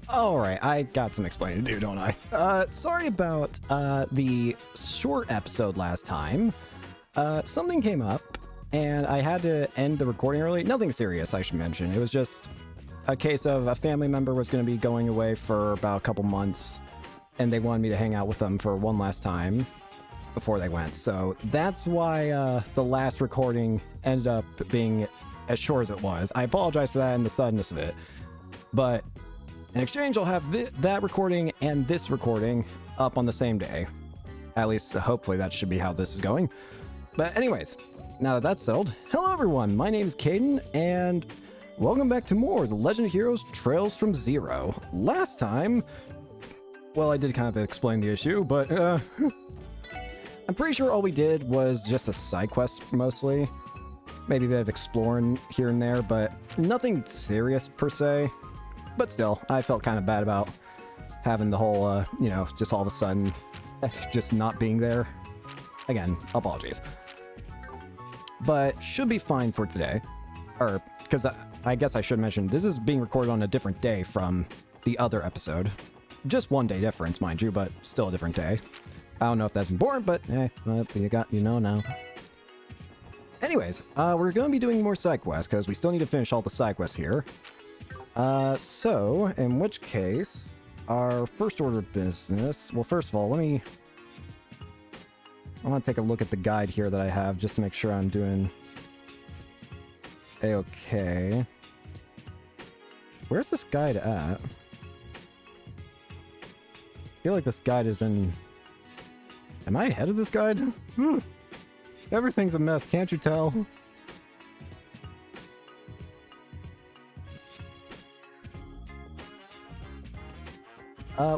Alright, I got some explaining to do, don't I? Sorry about the short episode last time. Something came up, and I had to end the recording early. Nothing serious, I should mention. It was just a case of a family member was going to be going away for about a couple months, and they wanted me to hang out with them for one last time before they went. So that's why the last recording ended up being as short as it was. I apologize for that and the suddenness of it. But in exchange, I'll have that recording and this recording up on the same day. At least, hopefully, that should be how this is going. But anyways, now that that's settled, hello everyone, my name is Caden, and welcome back to more The Legend of Heroes Trails from Zero. Last time, well, I did kind of explain the issue, but I'm pretty sure all we did was just a side quest mostly. Maybe a bit of exploring here and there, but nothing serious per se. But still, I felt kind of bad about having the whole, just all of a sudden, just not being there. Again, apologies. But should be fine for today. Or, because I guess I should mention, this is being recorded on a different day from the other episode. Just one day difference, mind you, but still a different day. I don't know if that's important, but hey, you know now. Anyways, we're going to be doing more side quests, because we still need to finish all the side quests here. So, in which case, our first order of business... Well, first of all, I want to take a look at the guide here that I have, just to make sure I'm doing A-okay. Where's this guide at? I feel like this guide is in... Am I ahead of this guide? Everything's a mess, can't you tell?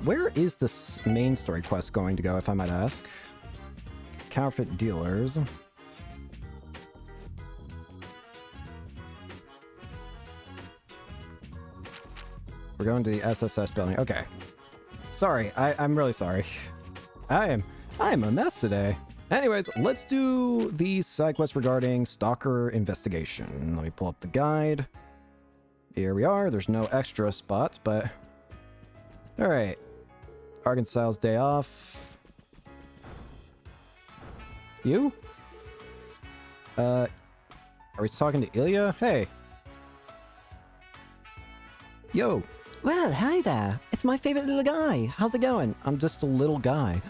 Where is this main story quest going to go, if I might ask? Counterfeit dealers. We're going to the SSS building. Okay. Sorry, I'm really sorry. I am a mess today. Anyways, let's do the side quest regarding Stalker Investigation. Let me pull up the guide. Here we are. There's no extra spots, but... Alright. Arkansas's day off. You? Are we talking to Ilya? Hey. Yo. Well, hi there. It's my favorite little guy. How's it going? I'm just a little guy.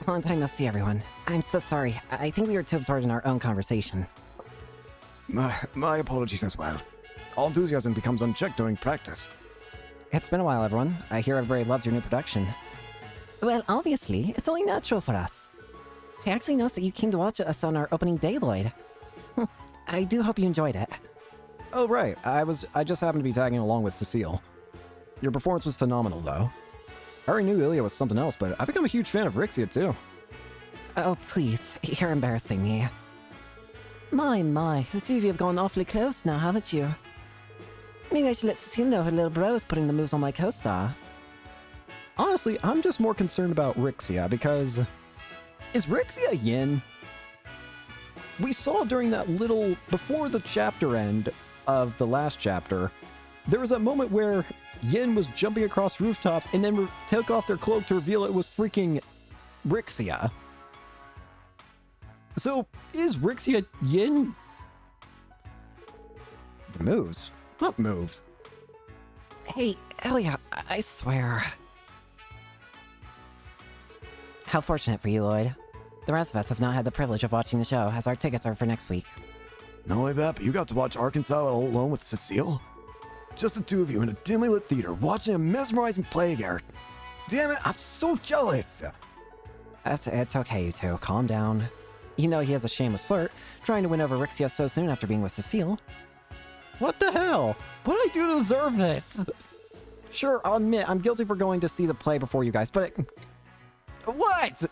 Long time no see, everyone. I'm so sorry. I think we were too absorbed in our own conversation. My apologies as well. All enthusiasm becomes unchecked during practice. It's been a while, everyone. I hear everybody loves your new production. Well, obviously, it's only natural for us. I actually noticed that you came to watch us on our opening day, Lloyd. I do hope you enjoyed it. Oh, right. I just happened to be tagging along with Cecile. Your performance was phenomenal, though. I already knew Ilya was something else, but I've become a huge fan of Rixia, too. Oh, please. You're embarrassing me. My. The two of you have gone awfully close now, haven't you? Maybe I should let Cecile know her little bro is putting the moves on my co-star. Honestly, I'm just more concerned about Rixia, because... Is Rixia Yin? We saw during that little... Before the chapter end of the last chapter, there was a moment where Yin was jumping across rooftops and then took off their cloak to reveal it was freaking Rixia. So, is Rixia Yin? Moves? What moves? Hey, Ilya, I swear. How fortunate for you, Lloyd. The rest of us have not had the privilege of watching the show, as our tickets are for next week. Not only that, but you got to watch Arkansas all alone with Cecile? Just the two of you in a dimly lit theater, watching a mesmerizing play together. Damn it, I'm so jealous! It's okay, you two. Calm down. You know he has a shameless flirt, trying to win over Rixia so soon after being with Cecile. What the hell? What did I do to deserve this? Sure, I'll admit, I'm guilty for going to see the play before you guys, but... What?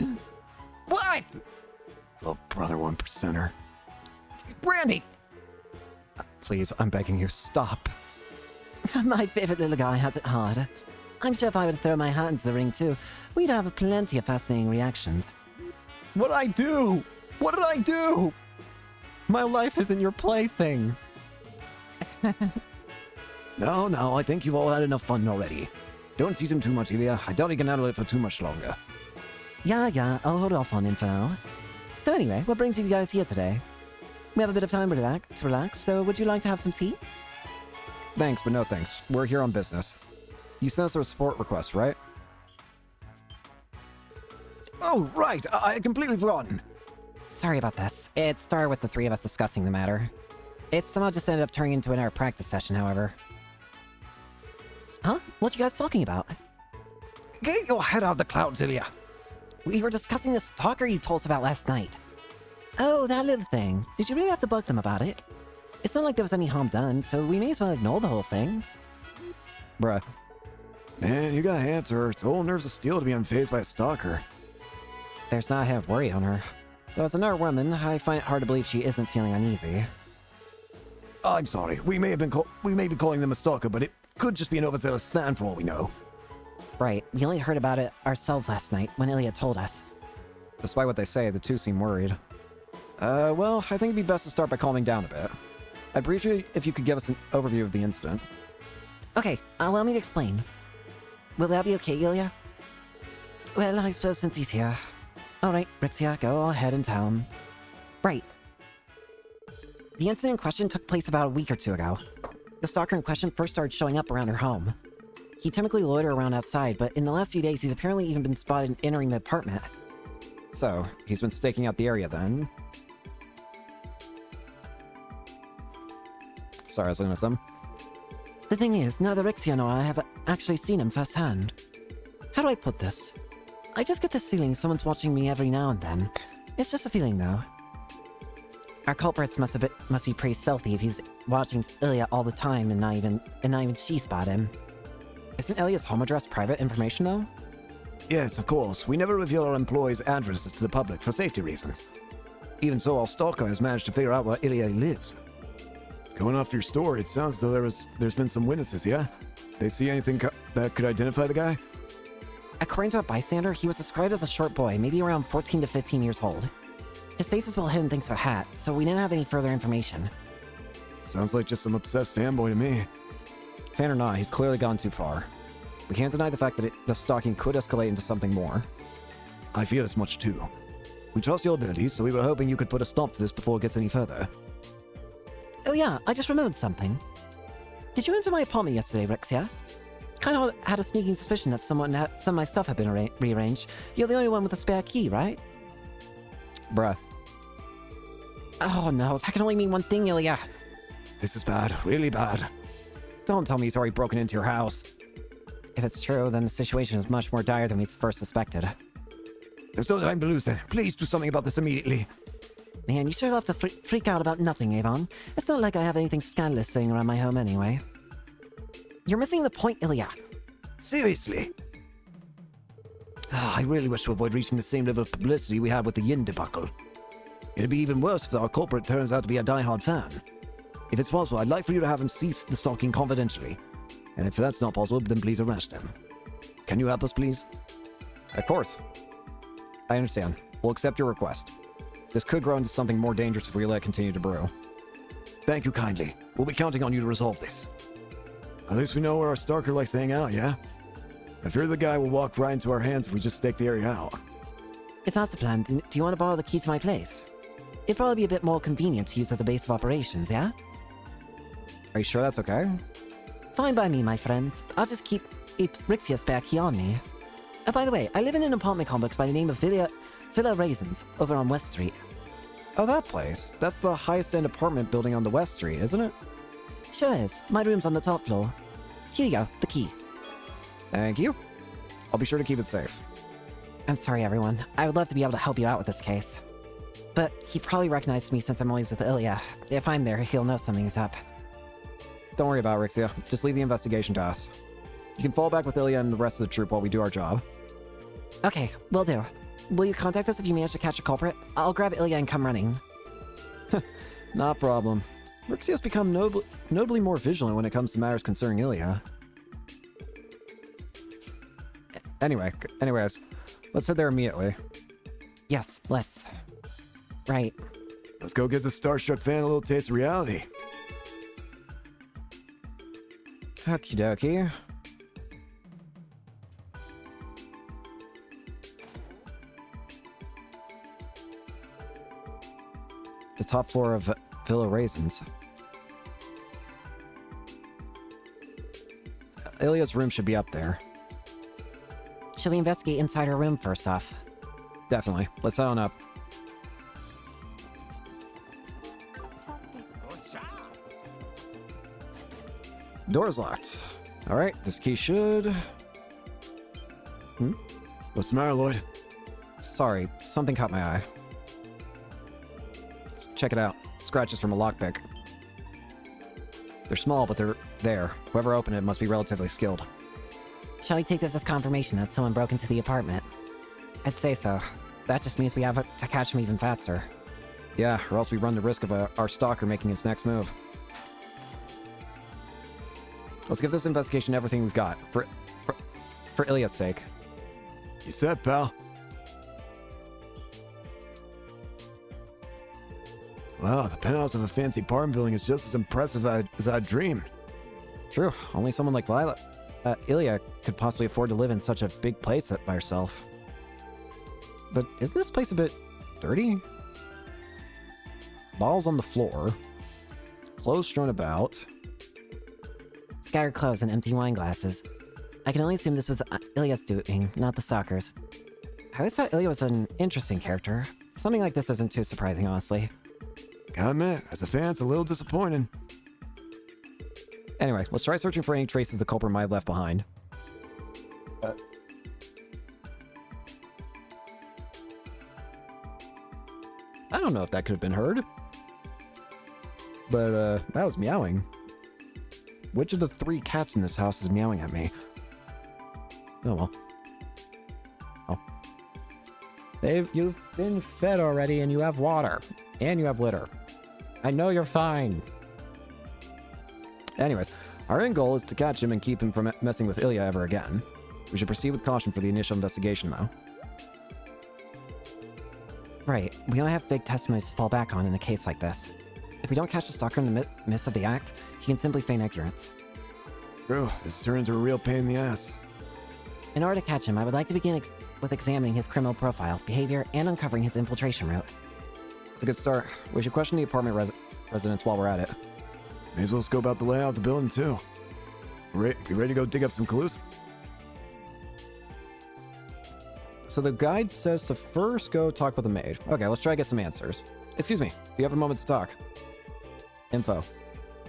What? Little brother 1%er. Brandy! Please, I'm begging you, stop. My favorite little guy has it hard. I'm sure if I were to throw my hat into the ring too, we'd have plenty of fascinating reactions. What did I do? What did I do? My life isn't your plaything. No, I think you've all had enough fun already. Don't tease him too much, Ilya. I doubt he can handle it for too much longer. Yeah, I'll hold off on him for now. So anyway, what brings you guys here today? We have a bit of time to relax, so would you like to have some tea? Thanks, but no thanks. We're here on business. You sent us a support request, right? Oh, right. I had completely forgotten. Sorry about this. It started with the three of us discussing the matter. It somehow just ended up turning into an hour practice session, however. Huh? What you guys talking about? Get your head out of the clouds, Ilya. We were discussing the stalker you told us about last night. Oh, that little thing. Did you really have to bug them about it? It's not like there was any harm done, so we may as well ignore the whole thing. Bruh. Man, you gotta hand her. It's all nerves of steel to be unfazed by a stalker. There's not a hair of worry on her. Though as another woman, I find it hard to believe she isn't feeling uneasy. I'm sorry. We may be calling them a stalker, but it could just be an overzealous fan for all we know. Right, we only heard about it ourselves last night when Ilya told us. Despite what they say, the two seem worried. Well, I think it'd be best to start by calming down a bit. I'd appreciate if you could give us an overview of the incident. Okay, allow me to explain. Will that be okay, Ilya? Well, I suppose since he's here. Alright, Rixia, go ahead and tell him. Right. The incident in question took place about a week or two ago. The stalker in question first started showing up around her home. He typically loitered around outside, but in the last few days he's apparently even been spotted entering the apartment. So, he's been staking out the area then? Sorry, I was looking at some. The thing is, neither Rixia nor I have actually seen him firsthand. How do I put this? I just get this feeling someone's watching me every now and then. It's just a feeling, though. Our culprits must be pretty stealthy if he's watching Ilya all the time and not even she spot him. Isn't Ilya's home address private information, though? Yes, of course. We never reveal our employees' addresses to the public for safety reasons. Even so, our stalker has managed to figure out where Ilya lives. Going off your story, it sounds as though there's been some witnesses, yeah? They see anything that could identify the guy? According to a bystander, he was described as a short boy, maybe around 14 to 15 years old. His face was well hidden thanks to a hat, so we didn't have any further information. Sounds like just some obsessed fanboy to me. Fan or not, he's clearly gone too far. We can't deny the fact that the stalking could escalate into something more. I feel as much too. We trust your abilities, so we were hoping you could put a stop to this before it gets any further. Oh yeah, I just remembered something. Did you enter my apartment yesterday, Rixia? Kind of had a sneaking suspicion that some of my stuff had been rearranged. You're the only one with a spare key, right? Bruh. Oh no, that can only mean one thing, Ilya. This is bad, really bad. Don't tell me he's already broken into your house. If it's true, then the situation is much more dire than we first suspected. There's no time to lose then. Please do something about this immediately. Man, you sure have to freak out about nothing, Avon. It's not like I have anything scandalous sitting around my home anyway. You're missing the point, Ilya. Seriously? I really wish to avoid reaching the same level of publicity we had with the Yin debacle. It'd be even worse if our culprit turns out to be a die-hard fan. If it's possible, I'd like for you to have him cease the stalking confidentially. And if that's not possible, then please arrest him. Can you help us, please? Of course. I understand. We'll accept your request. This could grow into something more dangerous if we let it continue to brew. Thank you kindly. We'll be counting on you to resolve this. At least we know where our stalker likes to hang out, yeah? I fear the guy will walk right into our hands if we just stake the area out. If that's the plan, do you want to borrow the key to my place? It'd probably be a bit more convenient to use as a base of operations, yeah? Are you sure that's okay? Fine by me, my friends. I'll just keep Rixia's spare key on me. By the way, I live in an apartment complex by the name of Villa Raisins, over on West Street. Oh, that place. That's the highest-end apartment building on the West Street, isn't it? Sure is. My room's on the top floor. Here you go, the key. Thank you. I'll be sure to keep it safe. I'm sorry, everyone. I would love to be able to help you out with this case. But he probably recognized me since I'm always with Ilya. If I'm there, he'll know something's up. Don't worry about it, Rixia. Just leave the investigation to us. You can fall back with Ilya and the rest of the troop while we do our job. Okay, will do. Will you contact us if you manage to catch a culprit? I'll grab Ilya and come running. Not a problem. Rixia's become notably more vigilant when it comes to matters concerning Ilya. Anyways, let's head there immediately. Yes, let's. Right. Let's go get the starstruck fan a little taste of reality. Okie dokie. top floor of Villa Raisins. Ilya's room should be up there. Should we investigate inside her room first off? Definitely. Let's head on up. Door's locked. Alright, this key should... What's the matter, Lloyd? Sorry, something caught my eye. Let's check it out. Scratches from a lockpick. They're small, but they're there. Whoever opened it must be relatively skilled. Shall we take this as confirmation that someone broke into the apartment? I'd say so. That just means we have to catch him even faster. Yeah, or else we run the risk of our stalker making his next move. Let's give this investigation everything we've got, for Ilya's sake. You said, pal. Wow, the penthouse of a fancy apartment building is just as impressive as I dreamed. True, only someone like Ilya could possibly afford to live in such a big place by herself. But isn't this place a bit dirty? Balls on the floor. Clothes strewn about. Scattered clothes and empty wine glasses. I can only assume this was Ilya's doing, not the stalker's. I always thought Ilya was an interesting character. Something like this isn't too surprising, honestly. Gotta admit, as a fan, it's a little disappointing. Anyway, let's try searching for any traces the culprit might have left behind. I don't know if that could have been heard. But, that was meowing. Which of the 3 cats in this house is meowing at me? Oh well. Oh. You've been fed already and you have water. And you have litter. I know you're fine. Anyways, our end goal is to catch him and keep him from messing with Ilya ever again. We should proceed with caution for the initial investigation, though. Right, we only have big testimonies to fall back on in a case like this. If we don't catch the stalker in the midst of the act, he can simply feign ignorance. Bro, this turns into a real pain in the ass. In order to catch him, I would like to begin with examining his criminal profile, behavior, and uncovering his infiltration route. It's a good start. We should question the apartment residents while we're at it. May as well scope out the layout of the building, too. You ready to go dig up some clues? So the guide says to first go talk with the maid. Okay, let's try to get some answers. Excuse me, do you have a moment to talk? Info.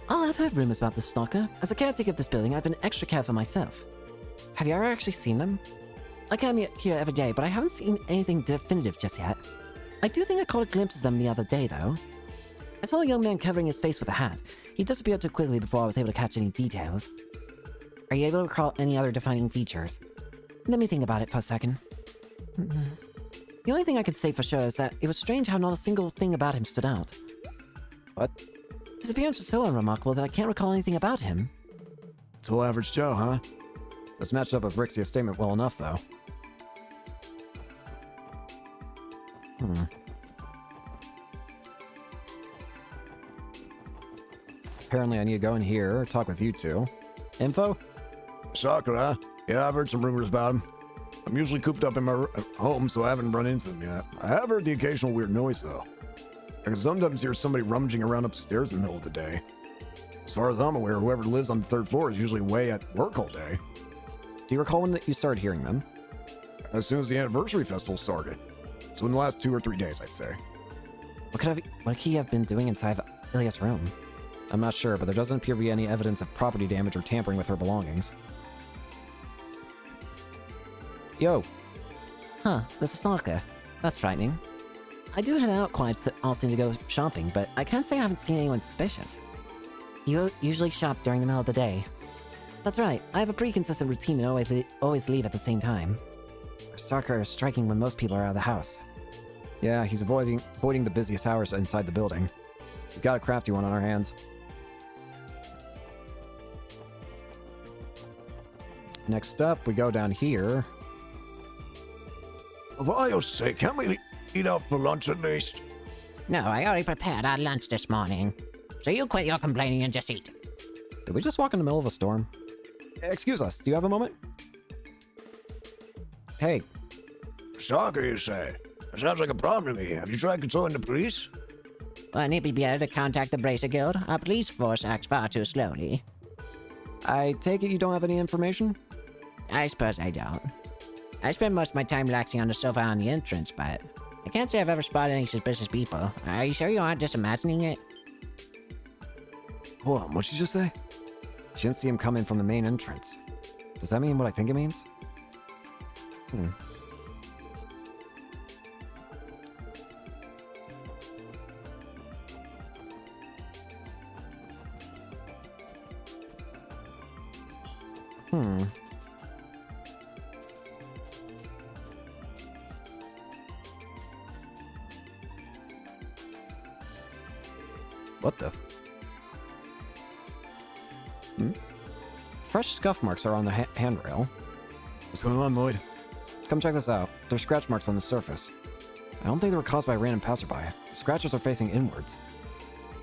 Oh, I've heard rumors about this stalker. As a caretaker of this building, I've been extra careful myself. Have you ever actually seen them? I come here every day, but I haven't seen anything definitive just yet. I do think I caught a glimpse of them the other day, though. I saw a young man covering his face with a hat. He disappeared too quickly before I was able to catch any details. Are you able to recall any other defining features? Let me think about it for a second. The only thing I could say for sure is that it was strange how not a single thing about him stood out. What? His appearance was so unremarkable that I can't recall anything about him. It's all average Joe, huh? This matched up with Rixia's statement well enough, though. Apparently I need to go in here, talk with you two. Info? Sakura? Yeah, I've heard some rumors about him. I'm usually cooped up in my home, so I haven't run into them yet. I have heard the occasional weird noise, though. I can sometimes hear somebody rummaging around upstairs in the middle of the day. As far as I'm aware, whoever lives on the 3rd floor is usually away at work all day. Do you recall when you started hearing them? As soon as the anniversary festival started. So in the last 2 or 3 days, I'd say. What could he have been doing inside Ilya's room? I'm not sure, but there doesn't appear to be any evidence of property damage or tampering with her belongings. Yo. Huh, there's a stalker. That's frightening. I do head out quite often to go shopping, but I can't say I haven't seen anyone suspicious. You usually shop during the middle of the day. That's right, I have a pretty consistent routine and always leave at the same time. Our stalker is striking when most people are out of the house. Yeah, he's avoiding the busiest hours inside the building. We've got a crafty one on our hands. Next up, we go down here. For Io's sake, can't we eat out for lunch at least? No, I already prepared our lunch this morning. So you quit your complaining and just eat. Did we just walk in the middle of a storm? Excuse us, do you have a moment? Hey. Stalker, you say? That sounds like a problem to me. Have you tried consulting the police? Wouldn't it be better to contact the Bracer Guild? Our police force acts far too slowly. I take it you don't have any information? I suppose I don't. I spend most of my time relaxing on the sofa on the entrance, but I can't say I've ever spotted any suspicious people. Are you sure you aren't just imagining it? Hold on, what'd she just say? She didn't see him come in from the main entrance. Does that mean what I think it means? What the? Fresh scuff marks are on the handrail. What's going on, Lloyd? Come check this out. There's scratch marks on the surface. I don't think they were caused by a random passerby. The scratches are facing inwards.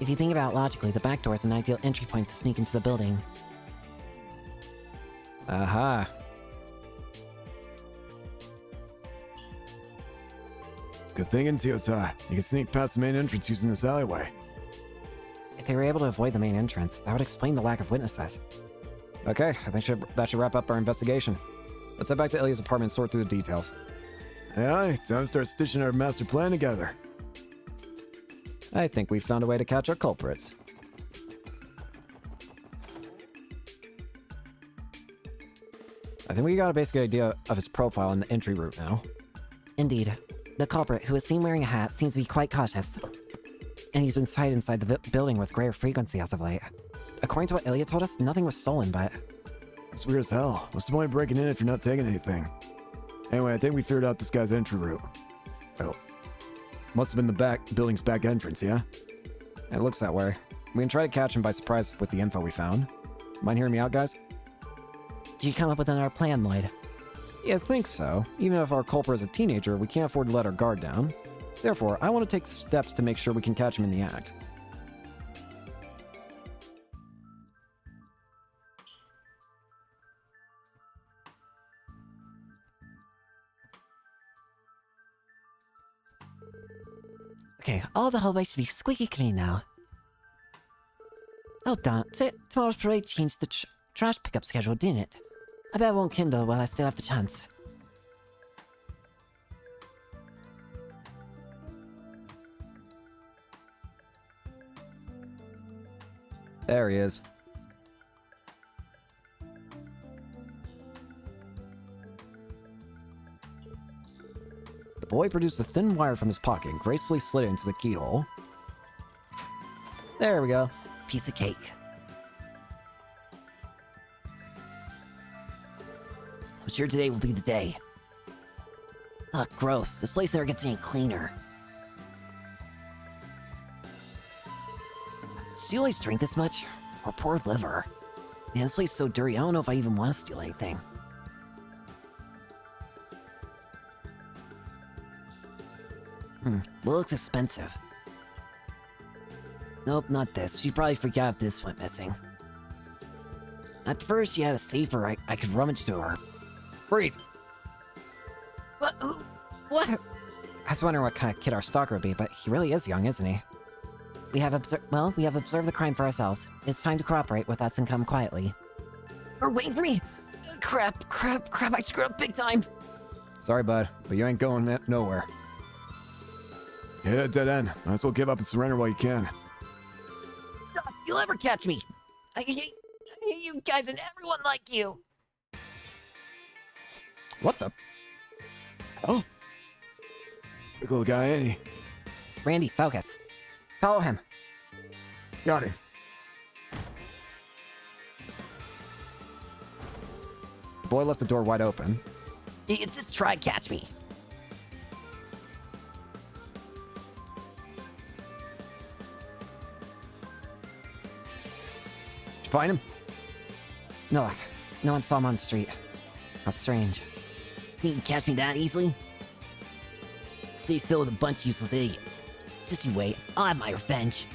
If you think about it logically, the back door is an ideal entry point to sneak into the building. Aha. Good thinking, Teotai. You can sneak past the main entrance using this alleyway. If they were able to avoid the main entrance, that would explain the lack of witnesses. Okay, I think that should wrap up our investigation. Let's head back to Ilya's apartment and sort through the details. Aye, time to start stitching our master plan together. I think we've found a way to catch our culprits. I think we got a basic idea of his profile and the entry route now. Indeed. The culprit, who is seen wearing a hat, seems to be quite cautious. And he's been sighted inside the building with greater frequency as of late. According to what Ilya told us, nothing was stolen, but... That's weird as hell. What's the point of breaking in if you're not taking anything? Anyway, I think we figured out this guy's entry route. Oh. Must have been the building's back entrance, yeah? It looks that way. We can try to catch him by surprise with the info we found. Mind hearing me out, guys? Did you come up with another plan, Lloyd? Yeah, I think so. Even if our culprit is a teenager, we can't afford to let our guard down. Therefore, I want to take steps to make sure we can catch him in the act. Okay, all the hallways should be squeaky clean now. Oh darn, tomorrow's parade changed the trash pickup schedule, didn't it? I bet I won't kindle while I still have the chance. There he is. The boy produced a thin wire from his pocket and gracefully slid it into the keyhole. There we go. Piece of cake. I'm sure today will be the day. Ugh, gross. This place never gets any cleaner. Does she always drink this much? Her poor liver. Man, this place is so dirty, I don't know if I even want to steal anything. Well, it looks expensive. Nope, not this. She probably forgot if this went missing. At first, she had a safer I could rummage through her. Freeze! What? What? I was wondering what kind of kid our stalker would be, but he really is young, isn't he? We have observed the crime for ourselves. It's time to cooperate with us and come quietly. Or wait for me! Crap, I screwed up big time! Sorry, bud, but you ain't going nowhere. Yeah, dead end. Might as well give up and surrender while you can. Stop! You'll never catch me! I hate you guys and everyone like you! What the? Oh. Big little guy, ain't he? Randy, focus. Follow him. Got him. The boy left the door wide open. It's just try catch me. Did you find him? No one saw him on the street. How strange. Think you can catch me that easily? The city's filled with a bunch of useless idiots. Just you wait, I'll have my revenge.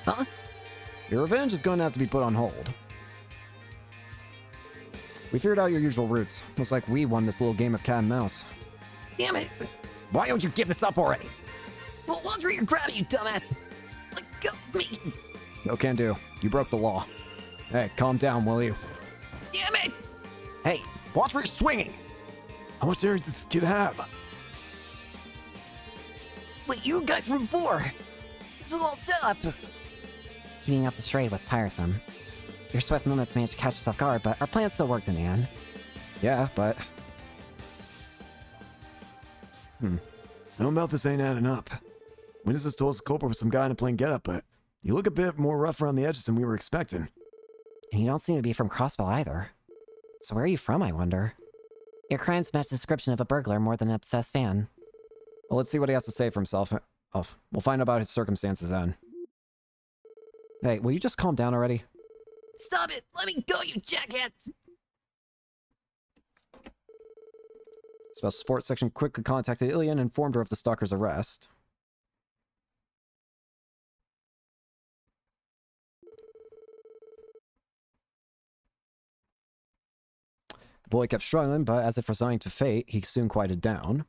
Huh? Your revenge is going to have to be put on hold. We figured out your usual routes. Looks like we won this little game of cat and mouse. Damn it! Why don't you give this up already? Well, watch where you're grabbing, you dumbass! Let go of me! No can do. You broke the law. Hey, calm down, will you? Damn it! Hey, watch where you're swinging! How much air does this kid have? Wait, you guys from before! This was all set up! Keeping up the charade was tiresome. Your swift movements managed to catch us off guard, but our plan still worked in the end. Yeah, but... Something about this ain't adding up. Witnesses told us the culprit was some guy in a plain getup, but you look a bit more rough around the edges than we were expecting. And you don't seem to be from Crossbell either. So where are you from, I wonder? Your crimes match the description of a burglar more than an obsessed fan. Well, let's see what he has to say for himself. Oh, we'll find out about his circumstances then. Hey, will you just calm down already? Stop it! Let me go, you jackass! Special Sports Section quickly contacted Ilya and informed her of the stalker's arrest. The boy kept struggling, but as if resigned to fate, he soon quieted down.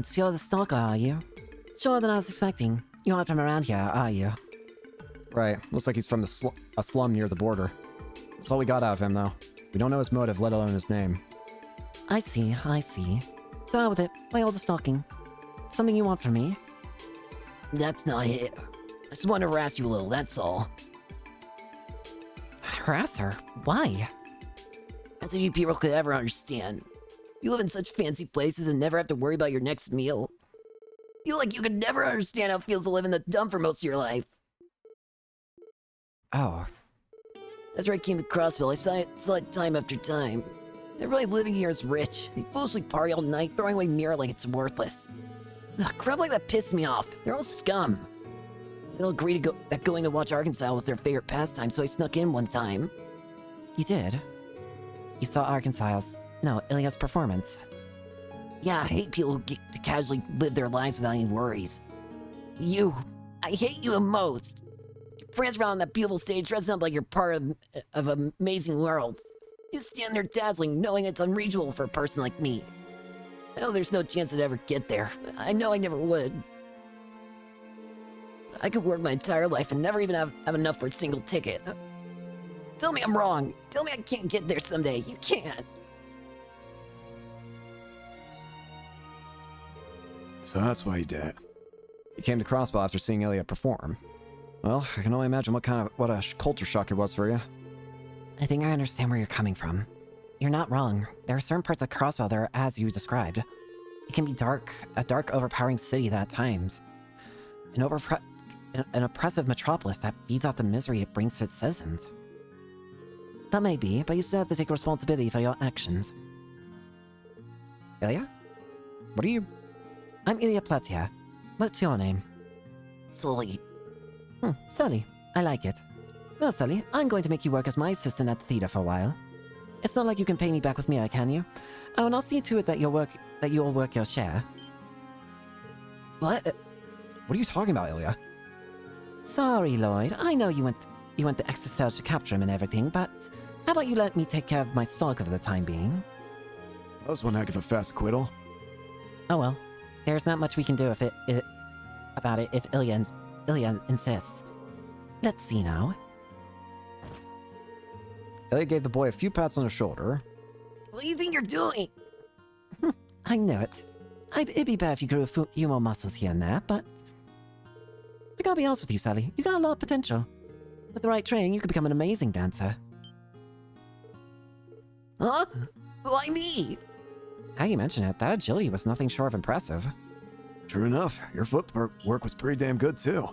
So you're the stalker, are you? Sure than I was expecting. You aren't from around here, are you? Right, looks like he's from a slum near the border. That's all we got out of him, though. We don't know his motive, let alone his name. I see, I see. So out with it. Why all the stalking? Something you want from me? That's not it. I just want to harass you a little, that's all. Harass her? Why? As if you people could ever understand. You live in such fancy places and never have to worry about your next meal. You like you could never understand how it feels to live in the dump for most of your life. Oh, That's where I came to Crossville. I saw it time after time. Everybody living here is rich. They foolishly party all night, throwing away mirror like it's worthless. Ugh, crap like that pissed me off. They're all scum. They all agreed that going to watch Arkansas was their favorite pastime, so I snuck in one time. You did? You saw Ilya's performance. Yeah, I hate people who get to casually live their lives without any worries. I hate you the most. You prance around on that beautiful stage dressing up like you're part of amazing worlds. You stand there dazzling, knowing it's unreachable for a person like me. I know there's no chance I'd ever get there. I know I never would. I could work my entire life and never even have enough for a single ticket. Tell me I'm wrong. Tell me I can't get there someday. You can't. So that's why you did it. he came to Crossbow after seeing Ilya perform. Well, I can only imagine what a culture shock it was for you. I think I understand where you're coming from. You're not wrong. There are certain parts of Crosswell that are as you described. It can be dark, a dark, overpowering city at times. An oppressive metropolis that feeds off the misery it brings to its citizens. That may be, but you still have to take responsibility for your actions. Ilya? What are you... I'm Ilya Platia. What's your name? Sully. Sully. I like it. Well, Sully, I'm going to make you work as my assistant at the theater for a while. It's not like you can pay me back with Mira, can you? Oh, and I'll see to it that you'll work your share. What? What are you talking about, Ilya? Sorry, Lloyd. I know you went the extra steps to capture him and everything, but how about you let me take care of my stalker for the time being? That was one heck of a fast acquittal. Oh well, there's not much we can do about it if Ilya insists. Let's see now. Ilya gave the boy a few pats on the shoulder. What do you think you're doing? I know it. It'd be bad if you grew a few more muscles here and there, but I gotta be honest with you, Sally. You got a lot of potential. With the right training, you could become an amazing dancer. Huh? Why me? Now you mention it, that agility was nothing short of impressive. True enough, your footwork was pretty damn good too.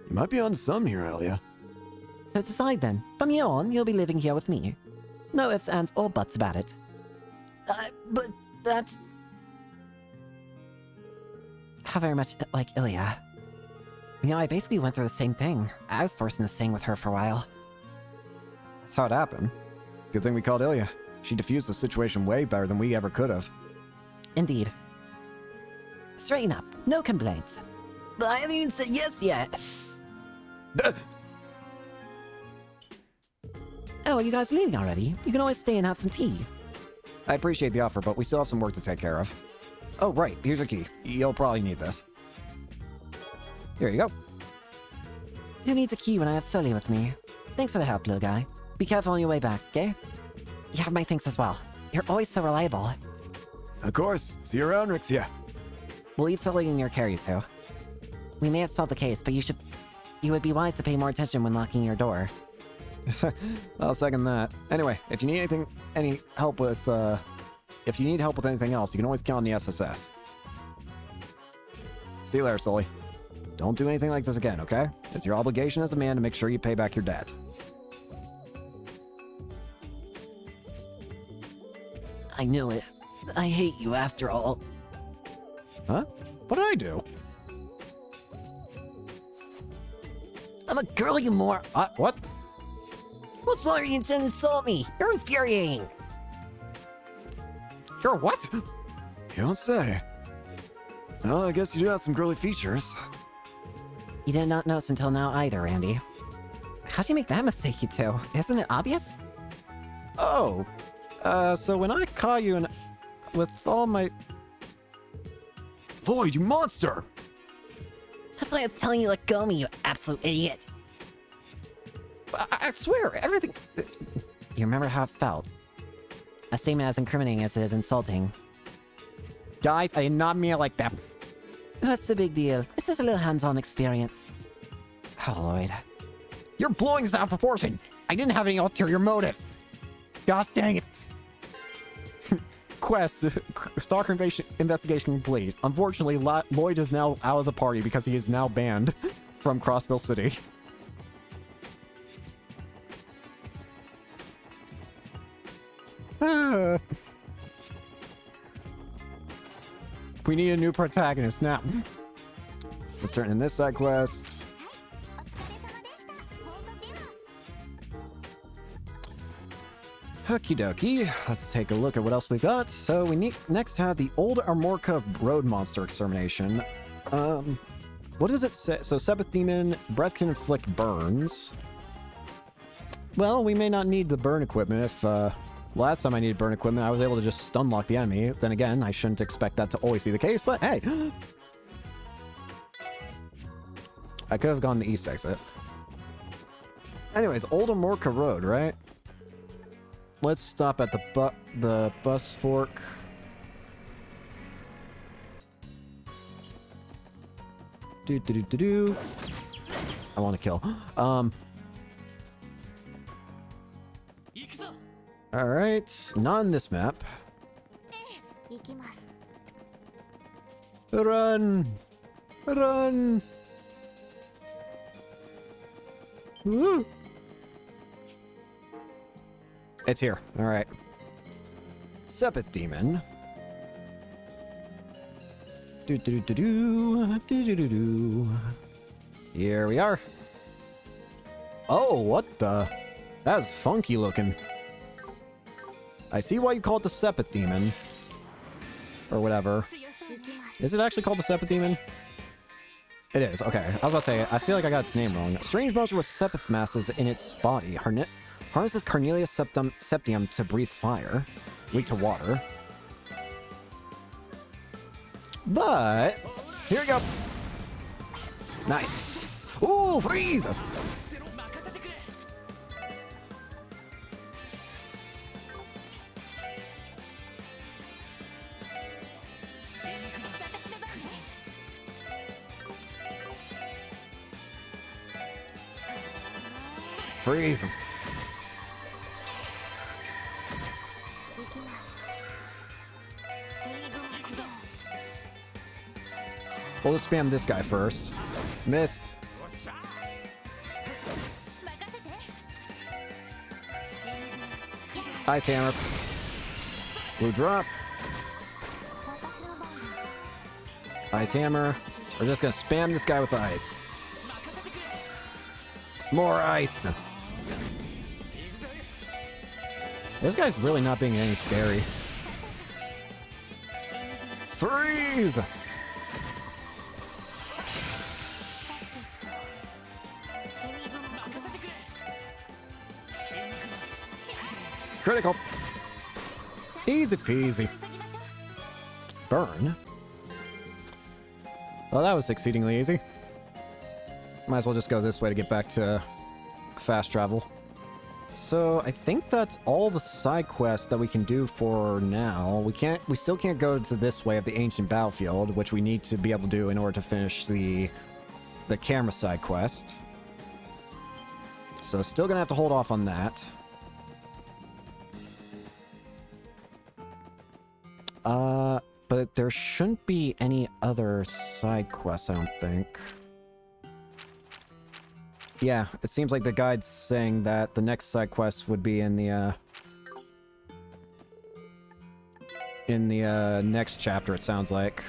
You might be onto something here, Ilya. So decide then. From here on, you'll be living here with me. No ifs, ands, or buts about it. But that's... How very much like Ilya. You know, I basically went through the same thing. I was forced into staying with her for a while. That's how it happened. Good thing we called Ilya. She diffused the situation way better than we ever could have. Indeed. Straighten up. No complaints. But I haven't even said yes yet. Oh, are you guys leaving already? You can always stay and have some tea. I appreciate the offer, but we still have some work to take care of. Oh, right. Here's your key. You'll probably need this. Here you go. Who needs a key when I have Sully with me? Thanks for the help, little guy. Be careful on your way back, okay? You have my things as well. You're always so reliable. Of course. See you around, Rixia. We'll leave Sully in your care, you two. We may have solved the case, but you would be wise to pay more attention when locking your door. I'll second that. Anyway, if you need any help with, if you need help with anything else, you can always count on the SSS. See you later, Sully. Don't do anything like this again, okay? It's your obligation as a man to make sure you pay back your debt. I knew it. I hate you after all. Huh? What did I do? I'm a girl, you more. What? What's wrong? You intend to insult me? You're infuriating. You're what? You don't say. Well, I guess you do have some girly features. You did not notice until now either, Randy. How'd you make that mistake, you two? Isn't it obvious? Oh. So when I caught you and with all my... Lloyd, you monster! That's why I was telling you to let go of me, you absolute idiot. I swear, everything... You remember how it felt? A statement as incriminating as it is insulting. Guys, I did not mean it like that. What's the big deal? It's just a little hands-on experience. Oh, Lloyd. You're blowing this out of proportion. I didn't have any ulterior motives. Gosh dang it. Quest, stalker investigation complete. Unfortunately, Lloyd is now out of the party because he is now banned from Crossville City. We need a new protagonist now. Let's turn in this side quest. Okie dokie. Let's take a look at what else we got. So we need next have the old Armorca road monster extermination. What does it say? So Sepith Demon, breath can inflict burns. Well, we may not need the burn equipment if last time I needed burn equipment, I was able to just stun lock the enemy. Then again, I shouldn't expect that to always be the case, but hey. I could have gone the east exit. Anyways, Old Armorca Road, right? Let's stop at the bus fork. Do. I want to kill. All right, not on this map. Run! Run! Woo! It's here. All right. Sepith Demon. Do. Here we are. Oh, what the? That's funky looking. I see why you call it the Sepith Demon. Or whatever. Is it actually called the Sepith Demon? It is. Okay. I was about to say, I feel like I got its name wrong. Strange monster with Sepith masses in its body. Harnesses Carnelius septium to breathe fire. Weak to water. But here we go. Nice. Ooh, freeze! Freeze him. We'll just spam this guy first. Miss. Ice hammer. Blue drop. Ice hammer. We're just gonna spam this guy with ice. More ice. This guy's really not being any scary. Freeze! Critical. Easy peasy. Burn? Well, that was exceedingly easy. Might as well just go this way to get back to fast travel. So I think that's all the side quests that we can do for now. We still can't go to this way of the ancient battlefield, which we need to be able to do in order to finish the camera side quest. So still gonna have to hold off on that. But there shouldn't be any other side quests, I don't think. Yeah, it seems like the guide's saying that the next side quest would be in the next chapter, it sounds like.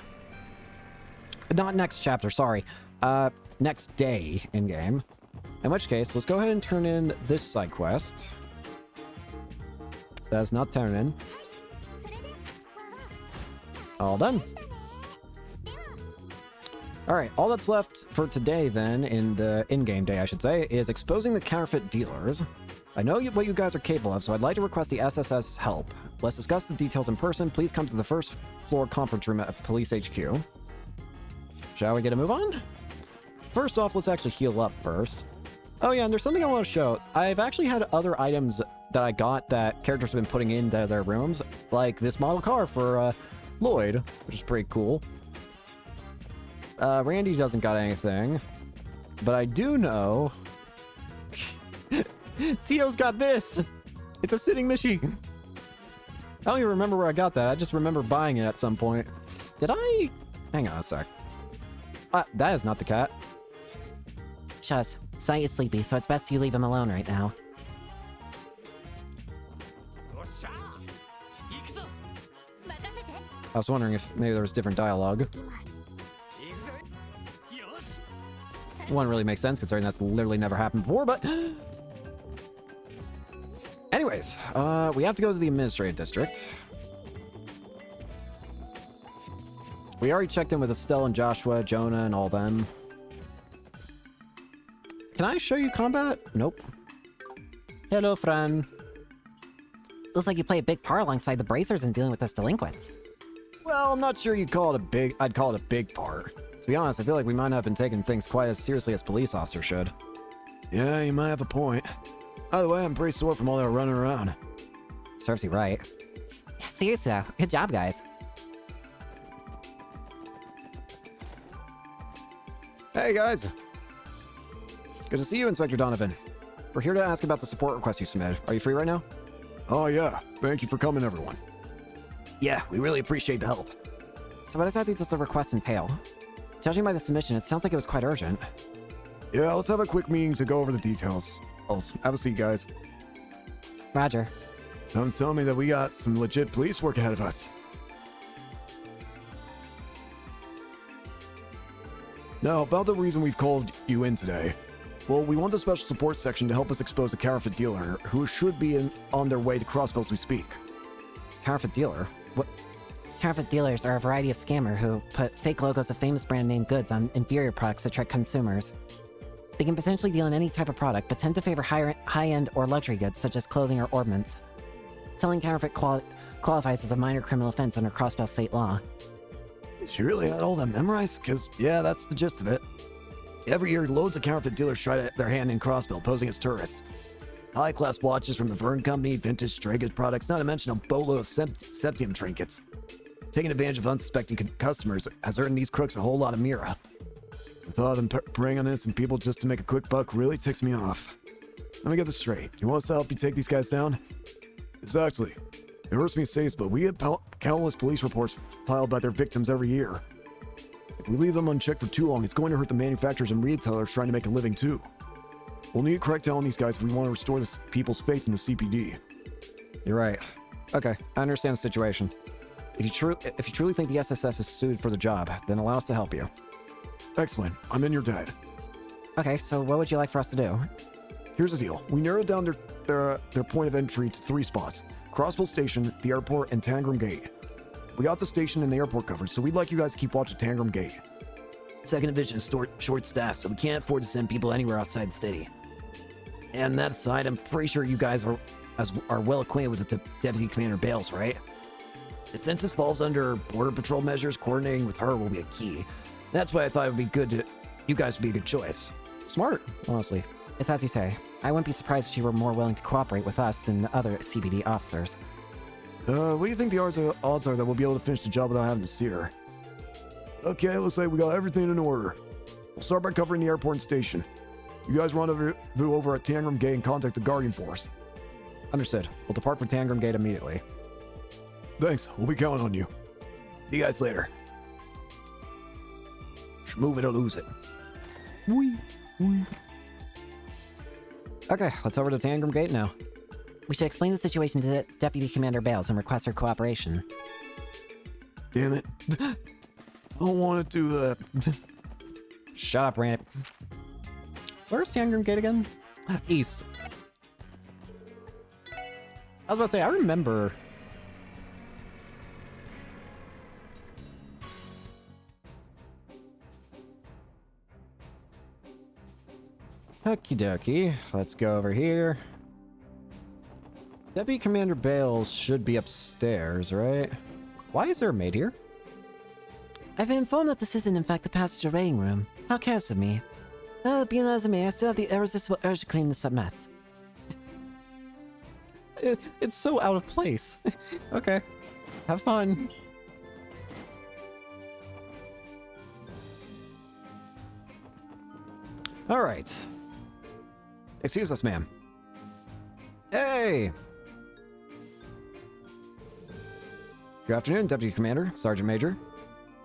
Not next chapter, sorry. Next day in-game. In which case, let's go ahead and turn in this side quest. That's not turned in. All done. Alright, all that's left for today then, in the in-game day I should say, is exposing the counterfeit dealers. I know what you guys are capable of, so I'd like to request the SSS help. Let's discuss the details in person. Please come to the first floor conference room at Police HQ. Shall we get a move on? First off, let's actually heal up first. Oh yeah, and there's something I want to show. I've actually had other items that I got that characters have been putting into their rooms, like this model car for Lloyd, which is pretty cool. Randy doesn't got anything, but I do know Tio's got this. It's a sitting machine. I don't even remember where I got that. I just remember buying it at some point. Did I? Hang on a sec. That is not the cat. Shush. Sai is sleepy, so it's best you leave him alone right now. I was wondering if maybe there was different dialogue. Wouldn't really make sense considering that's literally never happened before, but... Anyways, we have to go to the administrative district. We already checked in with Estelle and Joshua, Jonah, and all them. Can I show you combat? Nope. Hello, friend. Looks like you play a big part alongside the bracers in dealing with those delinquents. Well, I'm not sure I'd call it a big part. To be honest, I feel like we might not have been taking things quite as seriously as police officers should. Yeah, you might have a point. Either way, I'm pretty sore from all that running around. Serves you right. Yeah, seriously though, good job guys. Hey guys! Good to see you, Inspector Donovan. We're here to ask about the support request you submitted. Are you free right now? Oh yeah, thank you for coming, everyone. Yeah, we really appreciate the help. So what exactly does the request entail? Judging by the submission, it sounds like it was quite urgent. Yeah, let's have a quick meeting to go over the details. Have a seat, guys. Roger. Someone's telling me that we got some legit police work ahead of us. Now, about the reason we've called you in today. Well, we want the special support section to help us expose a counterfeit dealer who should be on their way to Crossbell as we speak. Counterfeit dealer? What? Counterfeit dealers are a variety of scammer who put fake logos of famous brand name goods on inferior products to trick consumers. They can potentially deal in any type of product, but tend to favor high-end or luxury goods such as clothing or ornaments. Selling counterfeit qualifies as a minor criminal offense under Crossbell state law. She really had all that memorized? Because, yeah, that's the gist of it. Every year, loads of counterfeit dealers try their hand in Crossbell, posing as tourists. High-class watches from the Vern Company, vintage stray goods products, not to mention a boatload of septium trinkets. Taking advantage of unsuspecting customers has earned these crooks a whole lot of Mira. The thought of them preying on innocent people just to make a quick buck really ticks me off. Let me get this straight. You want us to help you take these guys down? Exactly. It hurts me to say this, but we get countless police reports filed by their victims every year. If we leave them unchecked for too long, it's going to hurt the manufacturers and retailers trying to make a living too. We'll need to correct on these guys if we want to restore this people's faith in the CPD. You're right. Okay, I understand the situation. If you truly think the SSS is suited for the job, then allow us to help you. Excellent. I'm in your debt. Okay, so what would you like for us to do? Here's the deal. We narrowed down their point of entry to 3 spots. Crossville Station, the airport, and Tangram Gate. We got the station and the airport covered, so we'd like you guys to keep watch at Tangram Gate. Second Division is short-staffed, so we can't afford to send people anywhere outside the city. And that aside, I'm pretty sure you guys are well acquainted with the Deputy Commander Bales, right? Since this falls under Border Patrol measures, coordinating with her will be a key. That's why I thought it would be good to... You guys would be a good choice. Smart, honestly. It's as you say. I wouldn't be surprised if she were more willing to cooperate with us than the other CBD officers. What do you think the odds are that we'll be able to finish the job without having to see her? Okay, looks like we got everything in order. We'll start by covering the airport and station. You guys rendezvous over at Tangram Gate and contact the Guardian Force. Understood. We'll depart for Tangram Gate immediately. Thanks, we'll be counting on you. See you guys later. Move it or lose it. Okay, let's over to Tangram Gate now. We should explain the situation to Deputy Commander Bales and request her cooperation. Damn it. I don't want to do that. Shut up, Randy. Where's Tangram Gate again? East. I was about to say, I remember... Okie dokie. Let's go over here. Deputy Commander Bales should be upstairs, right? Why is there a maid here? I've been informed that this isn't in fact the passenger waiting room. How careless of me. Well, being as a me, I still have the irresistible urge to clean this up mess. It's so out of place. Okay. Have fun. Alright. Excuse us, ma'am. Hey! Good afternoon, Deputy Commander, Sergeant Major.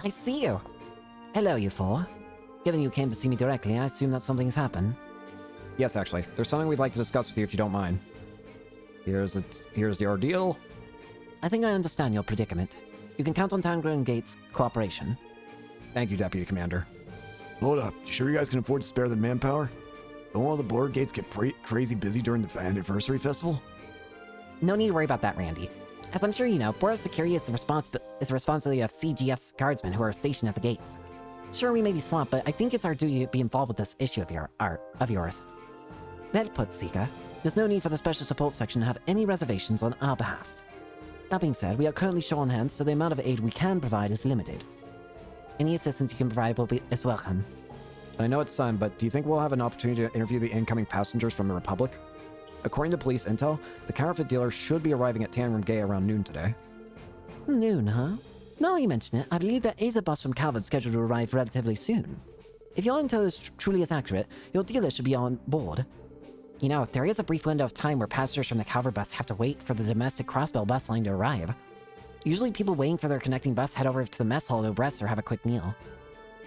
I see you. Hello, you four. Given you came to see me directly, I assume that something's happened. Yes, actually. There's something we'd like to discuss with you if you don't mind. Here's the ordeal. I think I understand your predicament. You can count on Tangram Gate's cooperation. Thank you, Deputy Commander. Hold up. You sure you guys can afford to spare the manpower? Don't all the board gates get crazy busy during the anniversary festival? No need to worry about that, Randy. As I'm sure you know, Border Security is the responsibility of CGF's guardsmen who are stationed at the gates. Sure, we may be swamped, but I think it's our duty to be involved with this issue of yours. Well put, Sika. There's no need for the Special Support Section to have any reservations on our behalf. That being said, we are currently short on hands, so the amount of aid we can provide is limited. Any assistance you can provide is welcome. I know it's time, but do you think we'll have an opportunity to interview the incoming passengers from the Republic? According to police intel, the counterfeit dealer should be arriving at Tangram Gate around noon today. Noon, huh? Now that you mention it, I believe there is a bus from Calvin scheduled to arrive relatively soon. If your intel is truly as accurate, your dealer should be on board. You know, there is a brief window of time where passengers from the Calvert bus have to wait for the domestic Crossbell bus line to arrive. Usually people waiting for their connecting bus head over to the mess hall to rest or have a quick meal.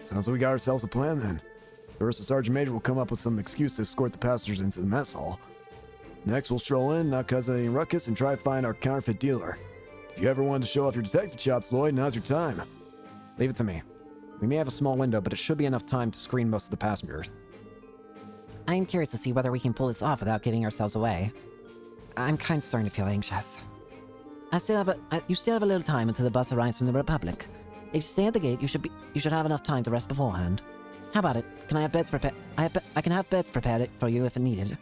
Sounds like we got ourselves a plan then. First, the Sergeant Major will come up with some excuse to escort the passengers into the mess hall. Next, we'll stroll in, not cause any ruckus, and try to find our counterfeit dealer. If you ever wanted to show off your detective chops, Lloyd, now's your time. Leave it to me. We may have a small window, but it should be enough time to screen most of the passengers. I am curious to see whether we can pull this off without giving ourselves away. I'm kind of starting to feel anxious. You still have a little time until the bus arrives from the Republic. If you stay at the gate, you should have enough time to rest beforehand. How about it? Can I have beds prepared? I can have beds prepared for you if needed.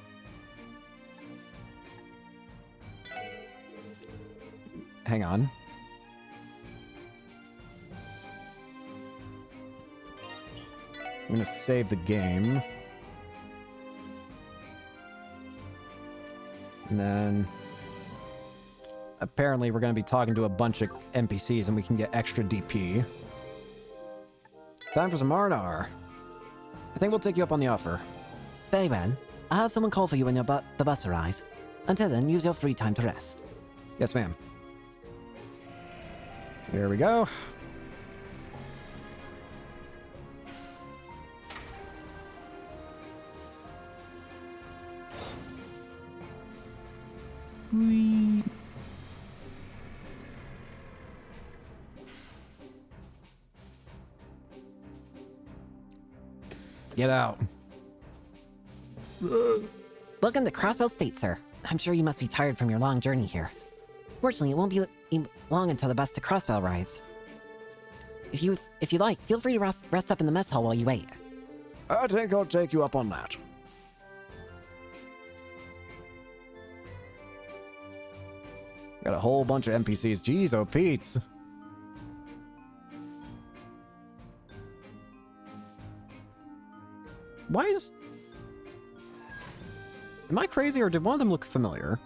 Hang on. I'm gonna save the game. And then... apparently we're gonna be talking to a bunch of NPCs and we can get extra DP. Time for some R&R. I think we'll take you up on the offer. Very well. I'll have someone call for you when the bus arrives. Until then, use your free time to rest. Yes, ma'am. Here we go. Get out. Welcome to Crossbell State, sir. I'm sure you must be tired from your long journey here. Fortunately, it won't be long until the bus to Crossbell arrives. If you like, feel free to rest up in the mess hall while you wait. I think I'll take you up on that. Got a whole bunch of NPCs. Jeez, oh Pete's. Why is... Am I crazy, or did one of them look familiar?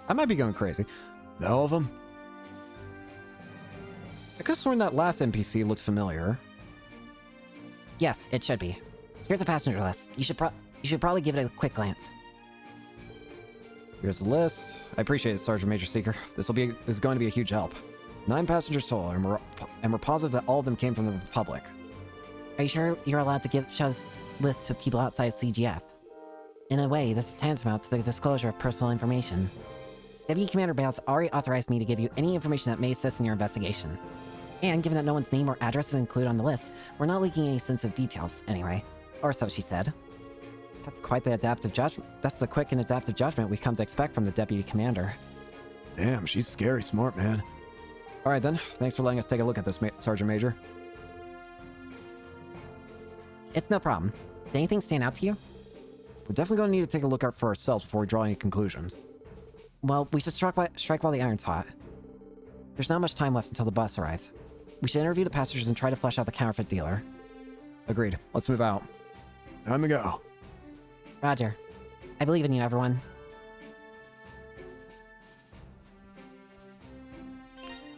I might be going crazy. All of them? I could have sworn that last NPC looked familiar. Yes, it should be. Here's a passenger list. You should probably give it a quick glance. Here's the list. I appreciate it, Sergeant Major Seeker. This is going to be a huge help. 9 passengers total, and we're positive that all of them came from the Republic. Are you sure you're allowed to show this list to people outside CGF? In a way, this is tantamount to the disclosure of personal information. Deputy Commander Bales already authorized me to give you any information that may assist in your investigation. And given that no one's name or address is included on the list, we're not leaking any sensitive details, anyway. Or so she said. That's quite the adaptive judgment. That's the quick and adaptive judgment we've come to expect from the Deputy Commander. Damn, she's scary smart, man. Alright then, thanks for letting us take a look at this, Sergeant Major. It's no problem. Did anything stand out to you? We're definitely going to need to take a look out for ourselves before we draw any conclusions. Well, we should strike while the iron's hot. There's not much time left until the bus arrives. We should interview the passengers and try to flesh out the counterfeit dealer. Agreed. Let's move out. It's time to go. Roger. I believe in you, everyone.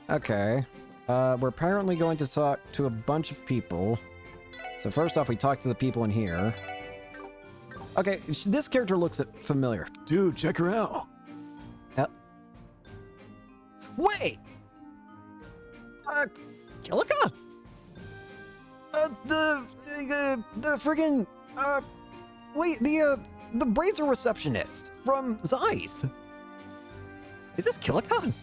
Okay. We're apparently going to talk to a bunch of people. So first off, we talk to the people in here. Okay, this character looks familiar. Dude, check her out. Yep. Wait! Kilika? The friggin', wait, the Brazier receptionist from Zeiss. Is this Kilika?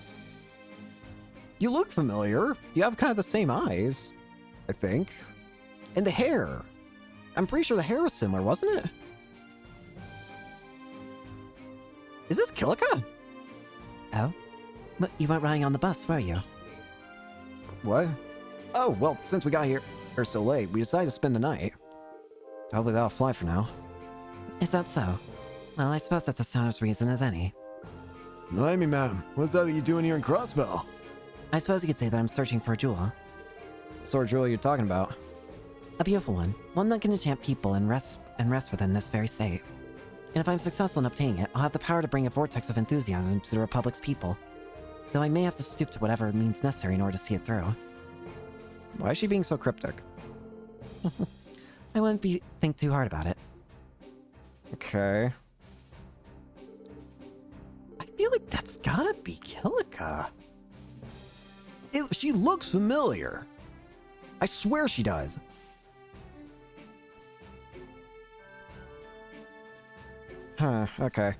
You look familiar. You have kind of the same eyes, I think. And the hair. I'm pretty sure the hair was similar, wasn't it? Is this Kilika? Oh? But you weren't riding on the bus, were you? What? Oh, well, since we got here so late, we decided to spend the night. Hopefully that'll fly for now. Is that so? Well, I suppose that's as sound as reason as any. Blimey, ma'am. What's that you doing here in Crossbell? I suppose you could say that I'm searching for a jewel. What sort of jewel you're talking about? A beautiful one. One that can enchant people and rest within this very state. And if I'm successful in obtaining it, I'll have the power to bring a vortex of enthusiasm to the Republic's people. Though I may have to stoop to whatever means necessary in order to see it through. Why is she being so cryptic? I wouldn't think too hard about it. Okay. I feel like that's gotta be Kilika. She looks familiar. I swear she does. Huh, okay.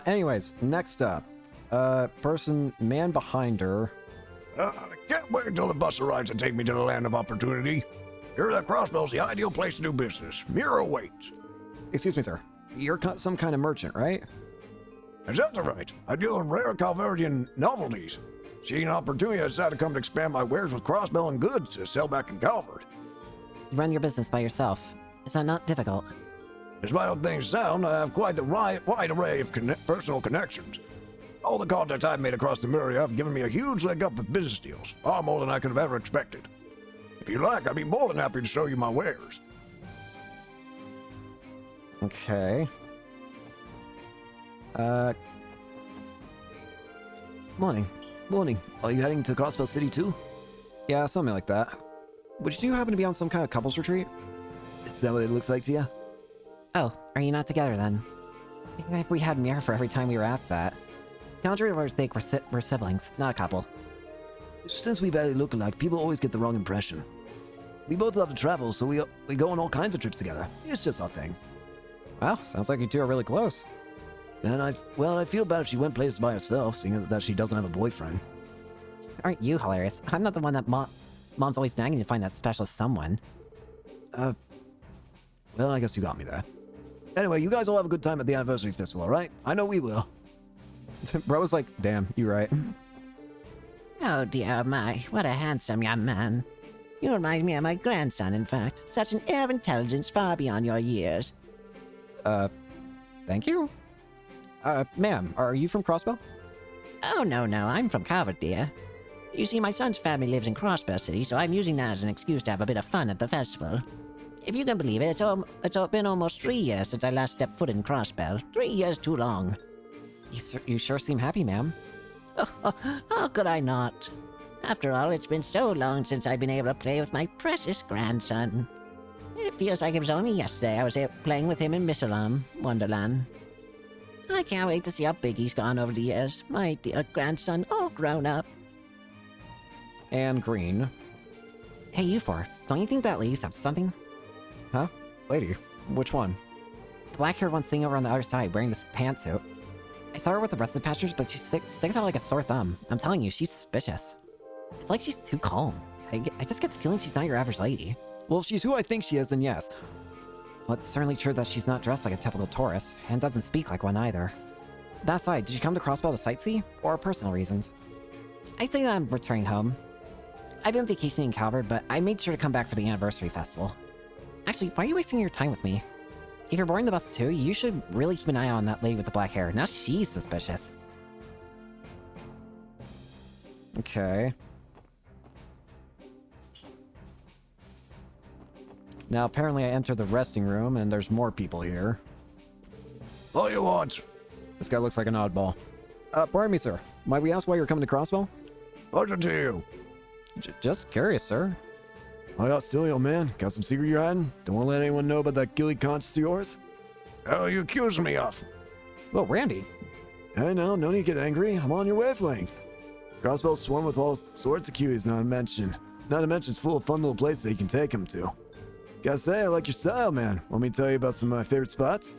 Anyways, next up. Man behind her. I can't wait until the bus arrives and take me to the land of opportunity. Here at Crossbell's the ideal place to do business. Mirror awaits. Excuse me, sir. You're some kind of merchant, right? Is that right? I deal in rare Calverian novelties. Seeing an opportunity, I decided to come to expand my wares with Crossbell and goods to sell back in Calvert. You run your business by yourself. Is that not difficult? As wild things sound, I have quite the wide array of personal connections. All the contacts I've made across the Murray have given me a huge leg up with business deals, far more than I could have ever expected. If you like, I'd be more than happy to show you my wares. Okay. Morning. Morning. Are you heading to Crossbell City too? Yeah, something like that. Would you happen to be on some kind of couples retreat? Is that what it looks like to you? Oh, are you not together then? If we had mirror for every time we were asked that. Contrary think we're siblings, not a couple. Since we barely look alike, people always get the wrong impression. We both love to travel, so we go on all kinds of trips together. It's just our thing. Wow, sounds like you two are really close. And I feel bad if she went places by herself, seeing that she doesn't have a boyfriend. Aren't you hilarious? I'm not the one that Mom's always nagging to find that special someone. Well, I guess you got me there. Anyway, you guys all have a good time at the anniversary festival, alright? I know we will. Bro was like, damn, you right. Oh dear my, what a handsome young man. You remind me of my grandson, in fact. Such an air of intelligence far beyond your years. Thank you. Ma'am, are you from Crossbell? Oh no, I'm from Calvert, dear. You see, my son's family lives in Crossbell City, so I'm using that as an excuse to have a bit of fun at the festival. If you can believe it, it's been almost 3 years since I last stepped foot in Crossbell. 3 years too long. You sure seem happy, ma'am. How could I not? After all, it's been so long since I've been able to play with my precious grandson. It feels like it was only yesterday I was playing with him in Missalam, Wonderland. I can't wait to see how big he's gone over the years. My dear grandson, all grown up. And green. Hey, you four, don't you think that lady's have something? Huh? Lady? Which one? The black-haired one sitting over on the other side wearing this pantsuit. I saw her with the rest of the passengers, but she sticks out like a sore thumb. I'm telling you, she's suspicious. It's like she's too calm. I just get the feeling she's not your average lady. Well, if she's who I think she is, then yes. Well, it's certainly true that she's not dressed like a typical tourist, and doesn't speak like one either. That aside, did you come to Crossbell to sightsee, or personal reasons? I'd say that I'm returning home. I've been vacationing in Calvert, but I made sure to come back for the anniversary festival. Actually, why are you wasting your time with me? If you're boarding the bus too, you should really keep an eye on that lady with the black hair. Now she's suspicious. Okay. Now, apparently I entered the resting room, and there's more people here. What you want? This guy looks like an oddball. Pardon me, sir. Might we ask why you're coming to Crossbell? What's it to you? Just curious, sir. I got still, young man. Got some secret you're hiding? Don't want to let anyone know about that guilty conscience of yours? How you accusing me of? Well, Randy. Hey, no need to get angry. I'm on your wavelength. Crossbell's swarm with all sorts of cuties, not to mention it's full of fun little places that you can take them to. Gotta say, I like your style, man. Want me to tell you about some of my favorite spots?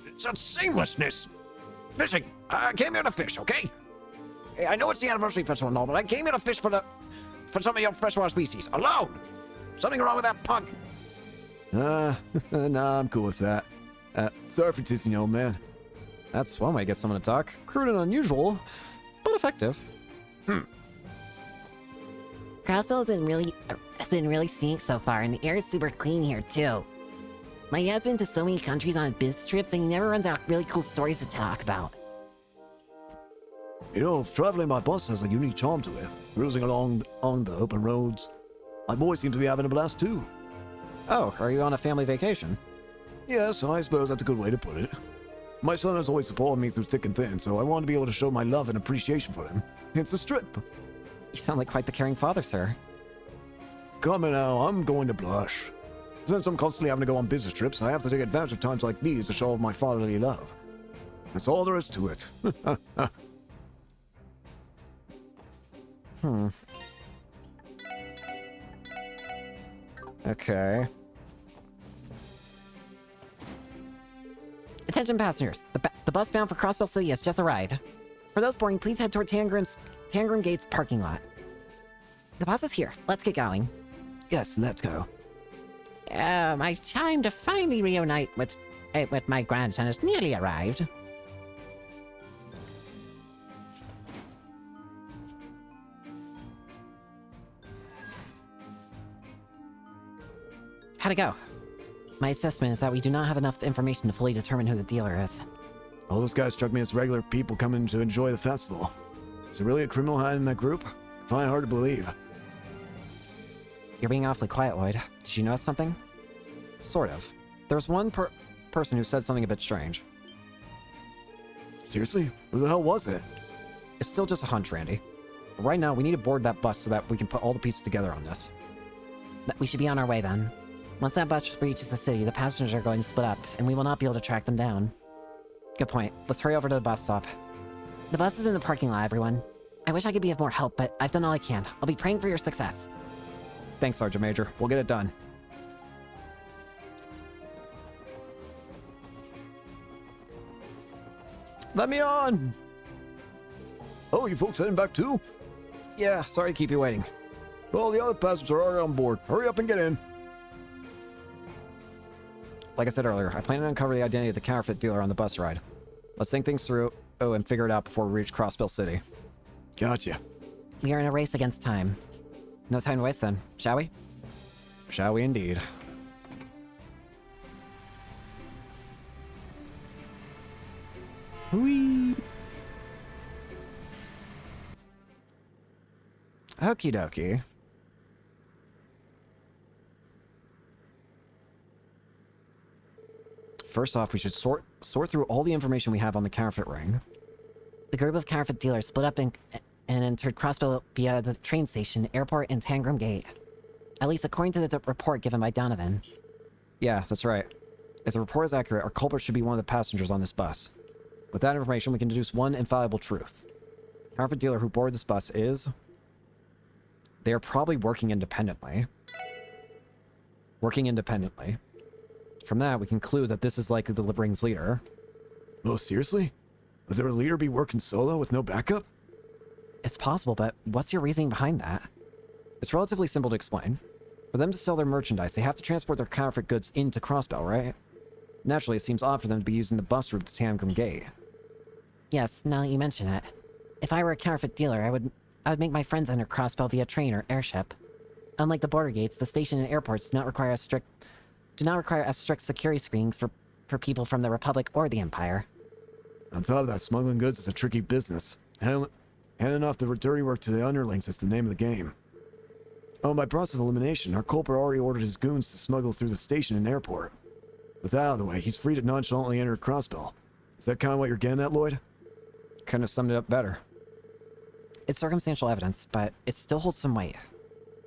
It's a seamlessness. Fishing. I came here to fish, okay? Hey, I know it's the anniversary festival and all, but I came here to fish for some of your freshwater species. Alone. Something wrong with that punk. Nah, I'm cool with that. Sorry for teasing you, old man. That's one way to get someone to talk. Crude and unusual, but effective. Crossbell has been really scenic so far, and the air is super clean here too. My dad's been to so many countries on business trips, and he never runs out really cool stories to talk about. You know, traveling by bus has a unique charm to it. Cruising along on the open roads. My boys seem to be having a blast too. Oh, are you on a family vacation? Yes, I suppose that's a good way to put it. My son has always supported me through thick and thin, so I want to be able to show my love and appreciation for him. Hence the strip. You sound like quite the caring father, sir. Come on now, I'm going to blush. Since I'm constantly having to go on business trips, I have to take advantage of times like these to show my fatherly love. That's all there is to it. Okay. Attention passengers, the bus bound for Crossbell City has just arrived. For those boarding, please head toward Tangram Gates parking lot. The bus is here. Let's get going. Yes, let's go. My time to finally reunite with my grandson has nearly arrived. How'd it go? My assessment is that we do not have enough information to fully determine who the dealer is. All those guys struck me as regular people coming to enjoy the festival. Is there really a criminal hiding in that group? I find it hard to believe. You're being awfully quiet, Lloyd. Did you notice something? Sort of. There was one person who said something a bit strange. Seriously? Who the hell was it? It's still just a hunch, Randy. But right now, we need to board that bus so that we can put all the pieces together on this. We should be on our way then. Once that bus reaches the city, the passengers are going to split up, and we will not be able to track them down. Good point. Let's hurry over to the bus stop. The bus is in the parking lot, everyone. I wish I could be of more help, but I've done all I can. I'll be praying for your success. Thanks, Sergeant Major. We'll get it done. Let me on! Oh, you folks heading back too? Yeah, sorry to keep you waiting. Well, the other passengers are already on board. Hurry up and get in. Like I said earlier, I plan to uncover the identity of the counterfeit dealer on the bus ride. Let's think things through, and figure it out before we reach Crossbell City. Gotcha. We are in a race against time. No time to waste then, shall we? Shall we indeed? Whee! Okie dokie. First off, we should sort through all the information we have on the counterfeit ring. The group of counterfeit dealers split up and entered Crossbell via the train station, airport, and Tangram Gate. At least according to the report given by Donovan. Yeah, that's right. If the report is accurate, our culprit should be one of the passengers on this bus. With that information, we can deduce one infallible truth. The counterfeit dealer who boarded this bus is... They are probably working independently. From that, we conclude that this is likely the ring's leader. Oh, seriously? Would their leader be working solo with no backup? It's possible, but what's your reasoning behind that? It's relatively simple to explain. For them to sell their merchandise, they have to transport their counterfeit goods into Crossbell, right? Naturally, it seems odd for them to be using the bus route to Tangram Gate. Yes, now that you mention it. If I were a counterfeit dealer, I would make my friends enter Crossbell via train or airship. Unlike the border gates, the station and airports do not require as strict security screenings for people from the Republic or the Empire. On top of that, smuggling goods is a tricky business. Handing off the dirty work to the underlings is the name of the game. Oh, by process of elimination, our culprit already ordered his goons to smuggle through the station and airport. With that out of the way, he's free to nonchalantly enter Crossbell. Is that kind of what you're getting at, Lloyd? Couldn't have summed it up better. It's circumstantial evidence, but it still holds some weight.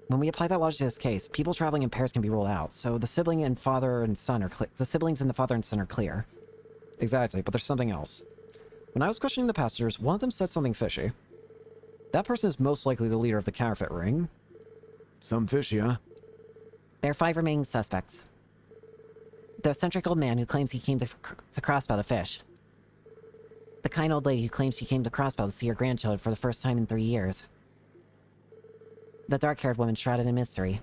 When we apply that logic to this case, people traveling in pairs can be ruled out, so the siblings and the father and son are clear. Exactly, but there's something else. When I was questioning the passengers, one of them said something fishy. That person is most likely the leader of the counterfeit ring. Some fishy, huh? There are 5 remaining suspects. The eccentric old man who claims he came to Crossbell to fish. The kind old lady who claims she came to Crossbell to see her grandchildren for the first time in 3 years. The dark-haired woman shrouded in mystery.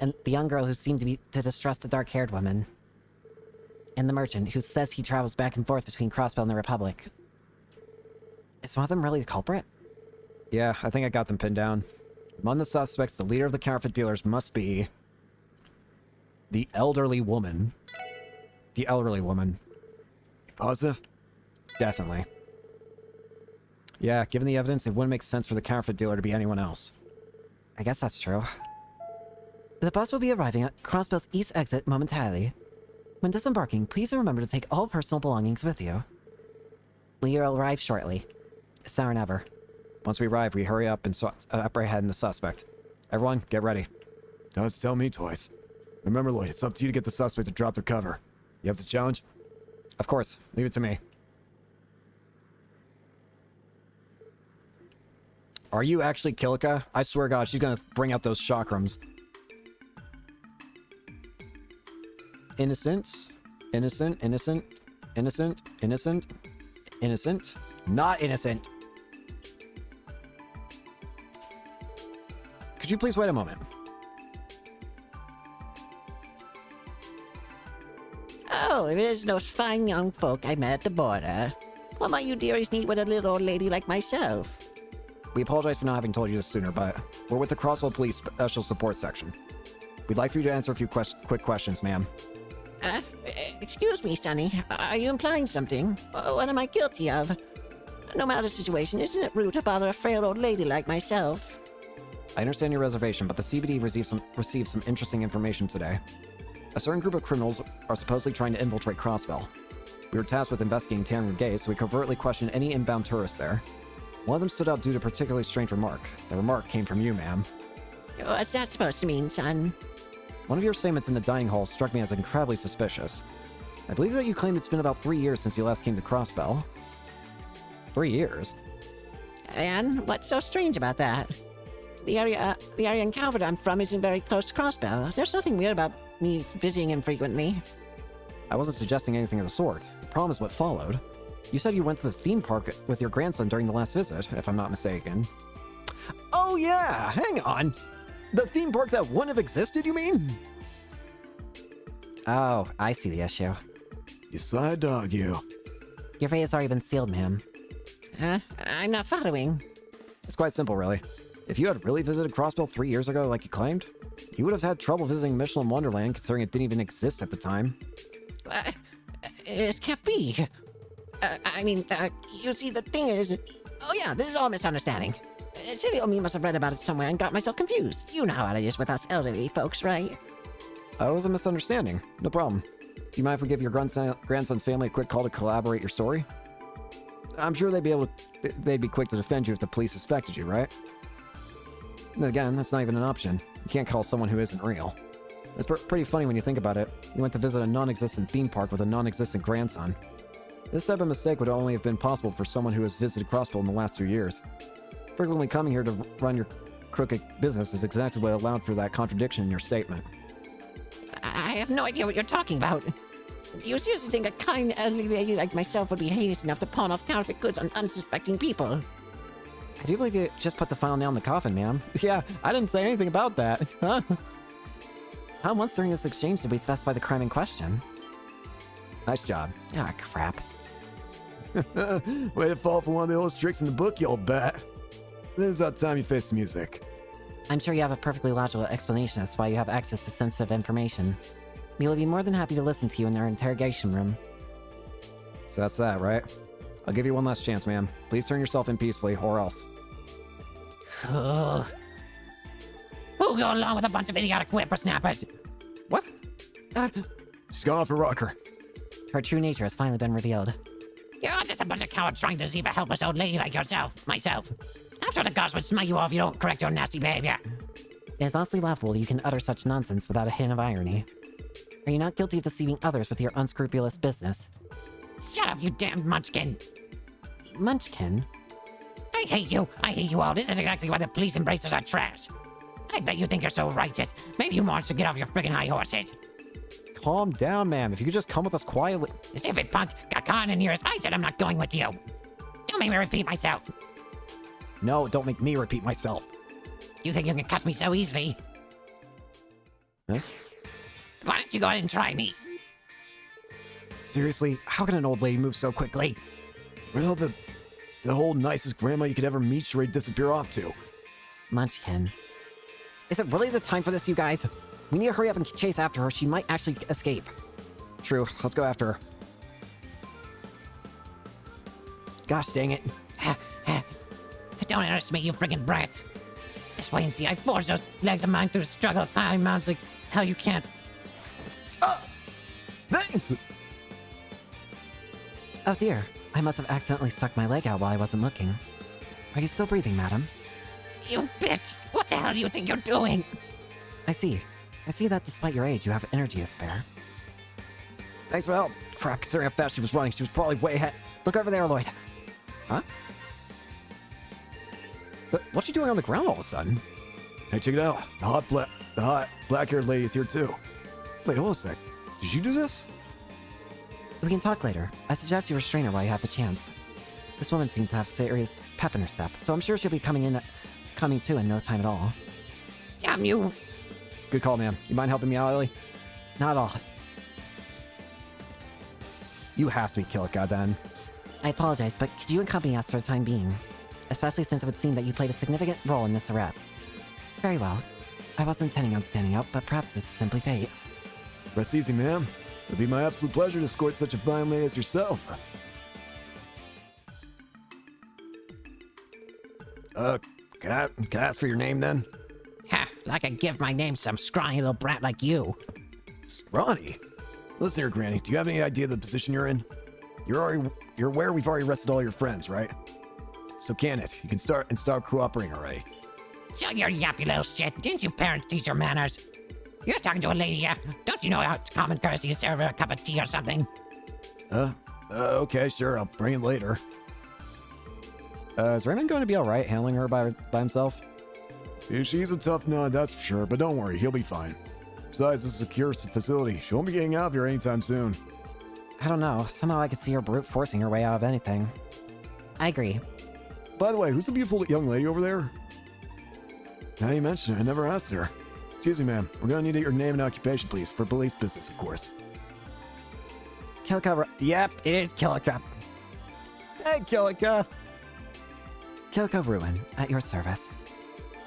And the young girl who seemed to distrust the dark-haired woman. And the merchant who says he travels back and forth between Crossbell and the Republic. Is one of them really the culprit? Yeah, I think I got them pinned down. Among the suspects, the leader of the counterfeit dealers must be... the elderly woman. The elderly woman. Positive? Definitely. Yeah, given the evidence, it wouldn't make sense for the counterfeit dealer to be anyone else. I guess that's true. The bus will be arriving at Crossbell's east exit momentarily. When disembarking, please remember to take all personal belongings with you. We will arrive shortly. It's now or never. Once we arrive, we hurry up and apprehend the suspect. Everyone, get ready. Don't have to tell me twice. Remember, Lloyd, it's up to you to get the suspect to drop their cover. You have the challenge? Of course, leave it to me. Are you actually Kilika? I swear to God, she's gonna bring out those chakrams. Innocent. Innocent. Innocent. Innocent. Innocent. Innocent. Not innocent. Could you please wait a moment? Oh, it is those fine young folk I met at the border. What might you dearies need with a little old lady like myself? We apologize for not having told you this sooner, but we're with the Crossbell Police Special Support Section. We'd like for you to answer a few quick questions, ma'am. Excuse me, Sonny. Are you implying something? What am I guilty of? No matter the situation, isn't it rude to bother a frail old lady like myself? I understand your reservation, but the CBD received some interesting information today. A certain group of criminals are supposedly trying to infiltrate Crossbell. We were tasked with investigating Tangram Gate, so we covertly questioned any inbound tourists there. One of them stood out due to a particularly strange remark. The remark came from you, ma'am. What's that supposed to mean, son? One of your statements in the dining hall struck me as incredibly suspicious. I believe that you claimed it's been about 3 years since you last came to Crossbell. 3 years? And what's so strange about that? The area in Calvert I'm from isn't very close to Crossbell. There's nothing weird about me visiting him frequently. I wasn't suggesting anything of the sorts. The problem is what followed. You said you went to the theme park with your grandson during the last visit, if I'm not mistaken. Oh yeah, hang on. The theme park that wouldn't have existed, you mean? Oh, I see the issue. You sly dog, you. Your fate has already been sealed, ma'am. I'm not following. It's quite simple, really. If you had really visited Crossbell 3 years ago like you claimed, you would have had trouble visiting Michelin Wonderland considering it didn't even exist at the time. This can't be. You see, the thing is... Oh yeah, this is all a misunderstanding. Silly old me must have read about it somewhere and got myself confused. You know how it is with us elderly folks, right? It was a misunderstanding. No problem. Do you mind if we give your grandson's family a quick call to collaborate your story? I'm sure they'd be quick to defend you if the police suspected you, right? And again, that's not even an option. You can't call someone who isn't real. It's pretty funny when you think about it. You went to visit a non-existent theme park with a non-existent grandson. This type of mistake would only have been possible for someone who has visited Crossbow in the last 2 years. Frequently coming here to run your crooked business is exactly what allowed for that contradiction in your statement. I have no idea what you're talking about. Do you seriously think a kind elderly lady like myself would be heinous enough to pawn off counterfeit goods on unsuspecting people? I do believe you just put the final nail in the coffin, ma'am. Yeah, I didn't say anything about that. Huh? How once during this exchange did we specify the crime in question? Nice job. Ah, crap. Way to fall for one of the oldest tricks in the book, you old bat. This is about time you face the music. I'm sure you have a perfectly logical explanation as to why you have access to sensitive information. We will be more than happy to listen to you in our interrogation room. So that's that, right? I'll give you one last chance, ma'am. Please turn yourself in peacefully, or else. Who'll go along with a bunch of idiotic whippersnappers? What? She's gone off her rocker. Her true nature has finally been revealed. You're just a bunch of cowards trying to deceive a helpless old lady like myself. I'm sure the gods would smite you off if you don't correct your nasty behavior. It is honestly laughable you can utter such nonsense without a hint of irony. Are you not guilty of deceiving others with your unscrupulous business? Shut up, you damned munchkin. Munchkin? I hate you. I hate you all. This is exactly why the police embraces are trash. I bet you think you're so righteous. Maybe you want to get off your friggin' high horses. Calm down, ma'am. If you could just come with us quietly. Stupid punk got caught in yours. I said I'm not going with you. Don't make me repeat myself. No, don't make me repeat myself. You think you can catch me so easily? Huh? Why don't you go ahead and try me? Seriously, how can an old lady move so quickly? Well, the whole nicest grandma you could ever meet should disappear off to. Munchkin. Is it really the time for this, you guys? We need to hurry up and chase after her. She might actually escape. True, let's go after her. Gosh dang it. Don't underestimate you friggin' brats. Just wait and see. I forced those legs of mine through the struggle of climbing mountains like hell you can't. Thanks! Oh dear, I must have accidentally stuck my leg out while I wasn't looking. Are you still breathing, madam? You bitch! What the hell do you think you're doing? I see. I see that despite your age, you have energy to spare. Thanks for the help. Crap, considering how fast she was running, she was probably way ahead. Look over there, Lloyd. Huh? But what's she doing on the ground all of a sudden? Hey, check it out. The hot black-haired lady's here too. Wait, hold a sec. Did you do this? We can talk later. I suggest you restrain her while you have the chance. This woman seems to have serious pep in her step, so I'm sure she'll be coming to in no time at all. Damn you! Good call, ma'am. You mind helping me out, Ellie? Not at all. You have to be Kilika, then. I apologize, but could you accompany us for the time being? Especially since it would seem that you played a significant role in this arrest. Very well. I wasn't intending on standing out, but perhaps this is simply fate. Rest easy, ma'am. It'd be my absolute pleasure to escort such a fine lady as yourself. Can I ask for your name then? Ha! Like I give my name to some scrawny little brat like you. Scrawny? Listen here, Granny. Do you have any idea of the position you're in? You're aware we've already arrested all your friends, right? So can it? You can start cooperating already. Shut your yappy little shit. Didn't you parents teach your manners? You're talking to a lady, yeah? Don't you know how it's common courtesy to serve her a cup of tea or something? Okay, sure. I'll bring it later. Is Raymond going to be alright handling her by himself? Yeah, she's a tough nut, that's for sure, but don't worry, he'll be fine. Besides, this is a secure facility. She won't be getting out of here anytime soon. I don't know. Somehow I could see her brute forcing her way out of anything. I agree. By the way, who's the beautiful young lady over there? Now you mention it, I never asked her. Excuse me, ma'am. We're gonna need your name and occupation, please, for police business, of course. Kilika. Yep, it is Kilika. Hey, Kilika. Kilika Ruin, at your service.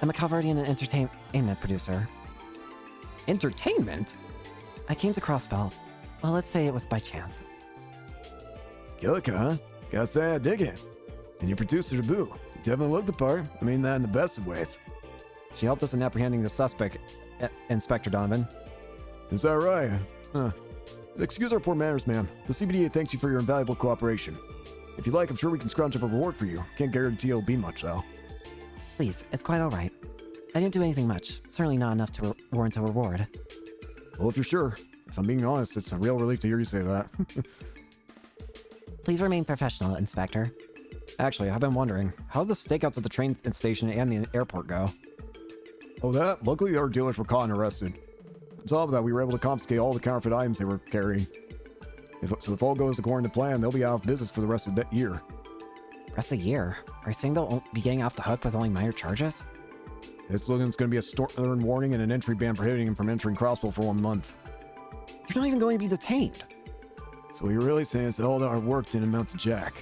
I'm a Calvardian and entertainment producer. Entertainment? I came to Crossbell. Well, let's say it was by chance. Kilika, huh? Gotta say, I dig it. And your producer, Taboo. definitely looked the part. I mean that in the best of ways. She helped us in apprehending the suspect, Inspector Donovan. Is that right? Huh. Excuse our poor manners, ma'am. The CBDA thanks you for your invaluable cooperation. If you like, I'm sure we can scrounge up a reward for you. Can't guarantee it'll be much, though. Please, it's quite all right. I didn't do anything much. Certainly not enough to warrant a reward. Well, if you're sure. If I'm being honest, it's a real relief to hear you say that. Please remain professional, Inspector. Actually, I've been wondering, how did the stakeouts at the train station and the airport go? Oh, that? Luckily, our dealers were caught and arrested. On top of that, we were able to confiscate all the counterfeit items they were carrying. If all goes according to plan, they'll be out of business for the rest of the year. Rest of the year? Are you saying they'll be getting off the hook with only minor charges? It's looking it's going to be a stern warning and an entry ban prohibiting him from entering Crossbow for 1 month. They're not even going to be detained. So what you're really saying is that all our work didn't amount to jack.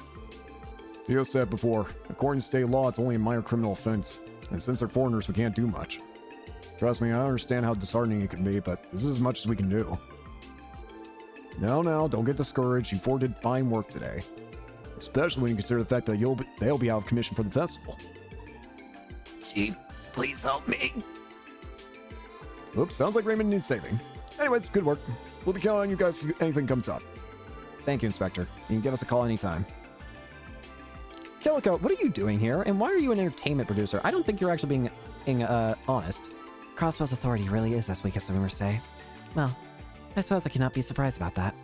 Theo said before, according to state law, it's only a minor criminal offense. And since they're foreigners, we can't do much. Trust me, I understand how disheartening it can be, but this is as much as we can do. Now, don't get discouraged. You four did fine work today. Especially when you consider the fact that they'll be out of commission for the festival. Chief, please help me. Oops, sounds like Raymond needs saving. Anyways, good work. We'll be counting on you guys if anything comes up. Thank you, Inspector. You can give us a call anytime. Kilika, what are you doing here? And why are you an entertainment producer? I don't think you're actually being honest. Crossbow's authority really is as weak as the rumors say. Well, I suppose I cannot be surprised about that.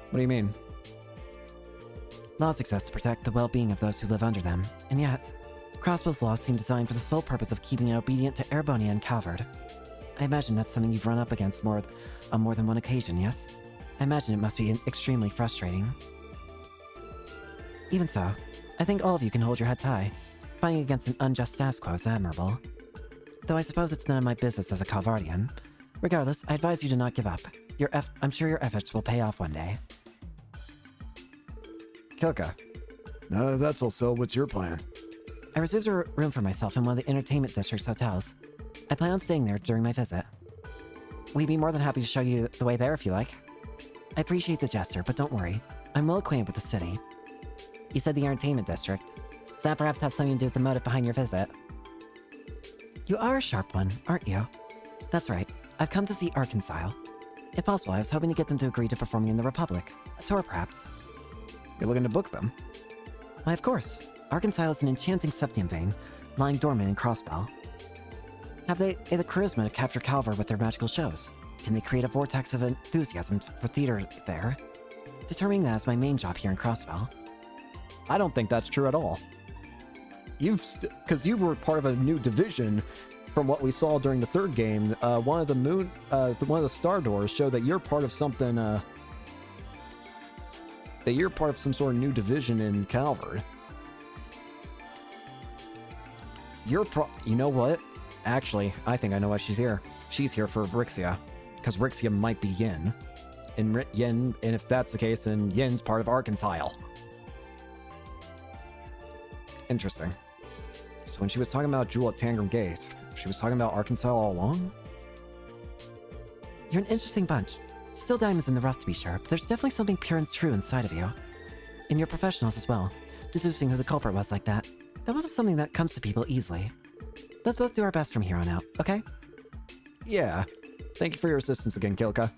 What do you mean? Laws exist to protect the well-being of those who live under them, and yet, Crossbow's laws seem designed for the sole purpose of keeping it obedient to Erebonia and Calvard. I imagine that's something you've run up against on more than one occasion, yes? I imagine it must be extremely frustrating. Even so, I think all of you can hold your heads high. Fighting against an unjust status quo is admirable. Though I suppose it's none of my business as a Calvardian. Regardless, I advise you to not give up. I'm sure your efforts will pay off one day. Kilika. Now that that's all settled, what's your plan? I reserved a room for myself in one of the entertainment district's hotels. I plan on staying there during my visit. We'd be more than happy to show you the way there if you like. I appreciate the gesture, but don't worry. I'm well acquainted with the city. You said the entertainment district. Does that perhaps have something to do with the motive behind your visit? You are a sharp one, aren't you? That's right. I've come to see Arkansas. If possible, I was hoping to get them to agree to performing in the Republic. A tour, perhaps. You're looking to book them? Why, of course. Arkansas is an enchanting septium vein, lying dormant in Crossbell. Have they the charisma to capture Calvard with their magical shows? Can they create a vortex of enthusiasm for theater there? Determining that is my main job here in Crossbell. I don't think that's true at all. Because you were part of a new division from what we saw during the third game. One of the star doors showed that you're part of something, that you're part of some sort of new division in Calvard. You know what? Actually, I think I know why she's here. She's here for Rixia, because Rixia might be Yin. And if that's the case, then Yin's part of Arkansas. Interesting. So when she was talking about Jewel at Tangram Gate, she was talking about Arkansas all along? You're an interesting bunch. Still diamonds in the rough to be sure, but there's definitely something pure and true inside of you. And you're professionals as well, deducing who the culprit was like that. That wasn't something that comes to people easily. Let's both do our best from here on out, okay? Yeah. Thank you for your assistance again, Kilika.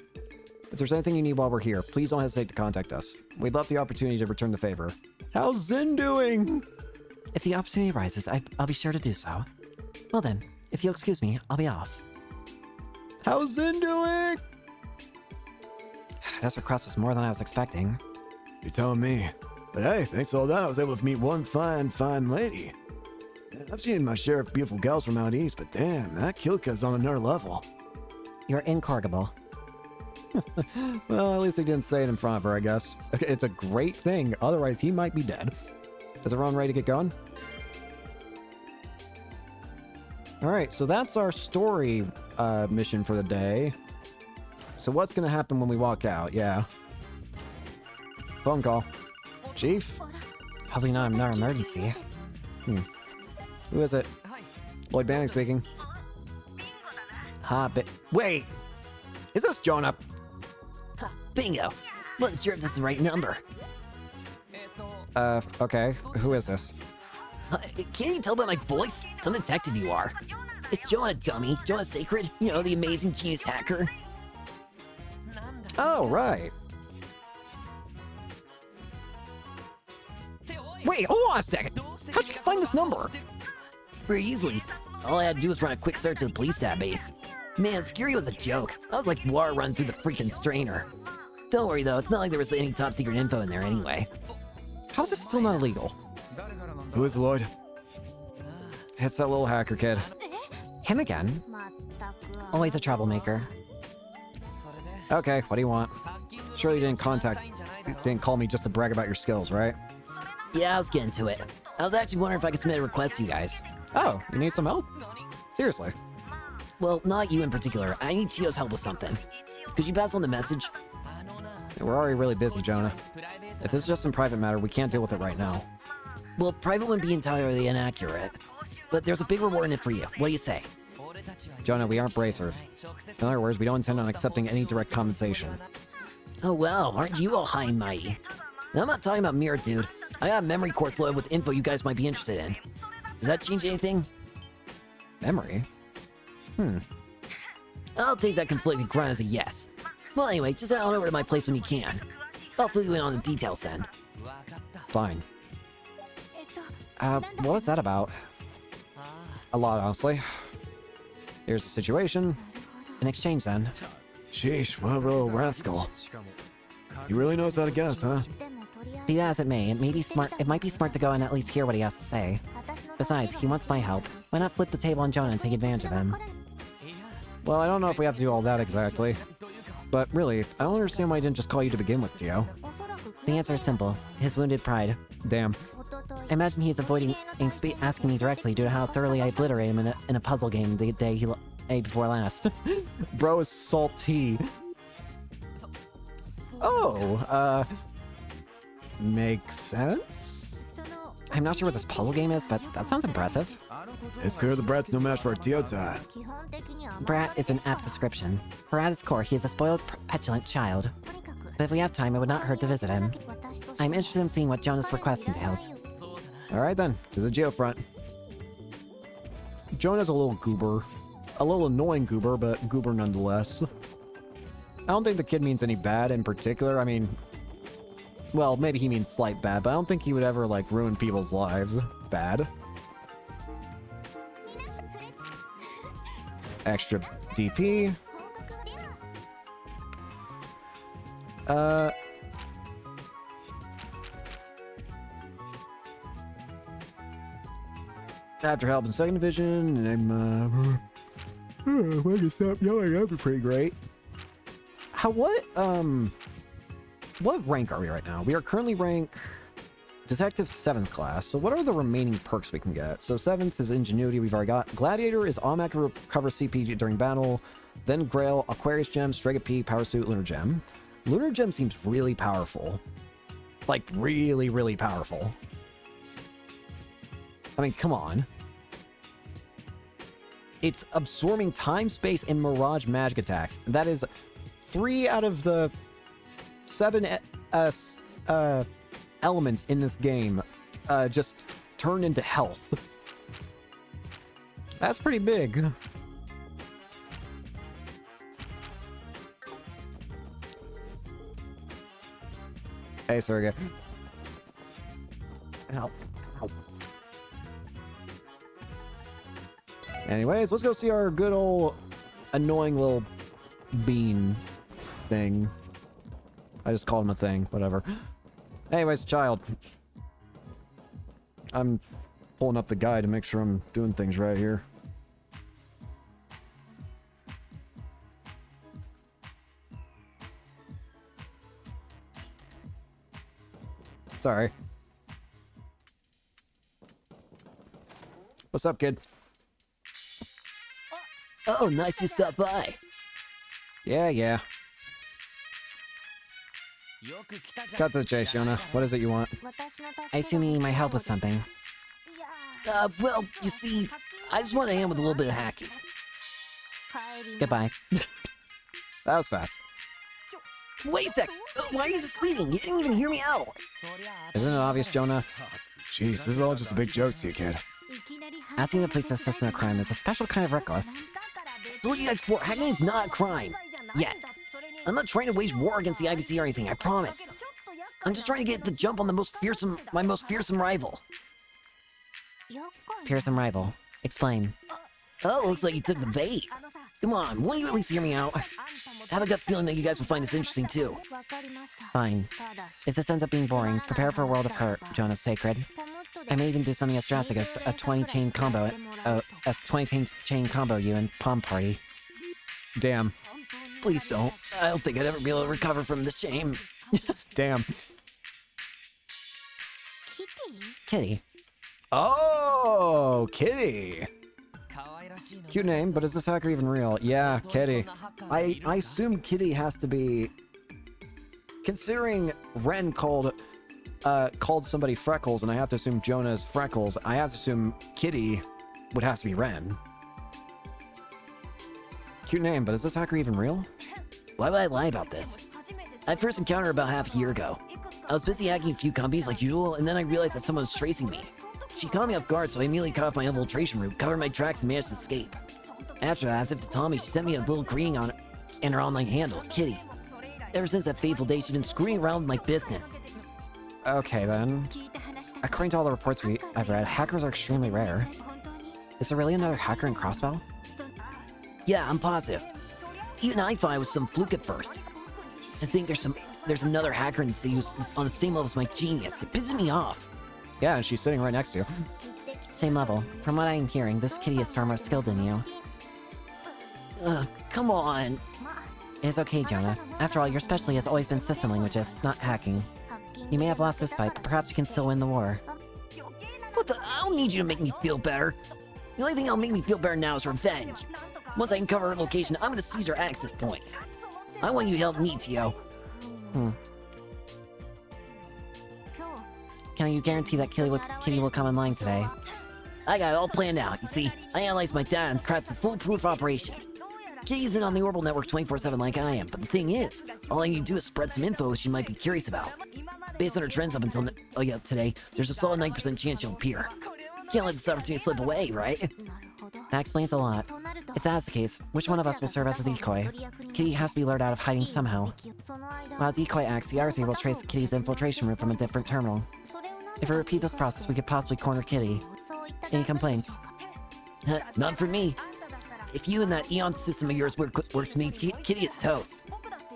If there's anything you need while we're here, please don't hesitate to contact us. We'd love the opportunity to return the favor. How's Zin doing? If the opportunity arises, I'll be sure to do so. Well then, if you'll excuse me, I'll be off. How's Zin doing? This request was more than I was expecting. You're telling me. But hey, thanks to all that, I was able to meet one fine lady. I've seen my share of beautiful gals from out east, but damn, that Kilika's on another level. You're incorrigible. Well, at least they didn't say it in front of her, I guess. It's a great thing, otherwise he might be dead. Is everyone ready to get going? Alright, so that's our story mission for the day. So what's gonna happen when we walk out? Yeah. Phone call. Chief? Hopefully not another emergency. Who is it? Lloyd Banning speaking. Wait! Is this Jonah? Bingo! Wasn't sure if this is the right number. Okay. Who is this? Can't you tell by my voice? Some detective you are. It's Jonah, dummy. Jonah Sacred. You know, the amazing genius hacker. Oh, right. Wait, hold on a second. How'd you find this number? Very easily. All I had to do was run a quick search of the police database. Man, Scary was a joke. I was like water running through the freaking strainer. Don't worry though, it's not like there was any top secret info in there anyway. How's this still not illegal? Who is Lloyd? It's that little hacker kid. Him again? Always a troublemaker. Okay, what do you want? Surely you didn't call me just to brag about your skills, right? Yeah, I was getting to it. I was actually wondering if I could submit a request to you guys. Oh, you need some help? Seriously? Well, not you in particular. I need Tio's help with something. Could you pass on the message? We're already really busy, Jonah. If this is just some private matter, we can't deal with it right now. Well, private wouldn't be entirely inaccurate. But there's a big reward in it for you. What do you say? Jonah, we aren't bracers. In other words, we don't intend on accepting any direct compensation. Oh well, aren't you all high and mighty? Now, I'm not talking about Mirror, dude. I got a memory quartz loaded with info you guys might be interested in. Does that change anything? Memory? I'll take that conflicted grunt as a yes. Well, anyway, just head on over to my place when you can. I'll fill you in on the details then. Fine. What was that about? A lot, honestly. Here's the situation. In exchange, then. Sheesh, what a little rascal. He really knows how to guess, huh? Be that as it may, it might be smart to go and at least hear what he has to say. Besides, he wants my help. Why not flip the table on Jonah and take advantage of him? Well, I don't know if we have to do all that exactly. But really, I don't understand why he didn't just call you to begin with, Tio. The answer is simple. His wounded pride. Damn. I imagine he's avoiding asking me directly due to how thoroughly I obliterated him in a puzzle game the day before last. Bro is salty. Oh, makes sense? I'm not sure what this puzzle game is, but that sounds impressive. It's clear the brat's no match for our Tiotai. Brat is an apt description. For at his core, he is a spoiled, petulant child. But if we have time, it would not hurt to visit him. I'm interested in seeing what Jonah's request entails. Alright then, to the geofront. Jonah's a little goober. A little annoying goober, but goober nonetheless. I don't think the kid means any bad in particular. I mean, well, maybe he means slight bad, but I don't think he would ever, like, ruin people's lives. Bad. Extra DP. After help in second division, and I'm, I can stop yelling, that'd be pretty great. What rank are we right now? We are currently rank Detective 7th class. So what are the remaining perks we can get? So 7th is Ingenuity, we've already got. Gladiator is automatic recover CP during battle. Then Grail, Aquarius Gem, Strega P, Power Suit, Lunar Gem. Lunar Gem seems really powerful. Like, really, really powerful. I mean, come on. It's absorbing time, space, and mirage magic attacks. That is 3 out of the 7 elements in this game just turned into health. That's pretty big. Hey, Sergey. Ow. Ow. Anyways, let's go see our good old annoying little bean thing. I just called him a thing, whatever. Anyways, child. I'm pulling up the guide to make sure I'm doing things right here. Sorry. What's up, kid? Oh, nice you stopped by. Yeah. Cut to the chase, Yona. What is it you want? I assume you need my help with something. Well, you see, I just want to hand with a little bit of hacking. Goodbye. That was fast. Wait a sec! Why are you just leaving? You didn't even hear me out! Isn't it obvious, Jonah? Jeez, this is all just a big joke to you, kid. Asking the police to assist in a crime is a special kind of reckless. So what are you guys for? Hacking is not a crime. Yet. I'm not trying to wage war against the IBC or anything, I promise. I'm just trying to get the jump on my most fearsome rival. Fearsome rival. Explain. Oh, looks like you took the bait. Come on, won't you at least hear me out? I have a gut feeling that you guys will find this interesting too. Fine. If this ends up being boring, prepare for a world of hurt, Jonas Sacred. I may even do something as drastic as a 20-chain combo, you and Palm Party. Damn. Please don't. I don't think I'd ever be able to recover from this shame. Damn. Kitty. Oh, Kitty. Cute name, but is this hacker even real? Yeah, Kitty. I assume Kitty has to be... Considering Ren called somebody Freckles, and I have to assume Jonah is Freckles, I have to assume Kitty would have to be Ren. Cute name, but is this hacker even real? Why would I lie about this? I first encountered her about half a year ago. I was busy hacking a few companies like usual, and then I realized that someone was tracing me. She caught me off guard, so I immediately cut off my infiltration route, covered my tracks, and managed to escape. After that, as if to tell me, she sent me a little greeting on in her online handle, Kitty. Ever since that fateful day, she's been screwing around with my business. Okay, then. According to all the reports I've read, hackers are extremely rare. Is there really another hacker in Crossbell? Yeah, I'm positive. Even I thought it was some fluke at first. To think there's another hacker in the city who's on the same level as my genius, it pisses me off. Yeah, and she's sitting right next to you. Same level. From what I'm hearing, this Kitty is far more skilled than you. Come on. It's okay, Jonah. After all, your specialty has always been system languages, not hacking. You may have lost this fight, but perhaps you can still win the war. What the? I don't need you to make me feel better. The only thing that'll make me feel better now is revenge. Once I can cover her location, I'm gonna seize her access point. I want you to help me, Tio. Can you guarantee that Kitty will come online today? I got it all planned out, you see. I analyzed my data and crafted a foolproof operation. Kitty isn't on the Orbital Network 24/7 like I am, but the thing is, all I need to do is spread some info she might be curious about. Based on her trends up until today, there's a solid 9% chance she'll appear. Can't let this opportunity slip away, right? That explains a lot. If that's the case, which one of us will serve as a decoy? Kitty has to be lured out of hiding somehow. While decoy acts, the RC will trace Kitty's infiltration route from a different terminal. If we repeat this process, we could possibly corner Kitty. Any complaints? None for me. If you and that Eon system of yours works with me, Kitty is toast.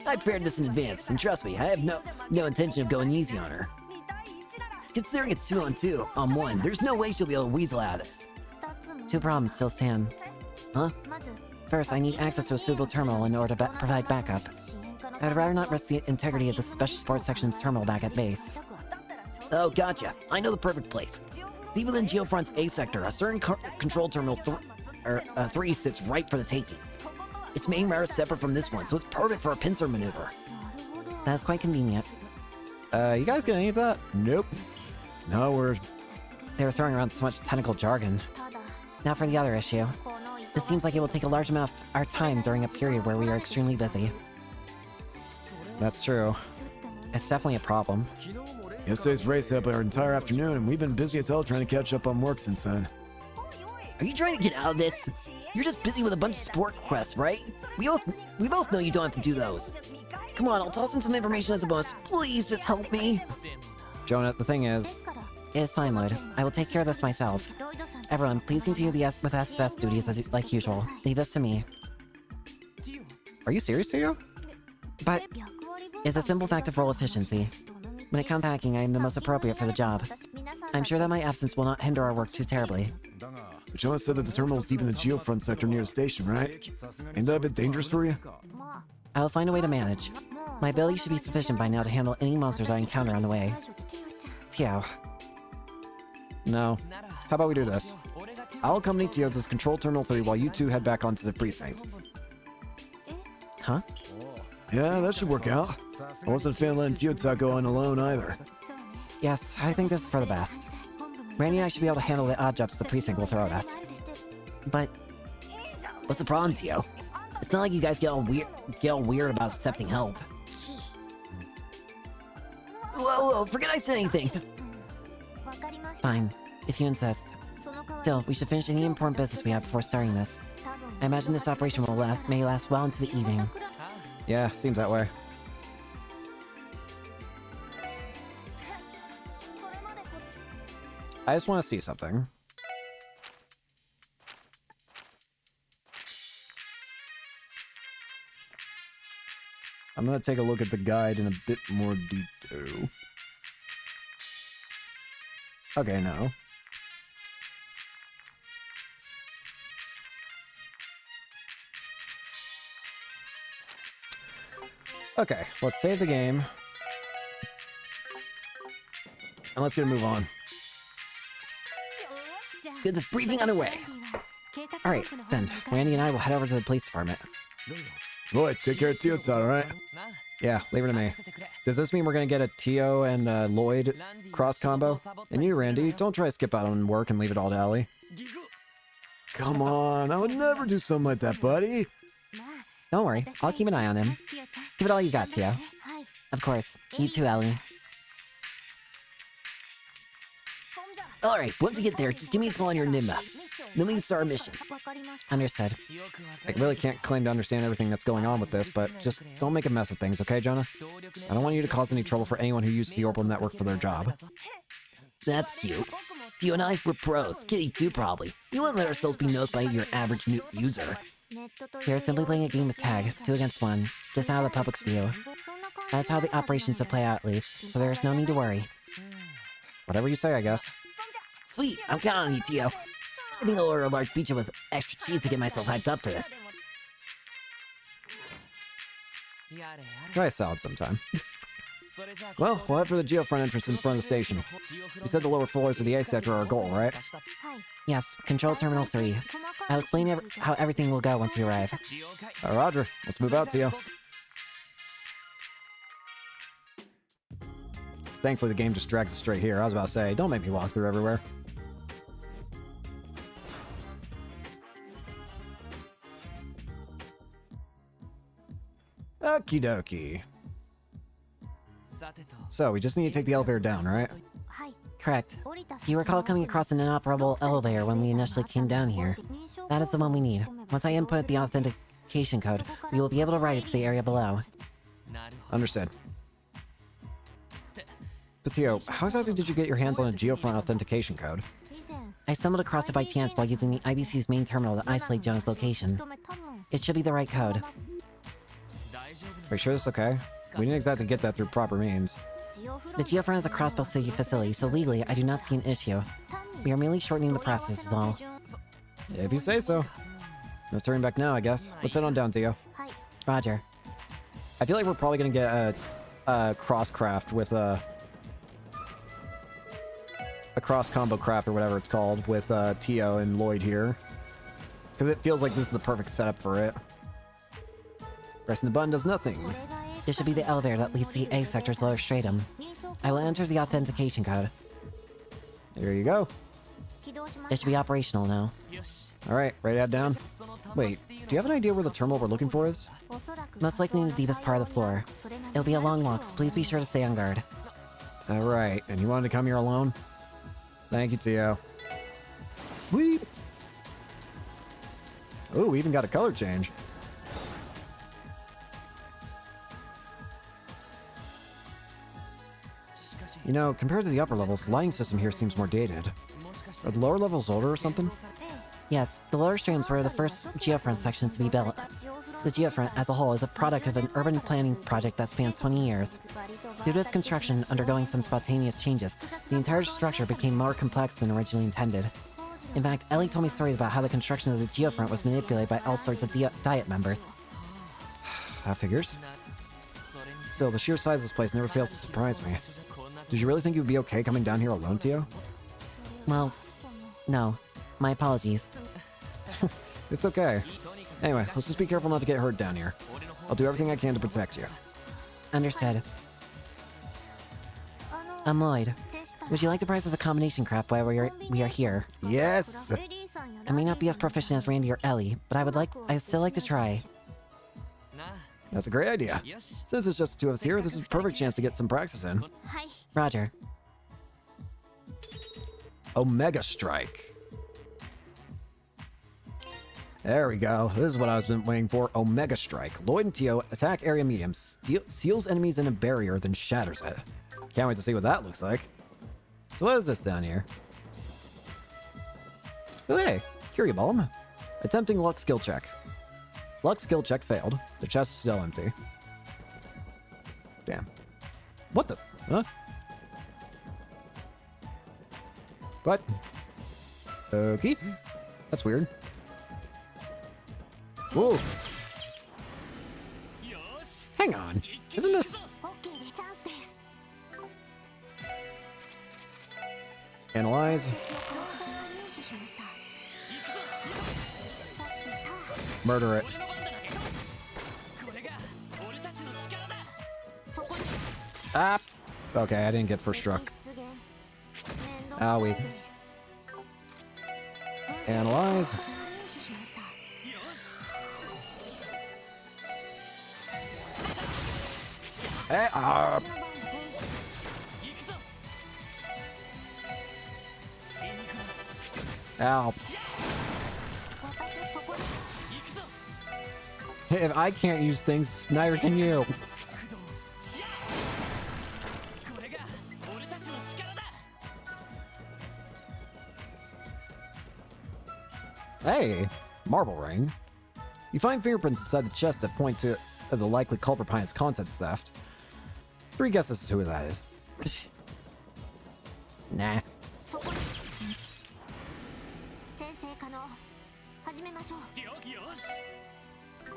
I prepared this in advance, and trust me, I have no intention of going easy on her. Considering it's 2-on-2 on 1, there's no way she'll be able to weasel out of this. Two problems still stand. Huh? First, I need access to a suitable terminal in order to provide backup. I'd rather not risk the integrity of the Special Sports Section's terminal back at base. Oh, gotcha. I know the perfect place. Deep within Geofront's A sector, a certain control terminal 3 sits right for the taking. Its main route is separate from this one, so it's perfect for a pincer maneuver. That is quite convenient. You guys get any of that? Nope. No word. They were throwing around so much technical jargon. Now for the other issue. It seems like it will take a large amount of our time during a period where we are extremely busy. That's true. It's definitely a problem. Yesterday's race up our entire afternoon, and we've been busy as hell trying to catch up on work since then. Are you trying to get out of this? You're just busy with a bunch of support requests, right? We both know you don't have to do those. Come on, I'll toss in some information as a bonus. Please just help me. Jonah, the thing is... It is fine, Lloyd. I will take care of this myself. Everyone, please continue with SSS duties like usual. Leave this to me. Are you serious, Tio? But it's a simple fact of role efficiency. When it comes to hacking, I am the most appropriate for the job. I'm sure that my absence will not hinder our work too terribly. Jonah said that the terminal's deep in the Geofront sector near the station, right? Ain't that a bit dangerous for you? I will find a way to manage. My ability should be sufficient by now to handle any monsters I encounter on the way. Tio. No. How about we do this? I'll accompany Tio to this Control Terminal 3 while you two head back onto the precinct. Huh? Yeah, that should work out. I wasn't a fan of letting Tio go on alone either. Yes, I think this is for the best. Randy and I should be able to handle the odd jobs the precinct will throw at us. But What's the problem, Tio? It's not like you guys get all weird about accepting help. Whoa, forget I said anything. Fine, if you insist. Still, we should finish any important business we have before starting this. I imagine this operation may last well into the evening. Yeah, seems that way. I just want to see something. I'm going to take a look at the guide in a bit more detail. Okay, no. Okay, let's save the game. And let's get a move on. Let's get this briefing underway. Alright, then, Randy and I will head over to the police department. Boy, take care of Tio-san, alright? Yeah, leave it to me. Does this mean we're gonna get a Tio and Lloyd cross combo? And you, Randy, don't try to skip out on work and leave it all to Ellie. Come on, I would never do something like that, buddy. Don't worry, I'll keep an eye on him. Give it all you got, Tio. Of course. You too, Ellie. Alright, once you get there, just give me a call on your Nimba. Then we can start our mission. Understood. I really can't claim to understand everything that's going on with this, but just don't make a mess of things, okay, Jonah? I don't want you to cause any trouble for anyone who uses the Orbital Network for their job. That's cute. Tio and I, we're pros. Kitty too, probably. We wouldn't let ourselves be nosed by your average new user. We are simply playing a game of tag, 2 against 1, just out of the public's view. That's how the operation should play out, at least, so there is no need to worry. Whatever you say, I guess. Sweet, I'm counting on you, Tio. I think I'll order a large pizza with extra cheese to get myself hyped up for this. Try a salad sometime. Well, we'll head for the geofront entrance in front of the station. You said the lower floors of the A sector are our goal, right? Yes, Control Terminal 3. I'll explain how everything will go once we arrive. Roger. Let's move out, Tio. Thankfully, the game just drags us straight here. I was about to say, don't make me walk through everywhere. Okie dokie. So, we just need to take the elevator down, right? Correct. You recall coming across an inoperable elevator when we initially came down here. That is the one we need. Once I input the authentication code, we will be able to write it to the area below. Understood. But Tio, how exactly did you get your hands on a geofront authentication code? I stumbled across it by chance while using the IBC's main terminal to isolate Jonah's location. It should be the right code. Are you sure this is okay? We didn't exactly get that through proper means. The geofront is a cross-belt city facility, so legally I do not see an issue. We are merely shortening the process is all. If you say so. No turning back now, I guess. Let's head on down, Tio. Roger. I feel like we're probably gonna get a cross-craft with a cross-combo craft or whatever it's called with Tio and Lloyd here. Because it feels like this is the perfect setup for it. Pressing the button does nothing. This should be the elevator that leads to the A sector's lower stratum. I will enter the authentication code. There you go. It should be operational now. Alright, ready to head down? Wait, do you have an idea where the terminal we're looking for is? Most likely in the deepest part of the floor. It'll be a long walk, so please be sure to stay on guard. Alright, and you wanted to come here alone? Thank you, Tio. Weep! Ooh, we even got a color change. You know, compared to the upper levels, the lighting system here seems more dated. Are the lower levels older or something? Yes, the lower streams were the first geofront sections to be built. The geofront as a whole is a product of an urban planning project that spans 20 years. Due to its construction undergoing some spontaneous changes, the entire structure became more complex than originally intended. In fact, Ellie told me stories about how the construction of the geofront was manipulated by all sorts of Diet members. That figures. Still, the sheer size of this place never fails to surprise me. Did you really think you'd be okay coming down here alone, Tio? Well, no. My apologies. It's okay. Anyway, let's just be careful not to get hurt down here. I'll do everything I can to protect you. Understood. Lloyd, would you like to prize as a combination craft while we are here? Yes! I may not be as proficient as Randy or Ellie, but I'd still like to try. That's a great idea. Since it's just the two of us here, this is a perfect chance to get some practice in. Roger. Omega Strike. There we go. This is what I was been waiting for. Omega Strike. Lloyd and Tio attack area medium. Seals enemies in a barrier, then shatters it. Can't wait to see what that looks like. So what is this down here? Oh, hey. Curie Bomb. Attempting luck skill check. Luck skill check failed. The chest is still empty. Damn. What the? Huh? What? Okay. That's weird. Whoa. Hang on. Isn't this... Analyze. Murder it. Ah! Okay, I didn't get first struck. Owie. Analyze. Hey, Ow. If I can't use things, neither can you. Hey, marble ring. You find fingerprints inside the chest that point to the likely culprit behind its contents theft. 3 guesses as to who that is. Nah.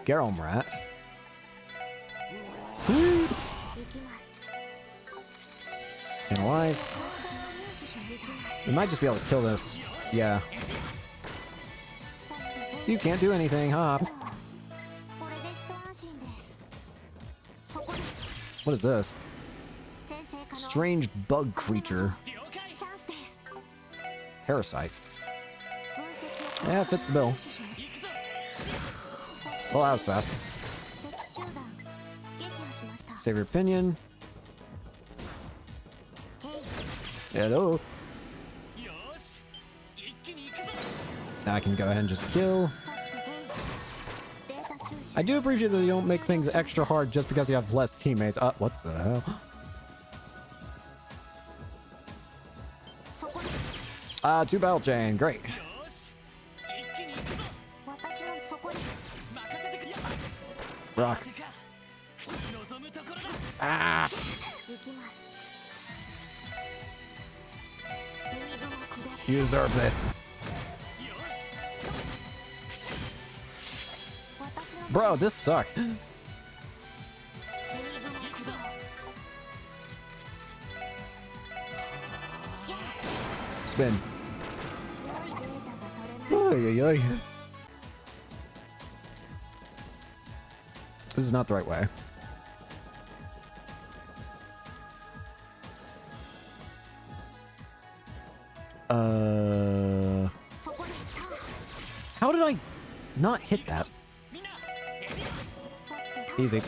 Garum rat. Analyze. We might just be able to kill this. Yeah. You can't do anything, huh? What is this? Strange bug creature. Parasite. Yeah, fits the bill. Well, that was fast. Save your opinion. Hello. Now I can go ahead and just kill. I do appreciate that you don't make things extra hard just because you have less teammates. What the hell? 2 battle chain. Great. Rock. Ah! You deserve this. Bro, this sucks. Spin. Oy, oy, oy. This is not the right way. How did I not hit that? Easy.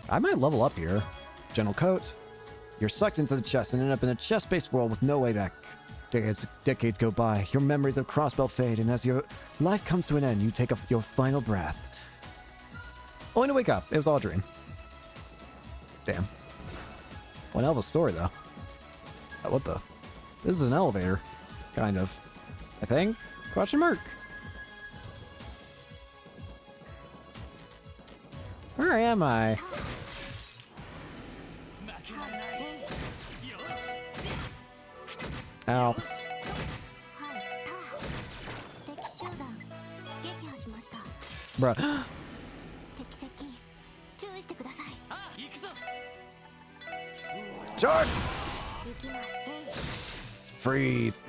I might level up here. General coat. You're sucked into the chest and end up in a chest-based world with no way back. Decades go by, your memories of Crossbell fade, and as your life comes to an end, you take your final breath. Only to wake up. It was all a dream. Damn. One hell of a story, though. What the? This is an elevator. Kind of. I think? Question mark. Where am I? Ow. Bruh. Charge! Freeze.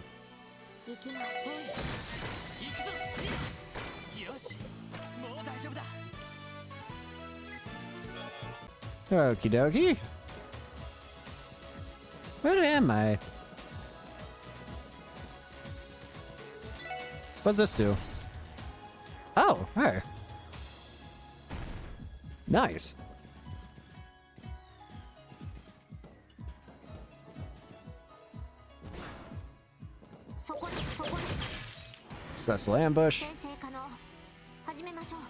Okie dokie. Where am I? What's this do? Oh, hey. Nice. Successful ambush. 先生可能始めましょう。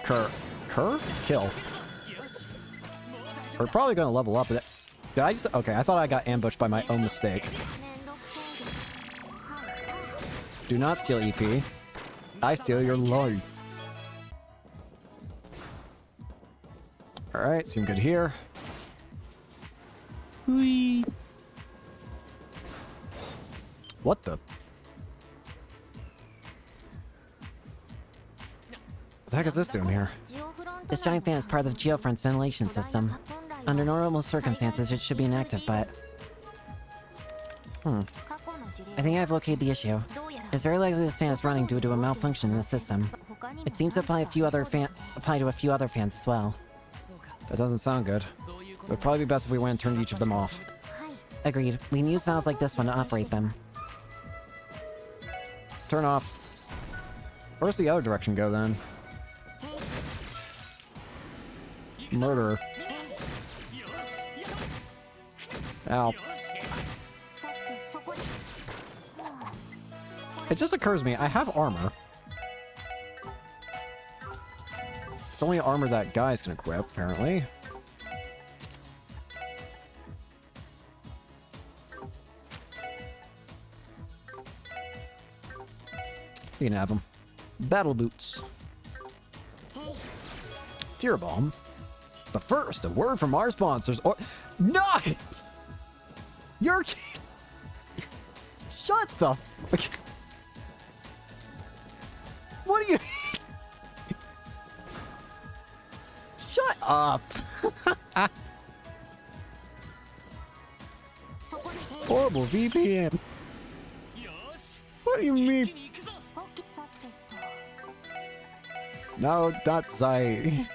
Cur? Kill. We're probably gonna level up. Did I just... Okay, I thought I got ambushed by my own mistake. めんどくそうです。 Do not steal EP. I steal your life. Alright, seem good here. Whee. What the? What the heck is this doing here? This giant fan is part of the Geofront's ventilation system. Under normal circumstances, it should be inactive, but... I think I've located the issue. It's very likely this fan is running due to a malfunction in the system. It seems to apply to a few other fans as well. That doesn't sound good. It would probably be best if we went and turned each of them off. Agreed. We can use valves like this one to operate them. Turn off. Where's the other direction go then? Murder. Ow. It just occurs to me, I have armor. It's only armor that guys can equip, apparently. You can have them. Battle boots. Tear bomb. But first, a word from our sponsors. Or not. You're. Shut the. What are you? Shut up. Horrible VPN. What do you mean? No, that's I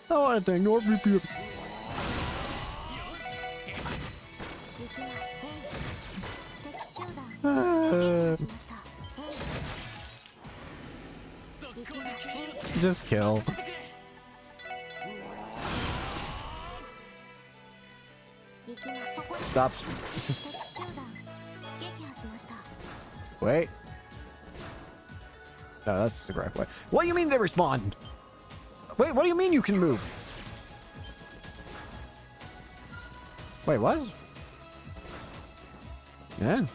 want to ignore VPN. Just kill. Stop. Wait. No, that's the correct way. What do you mean they respond? Wait, what do you mean you can move? Wait, what? Yeah.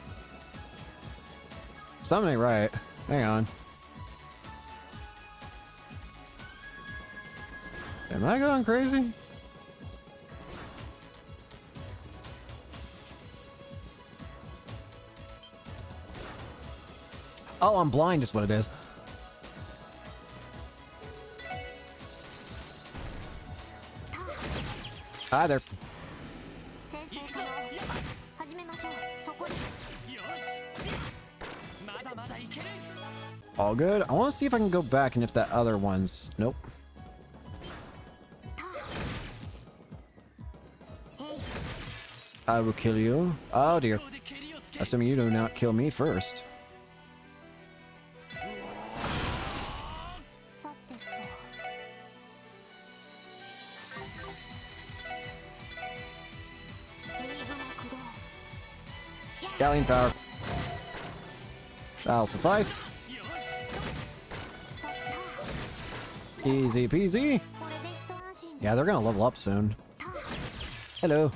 Something ain't right. Hang on. Am I going crazy? Oh, I'm blind is what it is. Hi there. All good. I want to see if I can go back and if that other one's... Nope. I will kill you. Oh dear. Assuming you do not kill me first. Galleon Tower. That'll suffice. Easy peasy. Yeah, they're gonna level up soon. Hello.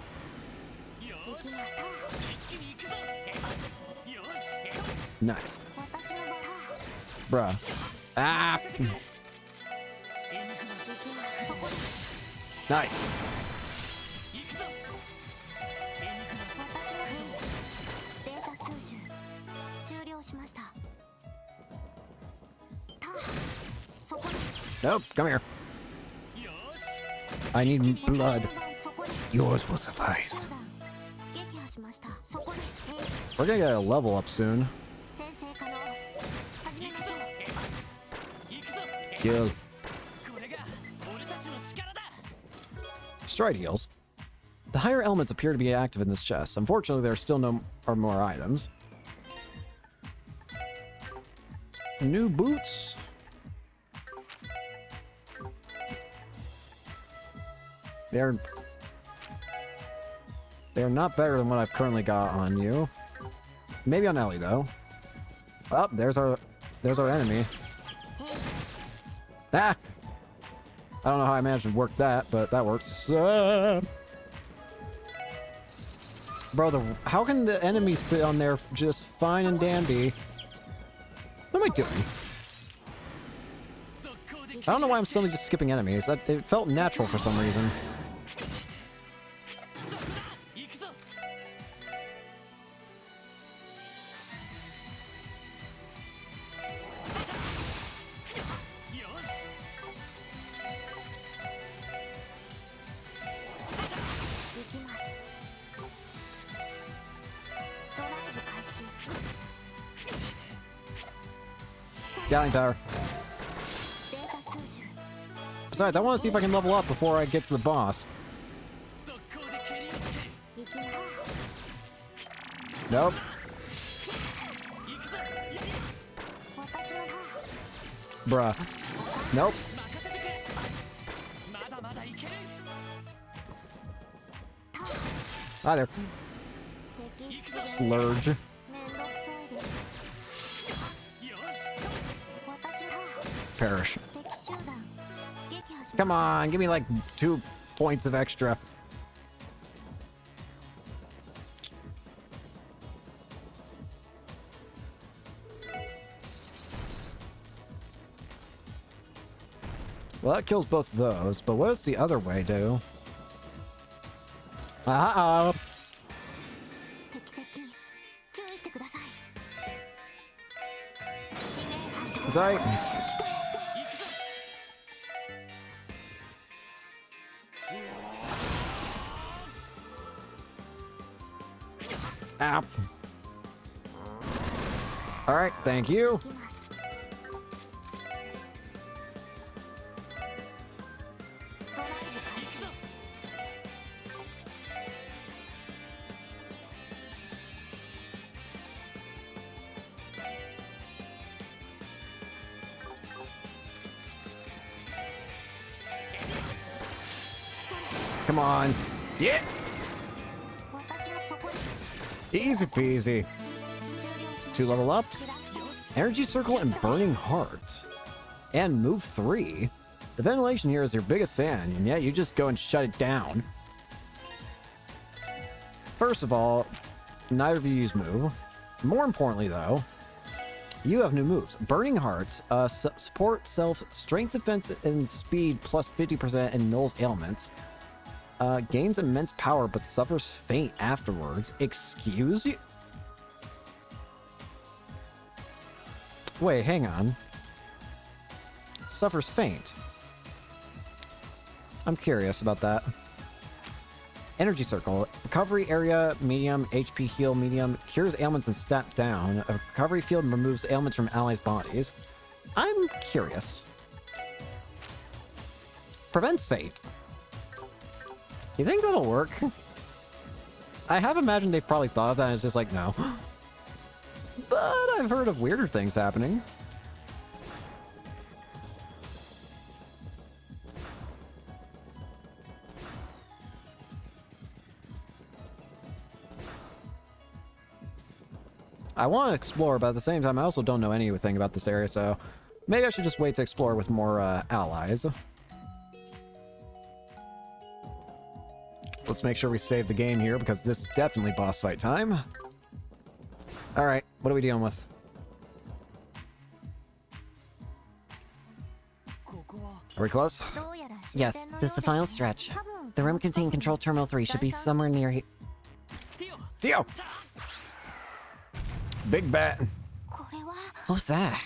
Nice. Bruh. Ah! Nice. Nope, come here. I need blood. Yours will suffice. We're gonna get a level up soon. Kill. Stride heals. The higher elements appear to be active in this chest. Unfortunately, there are still more items. New boots. They're not better than what I've currently got on you. Maybe on Ellie though. Oh, there's our enemy. Ah! I don't know how I managed to work that, but that works. Bro, how can the enemy sit on there just fine and dandy? What am I doing? I don't know why I'm suddenly just skipping enemies. It felt natural for some reason. Gatling Tower. Besides, I want to see if I can level up before I get to the boss. Nope. Bruh. Nope. Hi there. Slurge. Perish. Come on, give me like 2 points of extra. Well, that kills both of those, but what does the other way do? Uh-oh. Sorry. Ow. All right, thank you. Come on. Yeah. Easy peasy. 2 level ups. Energy Circle and Burning Heart. And move 3. The ventilation here is your biggest fan, and yet you just go and shut it down. First of all, neither of you use move. More importantly, though, you have new moves. Burning Hearts, support self, strength, defense, and speed plus 50% in Null's ailments. Gains immense power but suffers faint afterwards. Excuse you? Wait, hang on. Suffers faint. I'm curious about that. Energy Circle. Recovery area, medium. HP heal, medium. Cures ailments and stat down. A recovery field removes ailments from allies' bodies. I'm curious. Prevents fate. You think that'll work? I have imagined they've probably thought of that and it's just like, no. But I've heard of weirder things happening. I want to explore, but at the same time, I also don't know anything about this area, so maybe I should just wait to explore with more allies. Let's make sure we save the game here, because this is definitely boss fight time. Alright, what are we dealing with? Are we close? Yes, this is the final stretch. The room containing Control Terminal 3 should be somewhere near here. Dio! Big bat. Who's that?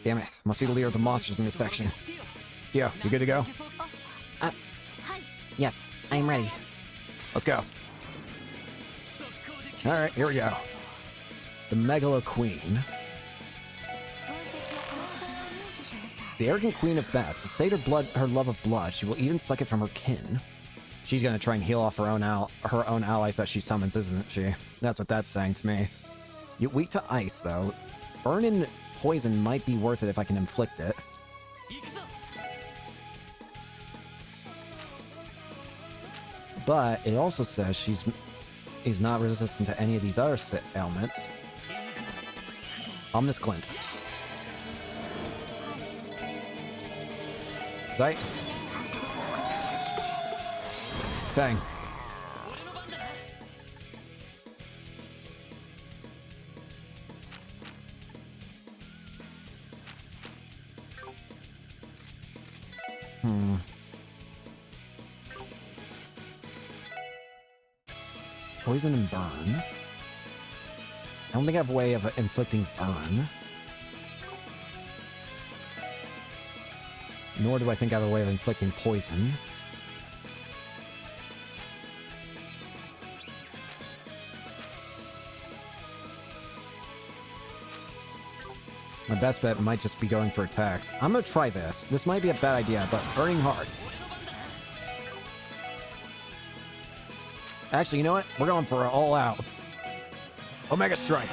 Damn it, must be the leader of the monsters in this section. Dio, you good to go? Yes, I am ready. Let's go. Alright, here we go. The Megalo Queen. The arrogant queen of best. To sate her love of blood, she will even suck it from her kin. She's gonna try and heal off her own allies that she summons, isn't she? That's what that's saying to me. You're weak to ice, though. Burn-in poison might be worth it if I can inflict it. But it also says she's not resistant to any of these other ailments. Omnis Clint. Sight. Fang. Poison and burn. I don't think I have a way of inflicting burn. Nor do I think I have a way of inflicting poison. My best bet might just be going for attacks. I'm gonna try this. This might be a bad idea, but burning hard. Actually, you know what? We're going for an all-out. Omega Strike.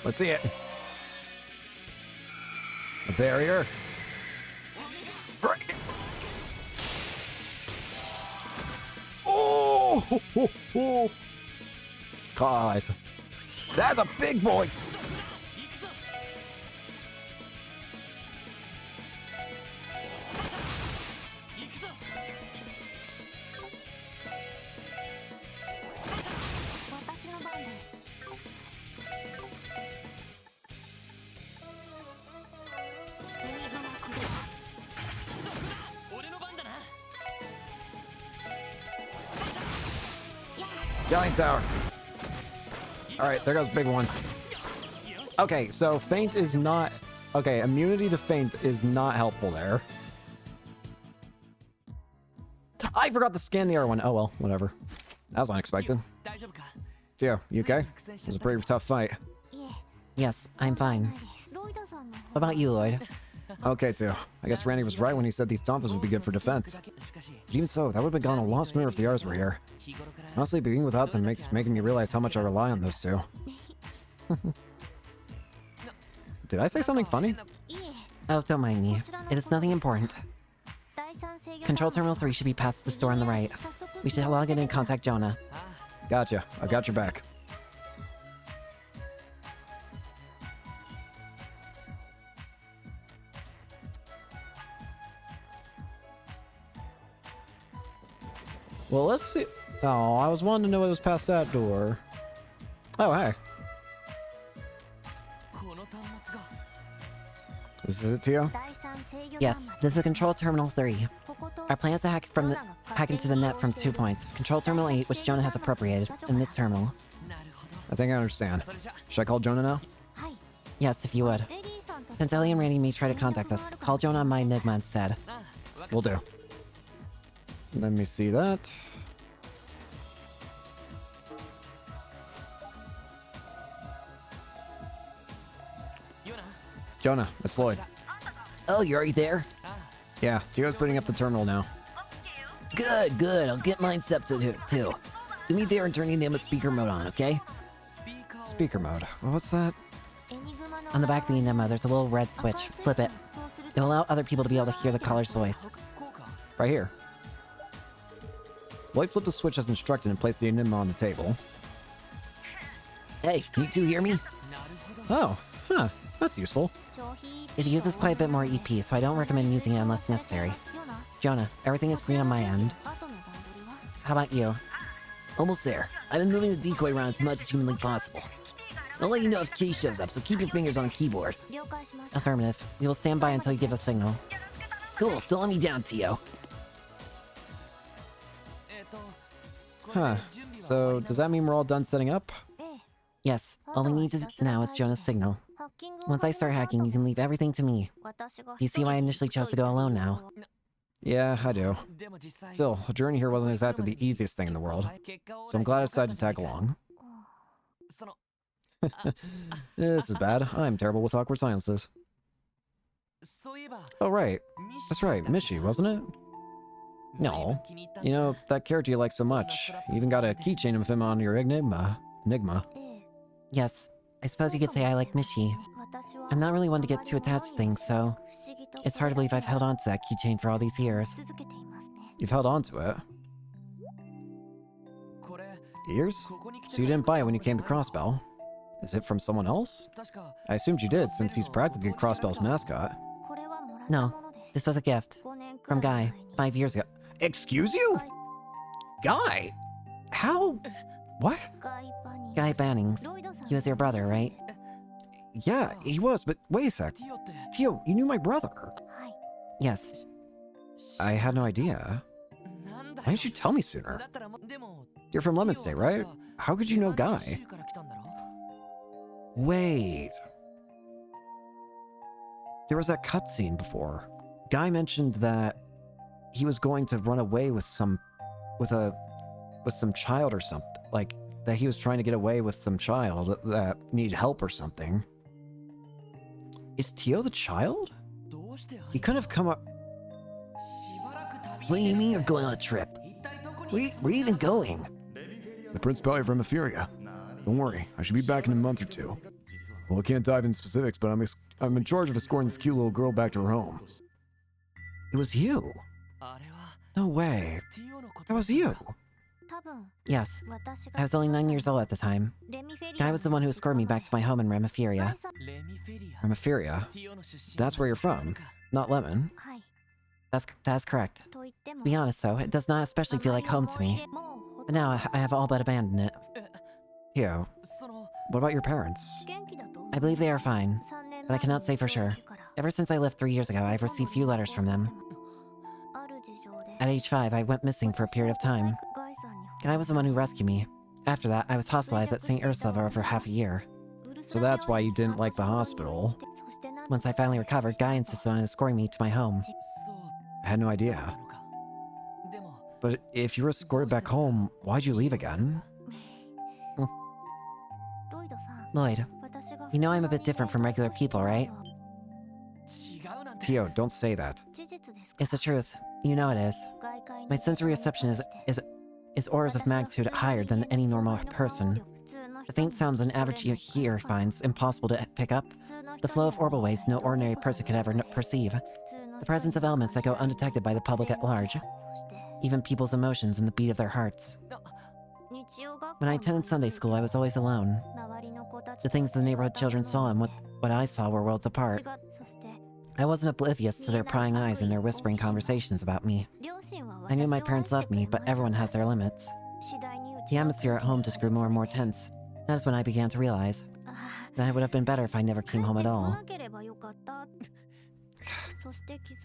Let's see it. A barrier. Oh! Guys, that's a big boy. Giant Tower. Alright, there goes big one. Okay, so feint is not... Okay, immunity to feint is not helpful there. I forgot to scan the other one. Oh well, whatever. That was unexpected. Tio, you okay? It was a pretty tough fight. Yes, I'm fine. What about you, Lloyd? Okay, Tio. I guess Randy was right when he said these Tonfas would be good for defense. But even so, that would have gone a lot smoother if the R's were here. Honestly, being without them making me realize how much I rely on those two. Did I say something funny? Oh, don't mind me. It is nothing important. Control Terminal 3 should be past the store on the right. We should log in and contact Jonah. Gotcha. I got your back. Well, let's see. Oh, I was wanting to know what was past that door. Oh, hey. This is it, Tio? Yes, this is Control Terminal 3. Our plan is to hack into the net from 2 points. Control Terminal 8, which Jonah has appropriated, and this terminal. I think I understand. Should I call Jonah now? Yes, if you would. Since Ellie and Randy may try to contact us, call Jonah on my Enigma instead. Will do. Let me see that. Jonah, it's Lloyd. Oh, you're already there? Yeah, Tio's putting up the terminal now. Good, good. I'll get mine set to it too. Do me there and turn the Enigma speaker mode on, okay? Speaker mode. What's that? On the back of the Enigma, there's a little red switch. Flip it. It will allow other people to be able to hear the caller's voice. Right here. Lloyd flipped the switch as instructed and placed the Enigma on the table. Hey, can you two hear me? Oh, huh. That's useful. It uses quite a bit more EP, so I don't recommend using it unless necessary. Jonah, everything is green on my end. How about you? Almost there. I've been moving the decoy around as much as humanly possible. I'll let you know if Key shows up, so keep your fingers on the keyboard. Affirmative. We will stand by until you give a signal. Cool, don't let me down, Tio. Huh. So, does that mean we're all done setting up? Yes, all we need now is Jonah's signal. Once I start hacking, you can leave everything to me. Do you see why I initially chose to go alone now? Yeah, I do. Still, a journey here wasn't exactly the easiest thing in the world, so I'm glad I decided to tag along. This is bad. I'm terrible with awkward silences. Oh, right. That's right, Mishi, wasn't it? No. You know, that character you like so much. You even got a keychain of him on your Enigma. Yes, I suppose you could say I like Mishi. I'm not really one to get too attached to things, so it's hard to believe I've held on to that keychain for all these years. You've held on to it? Years? So you didn't buy it when you came to Crossbell? Is it from someone else? I assumed you did, since he's practically Crossbell's mascot. No, this was a gift. From Guy, 5 years ago. Excuse you? Guy? How? What? Guy Bannings. He was your brother, right? Yeah, he was, but wait a sec. Tio, you knew my brother. Yes. I had no idea. Why didn't you tell me sooner? You're from Lemon State, right? How could you know Guy? Wait. There was that cutscene before. Guy mentioned that he was going to run away with some child or something. Like that he was trying to get away with some child that needed help or something. Is Tio the child? He couldn't have come up. What do you mean you're going on a trip? Where you even going? The Principality of Remephiria. Don't worry, I should be back in a month or two. Well, I can't dive into specifics, but I'm in charge of escorting this cute little girl back to her home. It was you. No way. That was you. Yes. I was only 9 years old at the time. Guy was the one who escorted me back to my home in Remephiria. Remephiria? That's where you're from. Not Lemon. That's correct. To be honest though, it does not especially feel like home to me. But now I have all but abandoned it. Tio, what about your parents? I believe they are fine, but I cannot say for sure. Ever since I left 3 years ago, I've received few letters from them. At age 5, I went missing for a period of time. Guy was the one who rescued me. After that, I was hospitalized at St. Ursula for over half a year. So that's why you didn't like the hospital. Once I finally recovered, Guy insisted on escorting me to my home. I had no idea. But if you were escorted back home, why'd you leave again? Lloyd, you know I'm a bit different from regular people, right? Tio, don't say that. It's the truth. You know it is. My sensory reception is orders of magnitude higher than any normal person. The faint sounds an average ear finds impossible to pick up. The flow of orbal waves no ordinary person could ever perceive. The presence of elements that go undetected by the public at large. Even people's emotions and the beat of their hearts. When I attended Sunday school, I was always alone. The things the neighborhood children saw and what I saw were worlds apart. I wasn't oblivious to their prying eyes and their whispering conversations about me. I knew my parents loved me, but everyone has their limits. The atmosphere at home just grew more and more tense. That is when I began to realize that it would have been better if I never came home at all.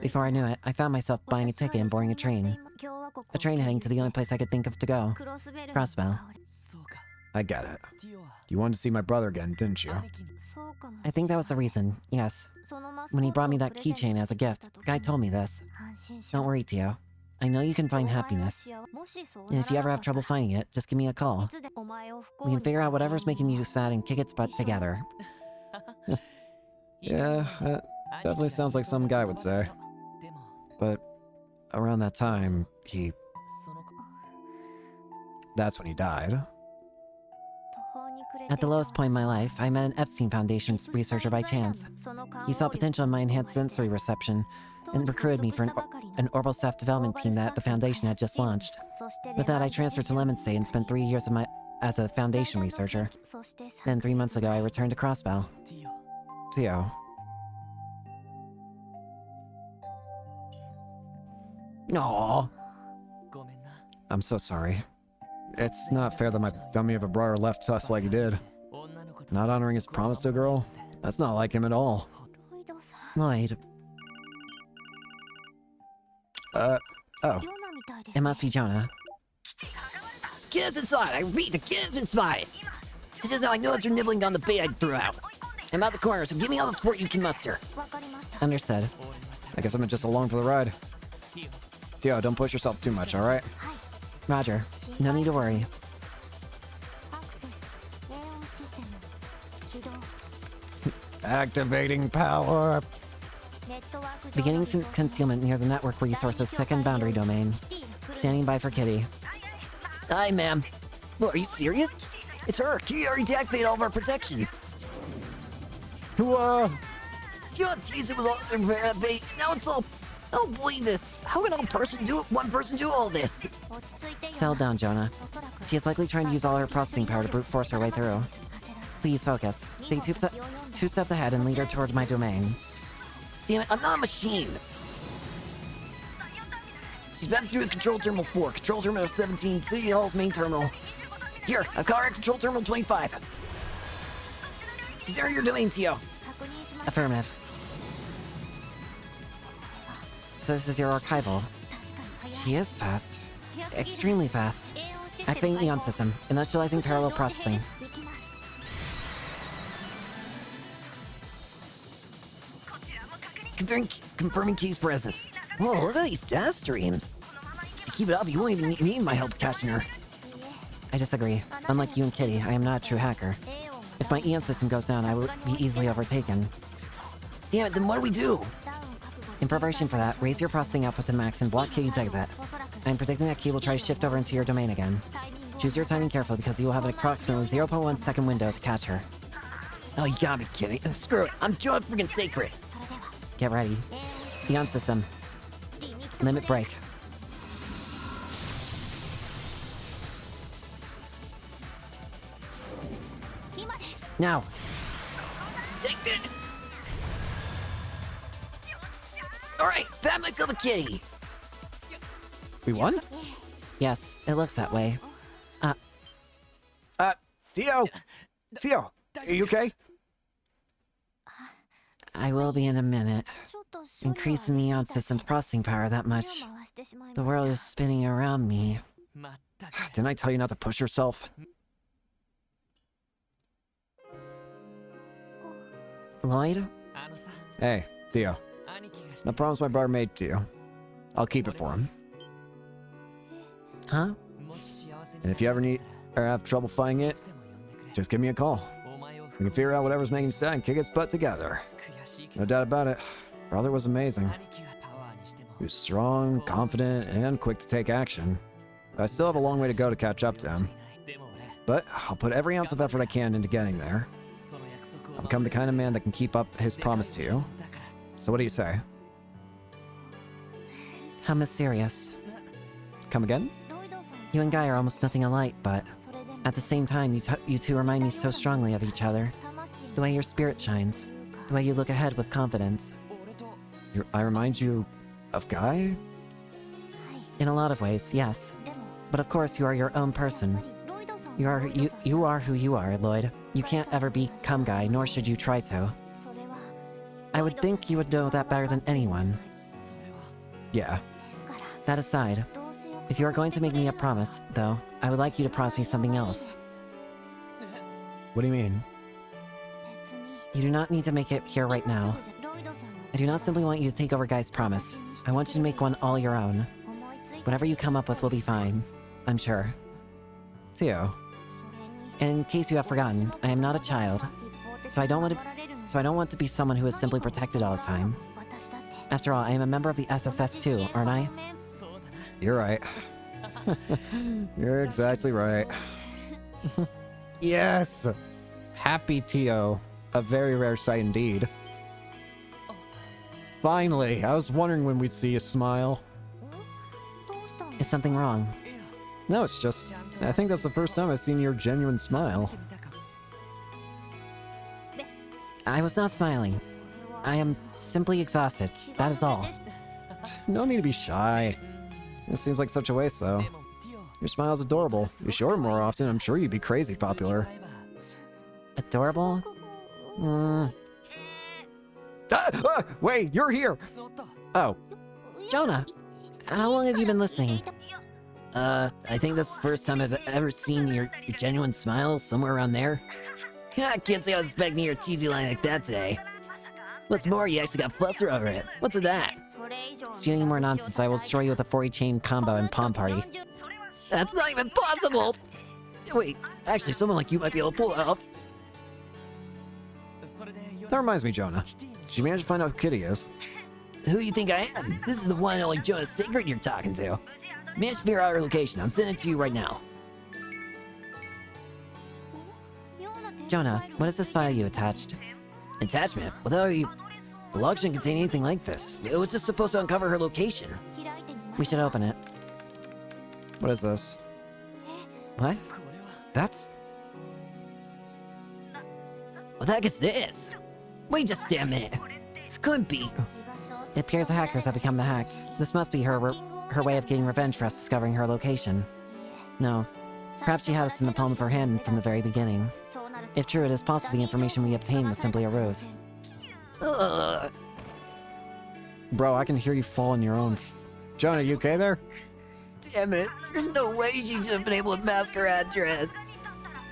Before I knew it, I found myself buying a ticket and boarding a train. A train heading to the only place I could think of to go. Crossbell. I get it. You wanted to see my brother again, didn't you? I think that was the reason, yes. When he brought me that keychain as a gift, Guy told me this. Don't worry, Tio. I know you can find happiness. And if you ever have trouble finding it, just give me a call. We can figure out whatever's making you sad and kick its butt together. Yeah, that definitely sounds like some guy would say. But around that time, that's when he died. At the lowest point in my life, I met an Epstein Foundation researcher by chance. He saw potential in my enhanced sensory reception and recruited me for an orbital staff development team that the Foundation had just launched. With that, I transferred to Lemon State and spent 3 years as a Foundation researcher. Then 3 months ago, I returned to Crossbell. Tio. Aww. I'm so sorry. It's not fair that my dummy of a brother left us like he did. Not honoring his promise to a girl? That's not like him at all. Lloyd. Oh. It must be Jonah. Get us inside! I repeat, get us inside! This is how I know that you're nibbling on the bait I threw out. I'm out the corner, so give me all the support you can muster. Understood. I guess I'm just along for the ride. Tio, don't push yourself too much, alright? Roger. No need to worry. Activating power! Beginning concealment near the network resource's second boundary domain. Standing by for Kitty. Hi, ma'am. What, are you serious? It's her. Kitty already deactivated all of our protections. Whoa! You know, geez, it was all bait. Now it's all... I don't believe this. How can one person do all this? Settle down, Jonah. She is likely trying to use all her processing power to brute force her way through. Please focus. Stay two steps ahead and lead her towards my domain. Damn it, I'm not a machine! She's been through Control Terminal 4, Control Terminal 17, City Hall's main terminal. Here, I've caught her at Control Terminal 25. She's near your domain, Tio. Affirmative. So this is your archival. She is fast. Extremely fast. Activating Eon System. Initializing parallel processing. Confirming Key's presence. Whoa, look at these stat streams. To keep it up, you won't even need my help catching her. I disagree. Unlike you and Kitty, I am not a true hacker. If my Eon System goes down, I will be easily overtaken. Damn it, then what do we do? In preparation for that, raise your processing output to max and block Kitty's exit. I am predicting that Key will try to shift over into your domain again. Choose your timing carefully because you will have an approximately 0.1 second window to catch her. Oh, you gotta be kidding. Screw it, I'm Joe freaking Sacred. Get ready. Eon System. Limit break. Now. Take it! Alright, found myself a kitty! We won? Yes, it looks that way. Tio! Tio! Are you okay? I will be in a minute. Increasing the Eon System's processing power that much. The world is spinning around me. Didn't I tell you not to push yourself? Lloyd? Hey, Tio. I promised my brother made to you. I'll keep it for him. Huh? And if you ever need or have trouble finding it, just give me a call. We can figure out whatever's making you sad and kick its butt together. No doubt about it. Brother was amazing. He was strong, confident, and quick to take action. But I still have a long way to go to catch up to him. But I'll put every ounce of effort I can into getting there. I'll become the kind of man that can keep up his promise to you. So what do you say? How mysterious. Come again? You and Guy are almost nothing alike, but at the same time, you two remind me so strongly of each other. The way your spirit shines. The way you look ahead with confidence. I remind you of Guy? In a lot of ways, yes. But of course, you are your own person. You are who you are, Lloyd. You can't ever become Guy, nor should you try to. I would think you would know that better than anyone. Yeah. That aside, if you are going to make me a promise, though, I would like you to promise me something else. What do you mean? You do not need to make it here right now. I do not simply want you to take over Guy's promise. I want you to make one all your own. Whatever you come up with will be fine, I'm sure. Tio. In case you have forgotten, I am not a child, so I don't want to be someone who is simply protected all the time. After all, I am a member of the SSS too, aren't I? You're right. You're exactly right. Yes! Happy Tio. A very rare sight indeed. Finally! I was wondering when we'd see you smile. Is something wrong? No, it's just... I think that's the first time I've seen your genuine smile. I was not smiling. I am simply exhausted, that is all. No need to be shy. It seems like such a waste, though. Your smile's adorable. If you showed it more often, I'm sure you'd be crazy popular. Adorable? Wait, you're here! Oh. Jonah! How long have you been listening? I think that's the first time I've ever seen your genuine smile, somewhere around there. I can't say I was expecting your cheesy line like that today. What's more, you actually got flustered over it. What's with that? Stealing any more nonsense, I will destroy you with a 40 chain combo in Palm Party. That's not even possible! Wait, actually, someone like you might be able to pull that off. That reminds me, Jonah. Did you manage to find out who Kitty is? Who do you think I am? This is the one and only Jonah Sacred you're talking to. Managed to figure out her location. I'm sending it to you right now. Jonah, what is this file you attached? Attachment? Without you... The log shouldn't contain anything like this. It was just supposed to uncover her location. We should open it. What is this? What? That's... What the heck is this? Wait just a damn minute. This couldn't be. It appears the hackers have become the hacked. This must be her way of getting revenge for us discovering her location. No. Perhaps she had us in the palm of her hand from the very beginning. If true, it is possible the information we obtained was simply a ruse. Ugh. Bro, I can hear you fall on your own. Jonah, you okay there? Damn it. There's no way she should have been able to mask her address.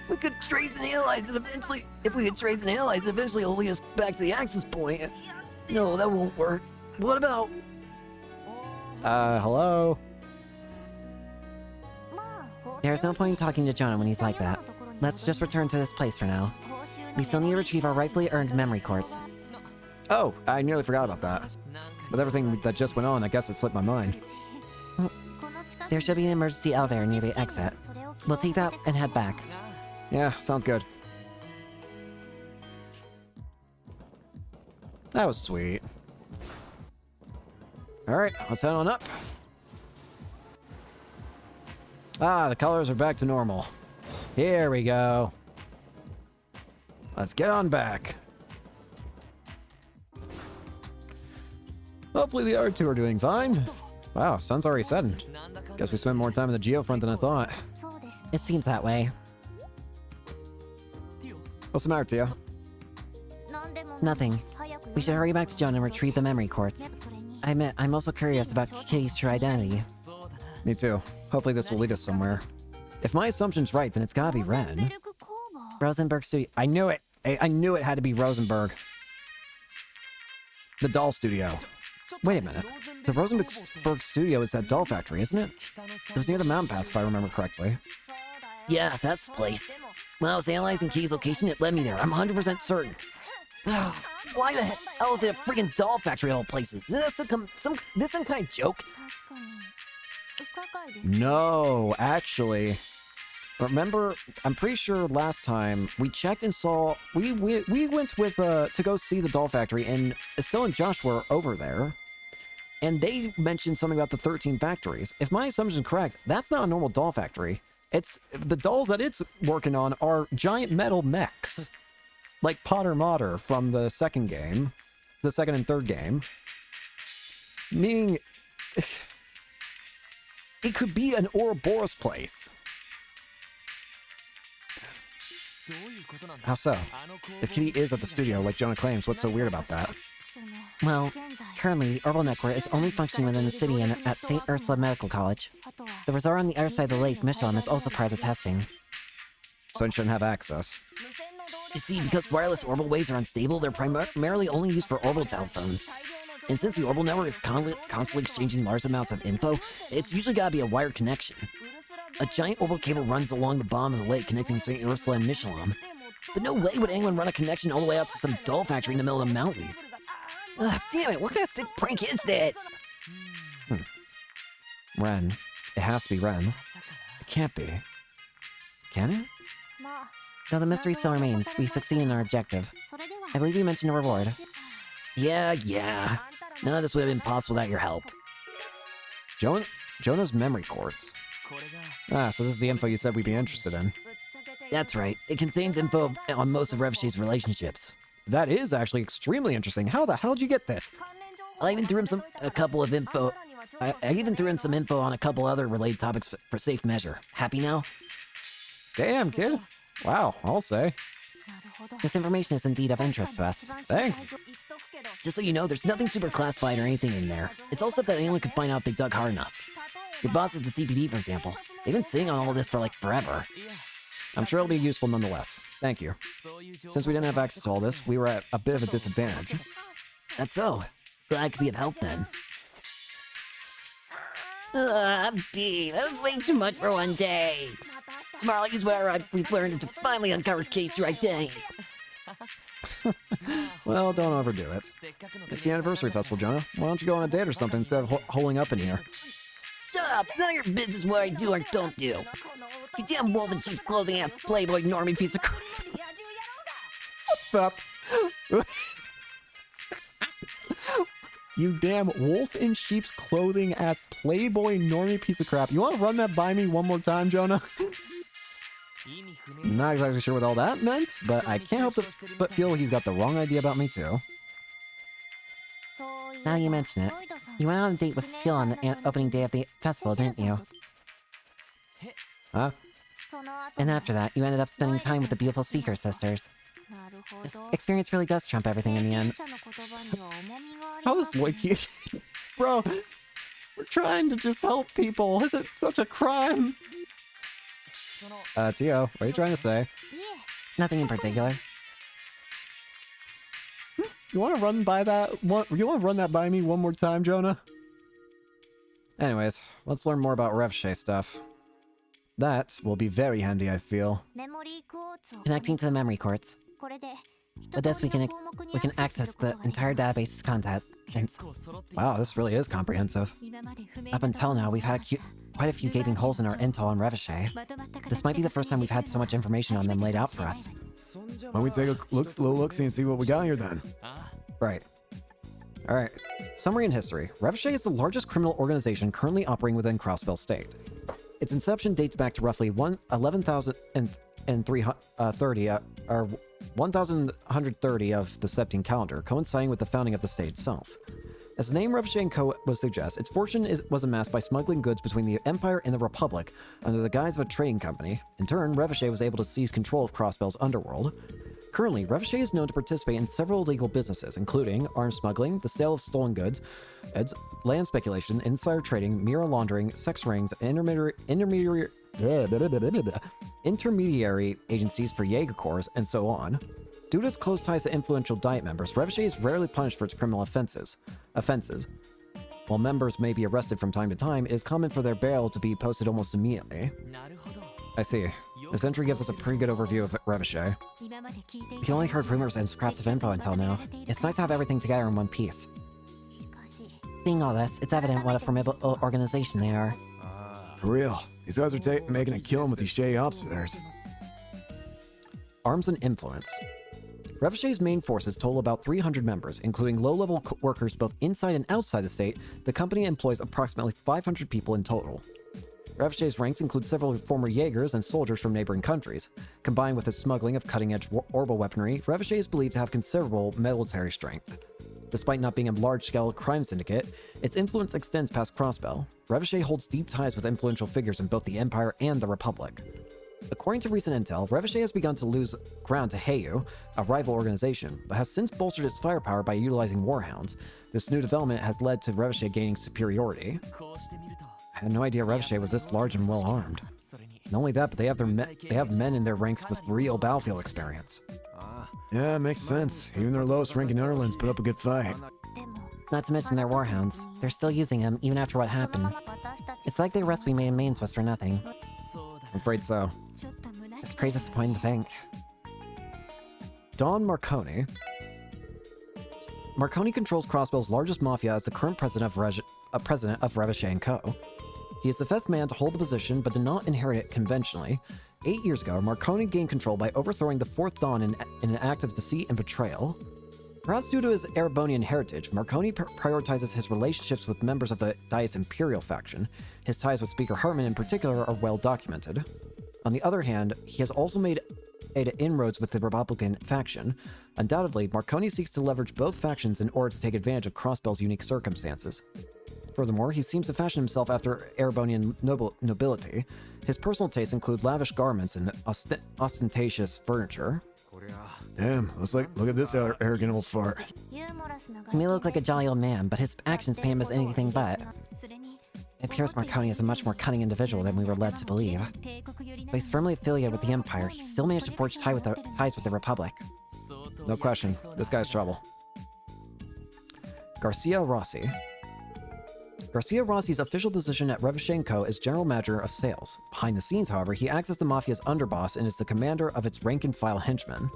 We could trace and analyze it eventually. If we could trace and analyze it, eventually it'll lead us back to the access point. No, that won't work. What about... Hello? There's no point in talking to Jonah when he's like that. Let's just return to this place for now. We still need to retrieve our rightfully earned memory quartz. Oh, I nearly forgot about that. With everything that just went on, I guess it slipped my mind. There should be an emergency elevator near the exit. We'll take that and head back. Yeah, sounds good. That was sweet. Alright, let's head on up. Ah, the colors are back to normal. Here we go. Let's get on back. Hopefully the other two are doing fine. Wow, sun's already setting. Guess we spent more time in the geofront than I thought. It seems that way. What's the matter, Tia? Nothing. We should hurry back to Jonah and retrieve the memory quartz. I admit, I'm also curious about Kitty's true identity. Me too. Hopefully this will lead us somewhere. If my assumption's right, then it's gotta be Ren. Rosenberg Studio. I knew it! I knew it had to be Rosenberg. The doll studio. Wait a minute. The Rosenberg studio is that doll factory, isn't it? It was near the mountain path, if I remember correctly. Yeah, that's the place. When I was analyzing Key's location, it led me there. I'm 100% certain. Why the hell is it a freaking doll factory of all places? Is that some kind of joke? No, actually. Remember, I'm pretty sure last time we checked and saw... We went with, to go see the doll factory, and Estelle and Josh were over there. And they mentioned something about the 13 factories. If my assumption's correct, that's not a normal doll factory. It's... The dolls that it's working on are giant metal mechs. Like Potter Mater from the second game. The second and third game. Meaning... It could be an Ouroboros place. How so? If Kitty is at the studio, like Jonah claims, what's so weird about that? Well, currently, the Orbital Network is only functioning within the city and at St. Ursula Medical College. The resort on the other side of the lake, Michelin, is also part of the testing. So it shouldn't have access. You see, because wireless orbital waves are unstable, they're primarily only used for orbital telephones. And since the orbital network is constantly exchanging large amounts of info, it's usually gotta be a wired connection. A giant orbital cable runs along the bottom of the lake connecting St. Ursula and Michelin. But no way would anyone run a connection all the way up to some doll factory in the middle of the mountains. Ugh, damn it, what kind of sick prank is this? Ren. It has to be Ren. It can't be. Can it? Though the mystery still remains, we succeed in our objective. I believe you mentioned a reward. Yeah. None of this would have been possible without your help. Jonah's memory quartz. Ah, so this is the info you said we'd be interested in. That's right. It contains info on most of Revshy's relationships. That is actually extremely interesting. How the hell did you get this? I even threw in some info on a couple other related topics for safe measure. Happy now? Damn, kid. Wow, I'll say. This information is indeed of interest to us. Thanks. Just so you know, there's nothing super classified or anything in there. It's all stuff that anyone could find out if they dug hard enough. Your boss is the CPD, for example. They've been sitting on all of this for like forever. I'm sure it'll be useful nonetheless. Thank you. Since we didn't have access to all this, we were at a bit of a disadvantage. That's so. Glad I could be of help then. B, that was way too much for one day. Tomorrow I'll use whatever we've learned to finally uncover K's true identity. Well, don't overdo it. It's the anniversary festival, Jonah. Why don't you go on a date or something instead of holing up in here? Shut up! It's not your business what I do or don't do. You damn wolf in sheep's clothing ass playboy normie piece of crap. What's up? You damn wolf in sheep's clothing ass playboy normie piece of crap. You want to run that by me one more time, Jonah? Not exactly sure what all that meant, but I can't help but feel he's got the wrong idea about me too. Now you mention it, you went on a date with Steel on the opening day of the festival, didn't you? Huh? And after that, you ended up spending time with the beautiful Seeker sisters. This experience really does trump everything in the end. How is Loiki? Bro, we're trying to just help people. Is it such a crime? Tio, what are you trying to say? Nothing in particular. You want to run by that? You want to run that by me one more time, Jonah? Anyways, let's learn more about Revshay stuff. That will be very handy, I feel. Connecting to the memory quartz. With this, we can access the entire database's contents. Wow, this really is comprehensive. Up until now, we've had quite a few gaping holes in our intel on Revshay. This might be the first time we've had so much information on them laid out for us. Why don't we take a little look-see and see what we got here then? Right. Alright. Summary and history. Revshay is the largest criminal organization currently operating within Crossbell State. Its inception dates back to roughly 1130 of the Septine calendar, coinciding with the founding of the state itself. As the name Revshay & Co. would suggest, its fortune was amassed by smuggling goods between the Empire and the Republic under the guise of a trading company. In turn, Revshay was able to seize control of Crossbell's underworld. Currently, Revshay is known to participate in several illegal businesses, including arms smuggling, the sale of stolen goods, land speculation, insider trading, mirror laundering, sex rings, intermediary agencies for Jaeger Corps, and so on. Due to its close ties to influential Diet members, Revshay is rarely punished for its criminal offenses. While members may be arrested from time to time, it is common for their bail to be posted almost immediately. I see. This entry gives us a pretty good overview of Revshay. We only heard rumors and scraps of info until now. It's nice to have everything together in one piece. Seeing all this, it's evident what a formidable organization they are. For real. These guys are making a killing with these shady ops of theirs. Arms and influence. Revshay's main forces total about 300 members, including low-level workers both inside and outside the state. The company employs approximately 500 people in total. Revshay's ranks include several former Jaegers and soldiers from neighboring countries. Combined with its smuggling of cutting-edge orbital weaponry, Revshay is believed to have considerable military strength. Despite not being a large-scale crime syndicate, its influence extends past Crossbell. Revshay holds deep ties with influential figures in both the Empire and the Republic. According to recent intel, Revshay has begun to lose ground to Heiyu, a rival organization, but has since bolstered its firepower by utilizing warhounds. This new development has led to Revshay gaining superiority. I had no idea Revshay was this large and well-armed. Not only that, but they have men in their ranks with real battlefield experience. Yeah, makes sense. Even their lowest-ranking underlings put up a good fight. Not to mention their warhounds. They're still using them even after what happened. It's like the arrest we made in Mainz was for nothing. I'm afraid so. It's pretty disappointing to think. Don Marconi. Marconi controls Crossbell's largest mafia as the current president of Revshay & Co. He is the fifth man to hold the position, but did not inherit it conventionally. 8 years ago, Marconi gained control by overthrowing the fourth Don in an act of deceit and betrayal. Perhaps due to his Erebonian heritage, Marconi prioritizes his relationships with members of the Diet's Imperial faction. His ties with Speaker Hartman in particular are well documented. On the other hand, he has also made inroads with the Republican faction. Undoubtedly, Marconi seeks to leverage both factions in order to take advantage of Crossbell's unique circumstances. Furthermore, he seems to fashion himself after Erebonian nobility. His personal tastes include lavish garments and ostentatious furniture. Damn, look at this arrogant old fart. He may look like a jolly old man, but his actions paint him as anything but. It appears Marconi is a much more cunning individual than we were led to believe. Though he's firmly affiliated with the Empire, he still managed to forge ties with the Republic. No question, this guy's trouble. Garcia Rossi. Garcia Rossi's official position at Revshay & Co. is General Manager of Sales. Behind the scenes, however, he acts as the Mafia's underboss and is the commander of its rank-and-file henchmen.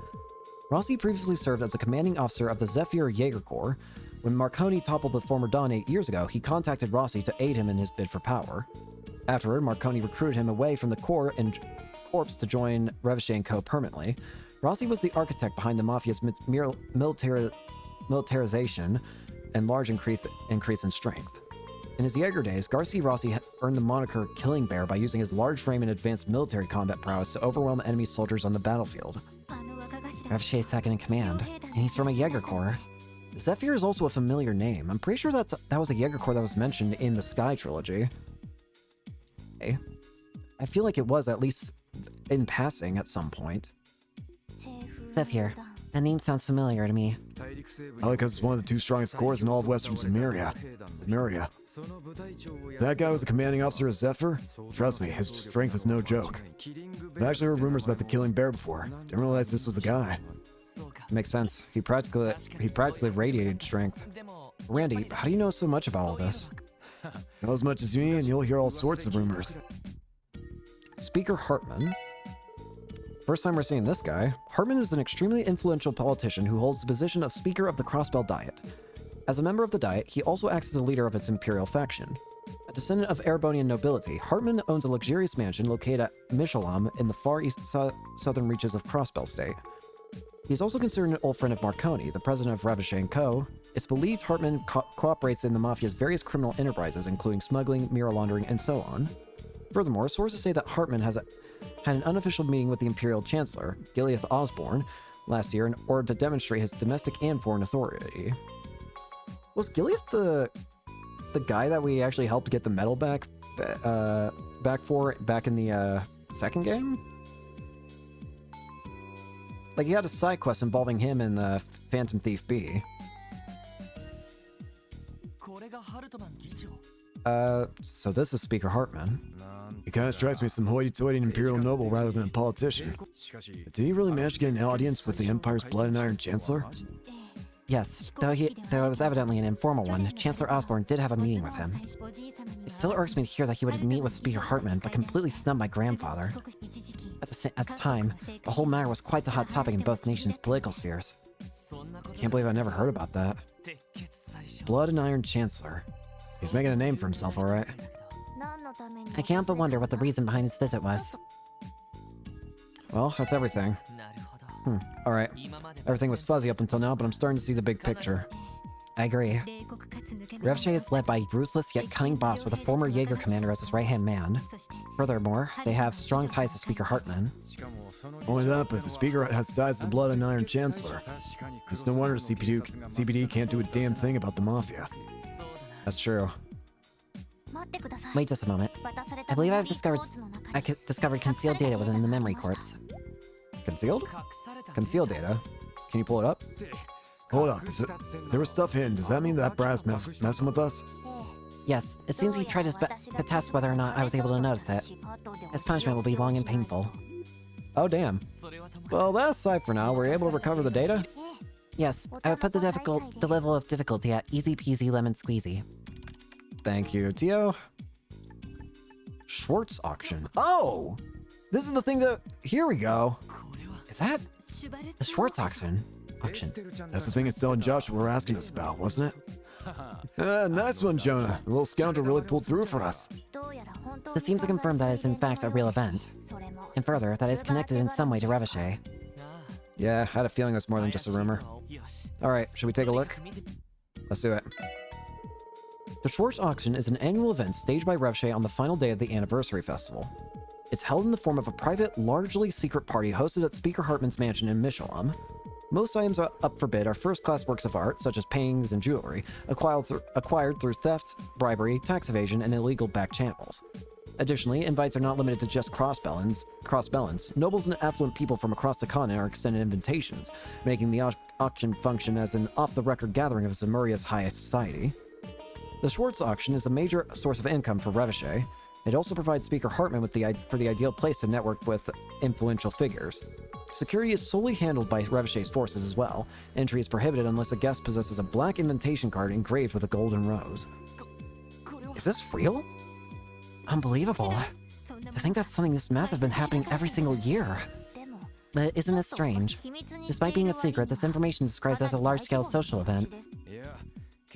Rossi previously served as the commanding officer of the Zephyr Jaeger Corps. When Marconi toppled the former Don 8 years ago, he contacted Rossi to aid him in his bid for power. Afterward, Marconi recruited him away from the Corps and Corps to join Revshay & Co. permanently. Rossi was the architect behind the Mafia's militarization and large increase in strength. In his Jaeger days, Garcia Rossi earned the moniker Killing Bear by using his large frame and advanced military combat prowess to overwhelm enemy soldiers on the battlefield. Revshay is second in command, and he's from a Jaeger Corps. Zephyr is also a familiar name. I'm pretty sure that was a Jaeger Corps that was mentioned in the Sky trilogy. Okay. I feel like it was, at least in passing, at some point. Zephyr. That name sounds familiar to me. Probably because it's one of the two strongest corps in all of Western Zemuria. That guy was the commanding officer of Zephyr? Trust me, his strength is no joke. I've actually heard rumors about the Killing Bear before. Didn't realize this was the guy. Makes sense. He practically radiated strength. Randy, how do you know so much about all this? Know as much as me, and you'll hear all sorts of rumors. Speaker Hartman. First time we're seeing this guy. Hartman is an extremely influential politician who holds the position of Speaker of the Crossbell Diet. As a member of the Diet, he also acts as the leader of its imperial faction. A descendant of Erebonian nobility, Hartman owns a luxurious mansion located at Mishalam in the far east southern reaches of Crossbell State. He is also considered an old friend of Marconi, the president of Revshay & Co. It's believed Hartman cooperates in the Mafia's various criminal enterprises, including smuggling, mirror laundering, and so on. Furthermore, sources say that Hartman had an unofficial meeting with the Imperial Chancellor, Gileath Osborne, last year in order to demonstrate his domestic and foreign authority. Was Gileath the guy that we actually helped get the medal back in the second game? Like, he had a side quest involving him and Phantom Thief B. So this is Speaker Hartman. He kind of strikes me as some hoity-toity imperial noble rather than a politician. But did he really manage to get an audience with the Empire's Blood and Iron Chancellor? Yes, though it was evidently an informal one, Chancellor Osborne did have a meeting with him. It still irks me to hear that he would meet with Speaker Hartman, but completely snubbed my grandfather. At the time, the whole matter was quite the hot topic in both nations' political spheres. Can't believe I never heard about that. Blood and Iron Chancellor. He's making a name for himself, alright. I can't but wonder what the reason behind his visit was. Well, that's everything. Alright. Everything was fuzzy up until now, but I'm starting to see the big picture. I agree. Revshay is led by a ruthless yet cunning boss with a former Jaeger commander as his right-hand man. Furthermore, they have strong ties to Speaker Hartman. Only that, but the Speaker has ties to the Blood and Iron Chancellor. It's no wonder CPD can't do a damn thing about the Mafia. That's true. Wait just a moment. I believe I've discovered concealed data within the memory quartz. Concealed? Concealed data? Can you pull it up? Hold up, there was stuff hidden. Does that mean that brass messing with us? Yes, it seems he tried to test whether or not I was able to notice it. His punishment will be long and painful. Oh, damn. Well, that's aside for now. Were you able to recover the data? Yes, I would put the level of difficulty at easy peasy lemon squeezy. Thank you, Tio. Schwartz auction. Oh! This is the thing that... Here we go. Is that... The Schwartz auction? That's the thing Estelle and Joshua were asking us about, wasn't it? Nice one, Jonah. The little scoundrel really pulled through for us. This seems to confirm that it's in fact a real event. And further, that it's connected in some way to Revshay. Yeah, I had a feeling it was more than just a rumor. Alright, should we take a look? Let's do it. The Schwartz Auction is an annual event staged by Revshay on the final day of the Anniversary Festival. It's held in the form of a private, largely secret party hosted at Speaker Hartman's mansion in Mishalam. Most items up for bid are first-class works of art, such as paintings and jewelry, acquired through theft, bribery, tax evasion, and illegal back channels. Additionally, invites are not limited to just crossbellans. Nobles and affluent people from across the continent are extended invitations, making the auction function as an off-the-record gathering of Zemuria's highest society. The Schwartz auction is a major source of income for Revshay. It also provides Speaker Hartman with the ideal place to network with influential figures. Security is solely handled by Revshay's forces as well. Entry is prohibited unless a guest possesses a black invitation card engraved with a golden rose. Is this real? Unbelievable. To think that something this massive has been happening every single year. But isn't it strange? Despite being a secret, this information describes as a large-scale social event.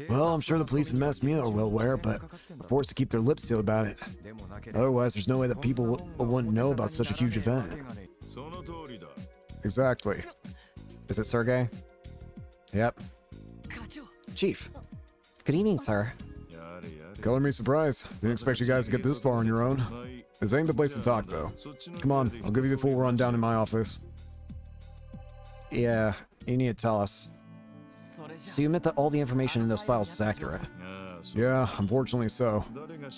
Well, I'm sure the police and mass media are well aware, but are forced to keep their lips sealed about it. Otherwise, there's no way that people wouldn't know about such a huge event. Exactly. Is it Sergey? Yep. Chief. Good evening, sir. Color me surprised. Didn't expect you guys to get this far on your own. This ain't the place to talk, though. Come on, I'll give you the full rundown in my office. Yeah, you need to tell us. So you admit that all the information in those files is accurate? Yeah, unfortunately so.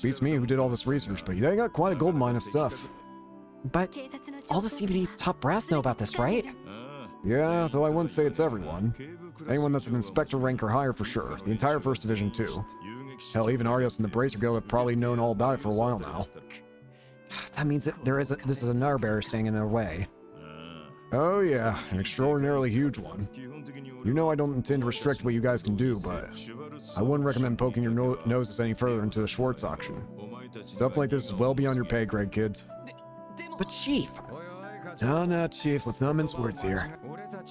Beats me who did all this research, but they got quite a gold mine of stuff. But all the CBD's top brass know about this, right? Yeah, though I wouldn't say it's everyone. Anyone that's an inspector rank or higher for sure. The entire First Division too. Hell, even Arios and the Bracer Guild have probably known all about it for a while now. That means that this is a Narbarish staying in their way. Oh yeah, an extraordinarily huge one. You know I don't intend to restrict what you guys can do, but I wouldn't recommend poking your noses any further into the Schwartz auction. Stuff like this is well beyond your pay grade, kids. But Chief! No, Chief, let's not mince words here.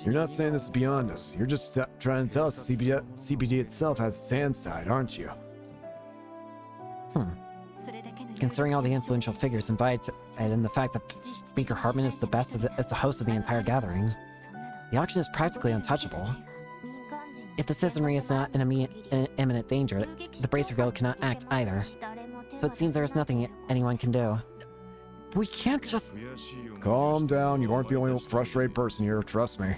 You're not saying this is beyond us. You're just trying to tell us the CBD itself has its hands tied, aren't you? Considering all the influential figures invited and the fact that Speaker Hartman is the best as the host of the entire gathering, the auction is practically untouchable. If the citizenry is not in imminent danger, the Bracer Guild cannot act either. So it seems there is nothing anyone can do. We can't just... Calm down, you aren't the only frustrated person here, trust me.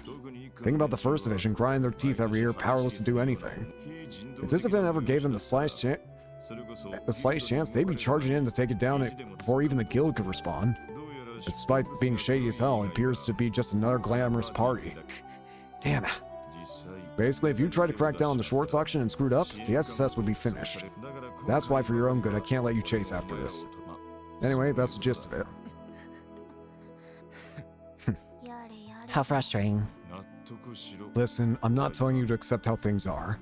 Think about the First Division grinding their teeth every year, powerless to do anything. If this event ever gave them the slightest chance, they'd be charging in to take it down before even the guild could respond. But despite being shady as hell, it appears to be just another glamorous party. Damn. Basically, if you tried to crack down on the Schwartz auction and screwed up, the SSS would be finished. That's why, for your own good, I can't let you chase after this. Anyway, that's the gist of it. How frustrating. Listen, I'm not telling you to accept how things are.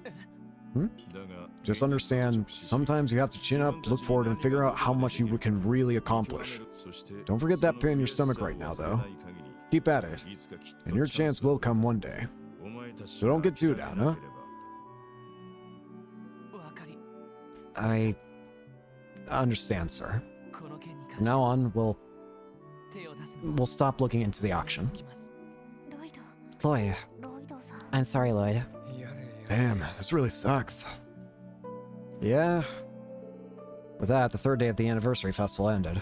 Just understand, sometimes you have to chin up, look forward, and figure out how much you can really accomplish. Don't forget that pain in your stomach right now, though. Keep at it, and your chance will come one day. So don't get too down, huh? I understand, sir. From now on, we'll stop looking into the auction. Lloyd. I'm sorry, Lloyd. Damn, this really sucks. Yeah. With that, the third day of the anniversary festival ended.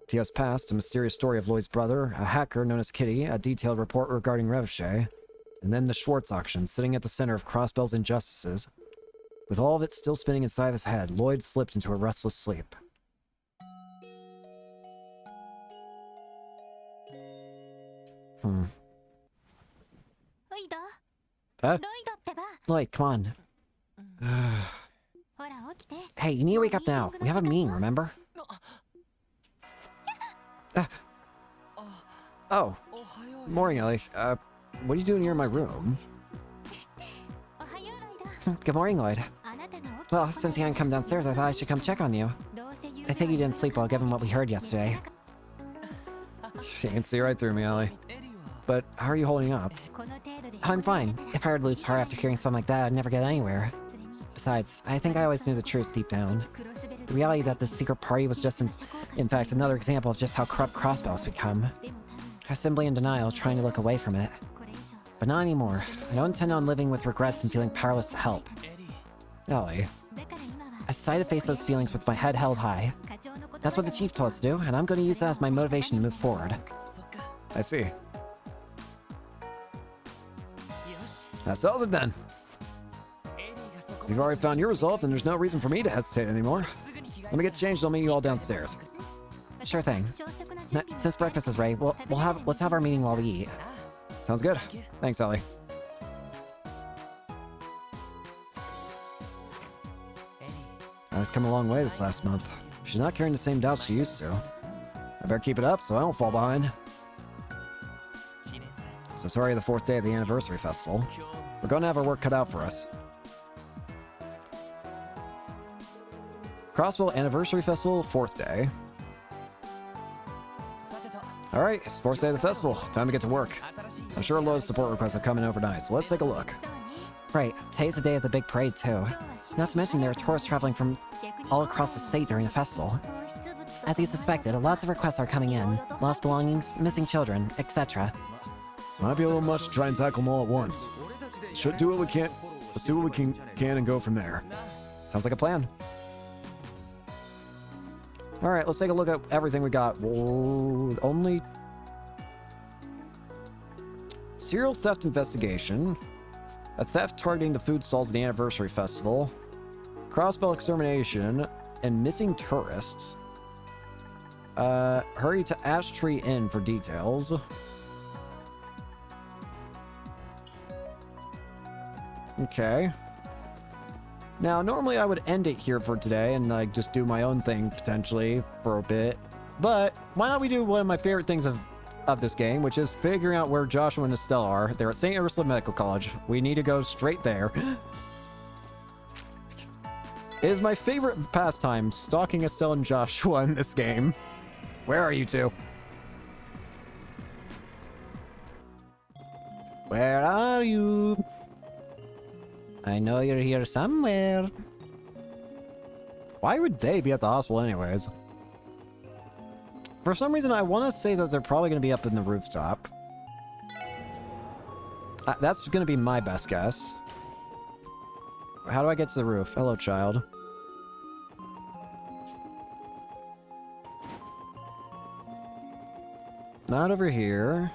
TS passed, a mysterious story of Lloyd's brother, a hacker known as Kitty, a detailed report regarding Revshay, and then the Schwartz auction sitting at the center of Crossbell's injustices. With all of it still spinning inside his head, Lloyd slipped into a restless sleep. Lloyd, come on. Hey, you need to wake up now. We have a meeting, remember? Oh. Morning, Ellie. What are you doing here in my room? Good morning, Lloyd. Well, since you hadn't come downstairs, I thought I should come check on you. I think you didn't sleep well given what we heard yesterday. You can see right through me, Ellie. But how are you holding up? I'm fine. If I were to lose heart after hearing something like that, I'd never get anywhere. Besides, I think I always knew the truth deep down. The reality that this secret party was just, in fact, another example of just how corrupt Crossbell has become. I was simply in denial, trying to look away from it. But not anymore. I don't intend on living with regrets and feeling powerless to help. Ellie. I decided to face those feelings with my head held high. That's what the chief told us to do, and I'm going to use that as my motivation to move forward. I see. That settles it then. If you've already found your resolve, then there's no reason for me to hesitate anymore. Let me get changed, I'll meet you all downstairs. Sure thing. Since breakfast is ready, let's have our meeting while we eat. Sounds good. Thanks, Ellie. Ellie's come a long way this last month. She's not carrying the same doubts she used to. I better keep it up so I don't fall behind. So sorry the fourth day of the anniversary festival. We're going to have our work cut out for us. Crossbell Anniversary Festival, 4th day. Alright, it's the 4th day of the festival. Time to get to work. I'm sure a load of support requests have come in overnight, so let's take a look. Right, today's the day of the big parade too. Not to mention there are tourists traveling from all across the state during the festival. As you suspected, lots of requests are coming in. Lost belongings, missing children, etc. Might be a little much to try and tackle them all at once. Should do what we can. Let's do what we can and go from there. Sounds like a plan. All right, let's take a look at everything we got. Whoa, only serial theft investigation, a theft targeting the food stalls at the anniversary festival, crossbow extermination, and missing tourists. Hurry to Ash Tree Inn for details. Okay. Now, normally I would end it here for today and like just do my own thing potentially for a bit. But why not we do one of my favorite things of this game, which is figuring out where Joshua and Estelle are. They're at St. Ursula Medical College. We need to go straight there. It is my favorite pastime, stalking Estelle and Joshua in this game. Where are you two? Where are you? I know you're here somewhere. Why would they be at the hospital anyways? For some reason, I want to say that they're probably going to be up in the rooftop. That's going to be my best guess. How do I get to the roof? Hello, child. Not over here.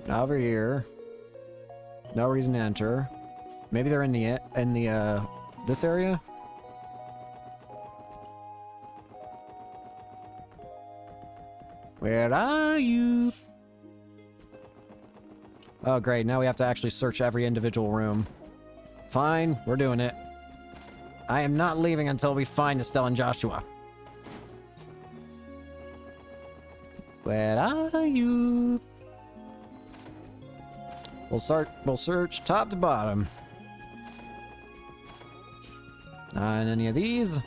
Not over here. No reason to enter. Maybe they're in the this area? Where are you? Oh, great. Now we have to actually search every individual room. Fine, we're doing it. I am not leaving until we find Estelle and Joshua. Where are you? We'll search top to bottom. Not in any of these.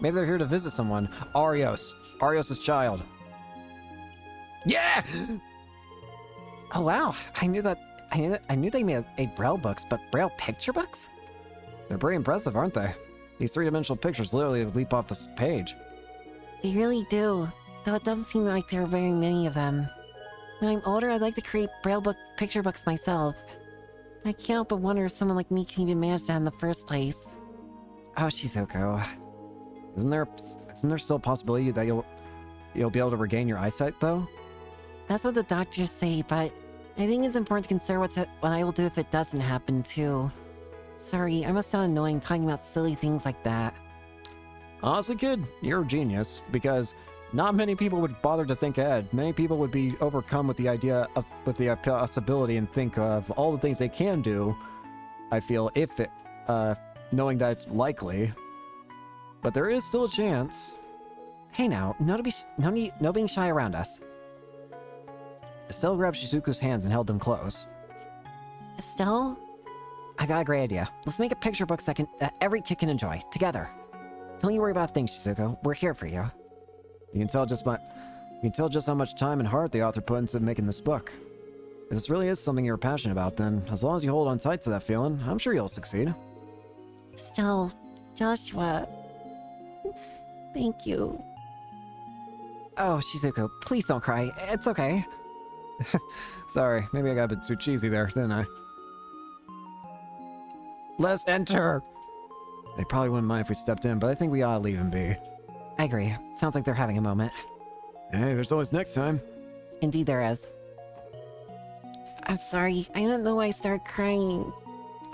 Maybe they're here to visit someone. Arios. Arios' child. Yeah! Oh wow, I knew they made a Braille books, but Braille picture books? They're pretty impressive, aren't they? These three-dimensional pictures literally leap off this page. They really do, though it doesn't seem like there are very many of them. When I'm older, I'd like to create Braille book picture books myself. I can't help but wonder if someone like me can even manage that in the first place. Oh, Shizuko. Isn't there still a possibility that you'll be able to regain your eyesight, though? That's what the doctors say, but I think it's important to consider what I will do if it doesn't happen, too. Sorry, I must sound annoying talking about silly things like that. Honestly, kid, you're a genius, because not many people would bother to think ahead. Many people would be overcome with the possibility and think of all the things they can do, I feel, if it, knowing that it's likely. But there is still a chance. Hey now, no being shy around us. Estelle grabbed Shizuku's hands and held them close. Estelle? I got a great idea. Let's make a picture books that every kid can enjoy, together. Don't you worry about things, Shizuko. We're here for you. You can tell just how much time and heart the author put into making this book. If this really is something you're passionate about, then as long as you hold on tight to that feeling, I'm sure you'll succeed. Estelle, Joshua, thank you. Oh, Shizuko, please don't cry. It's okay. Sorry, maybe I got a bit too cheesy there, didn't I? Let's enter! They probably wouldn't mind if we stepped in, but I think we ought to leave them be. I agree. Sounds like they're having a moment. Hey, there's always next time. Indeed there is. I'm sorry. I don't know why I started crying.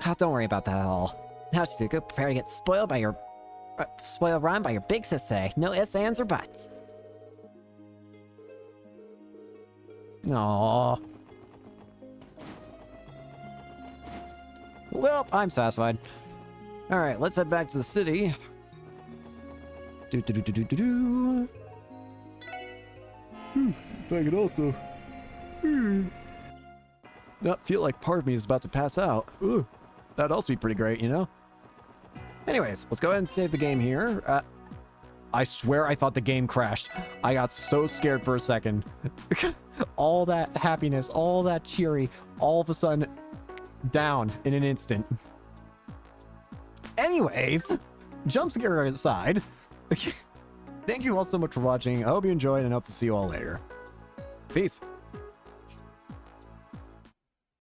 Oh, don't worry about that at all. Now, Shizuko, prepare to get spoiled rotten by your big sis today. No ifs, ands, or buts. Aww. Well, I'm satisfied. Alright, let's head back to the city. Do. If I could also... not feel like part of me is about to pass out. Ooh, that'd also be pretty great, you know? Anyways, let's go ahead and save the game here. I swear I thought the game crashed. I got so scared for a second. All that happiness, all that cheery, all of a sudden down in an instant. Anyways, jump scare aside. Thank you all so much for watching. I hope you enjoyed and hope to see you all later. Peace.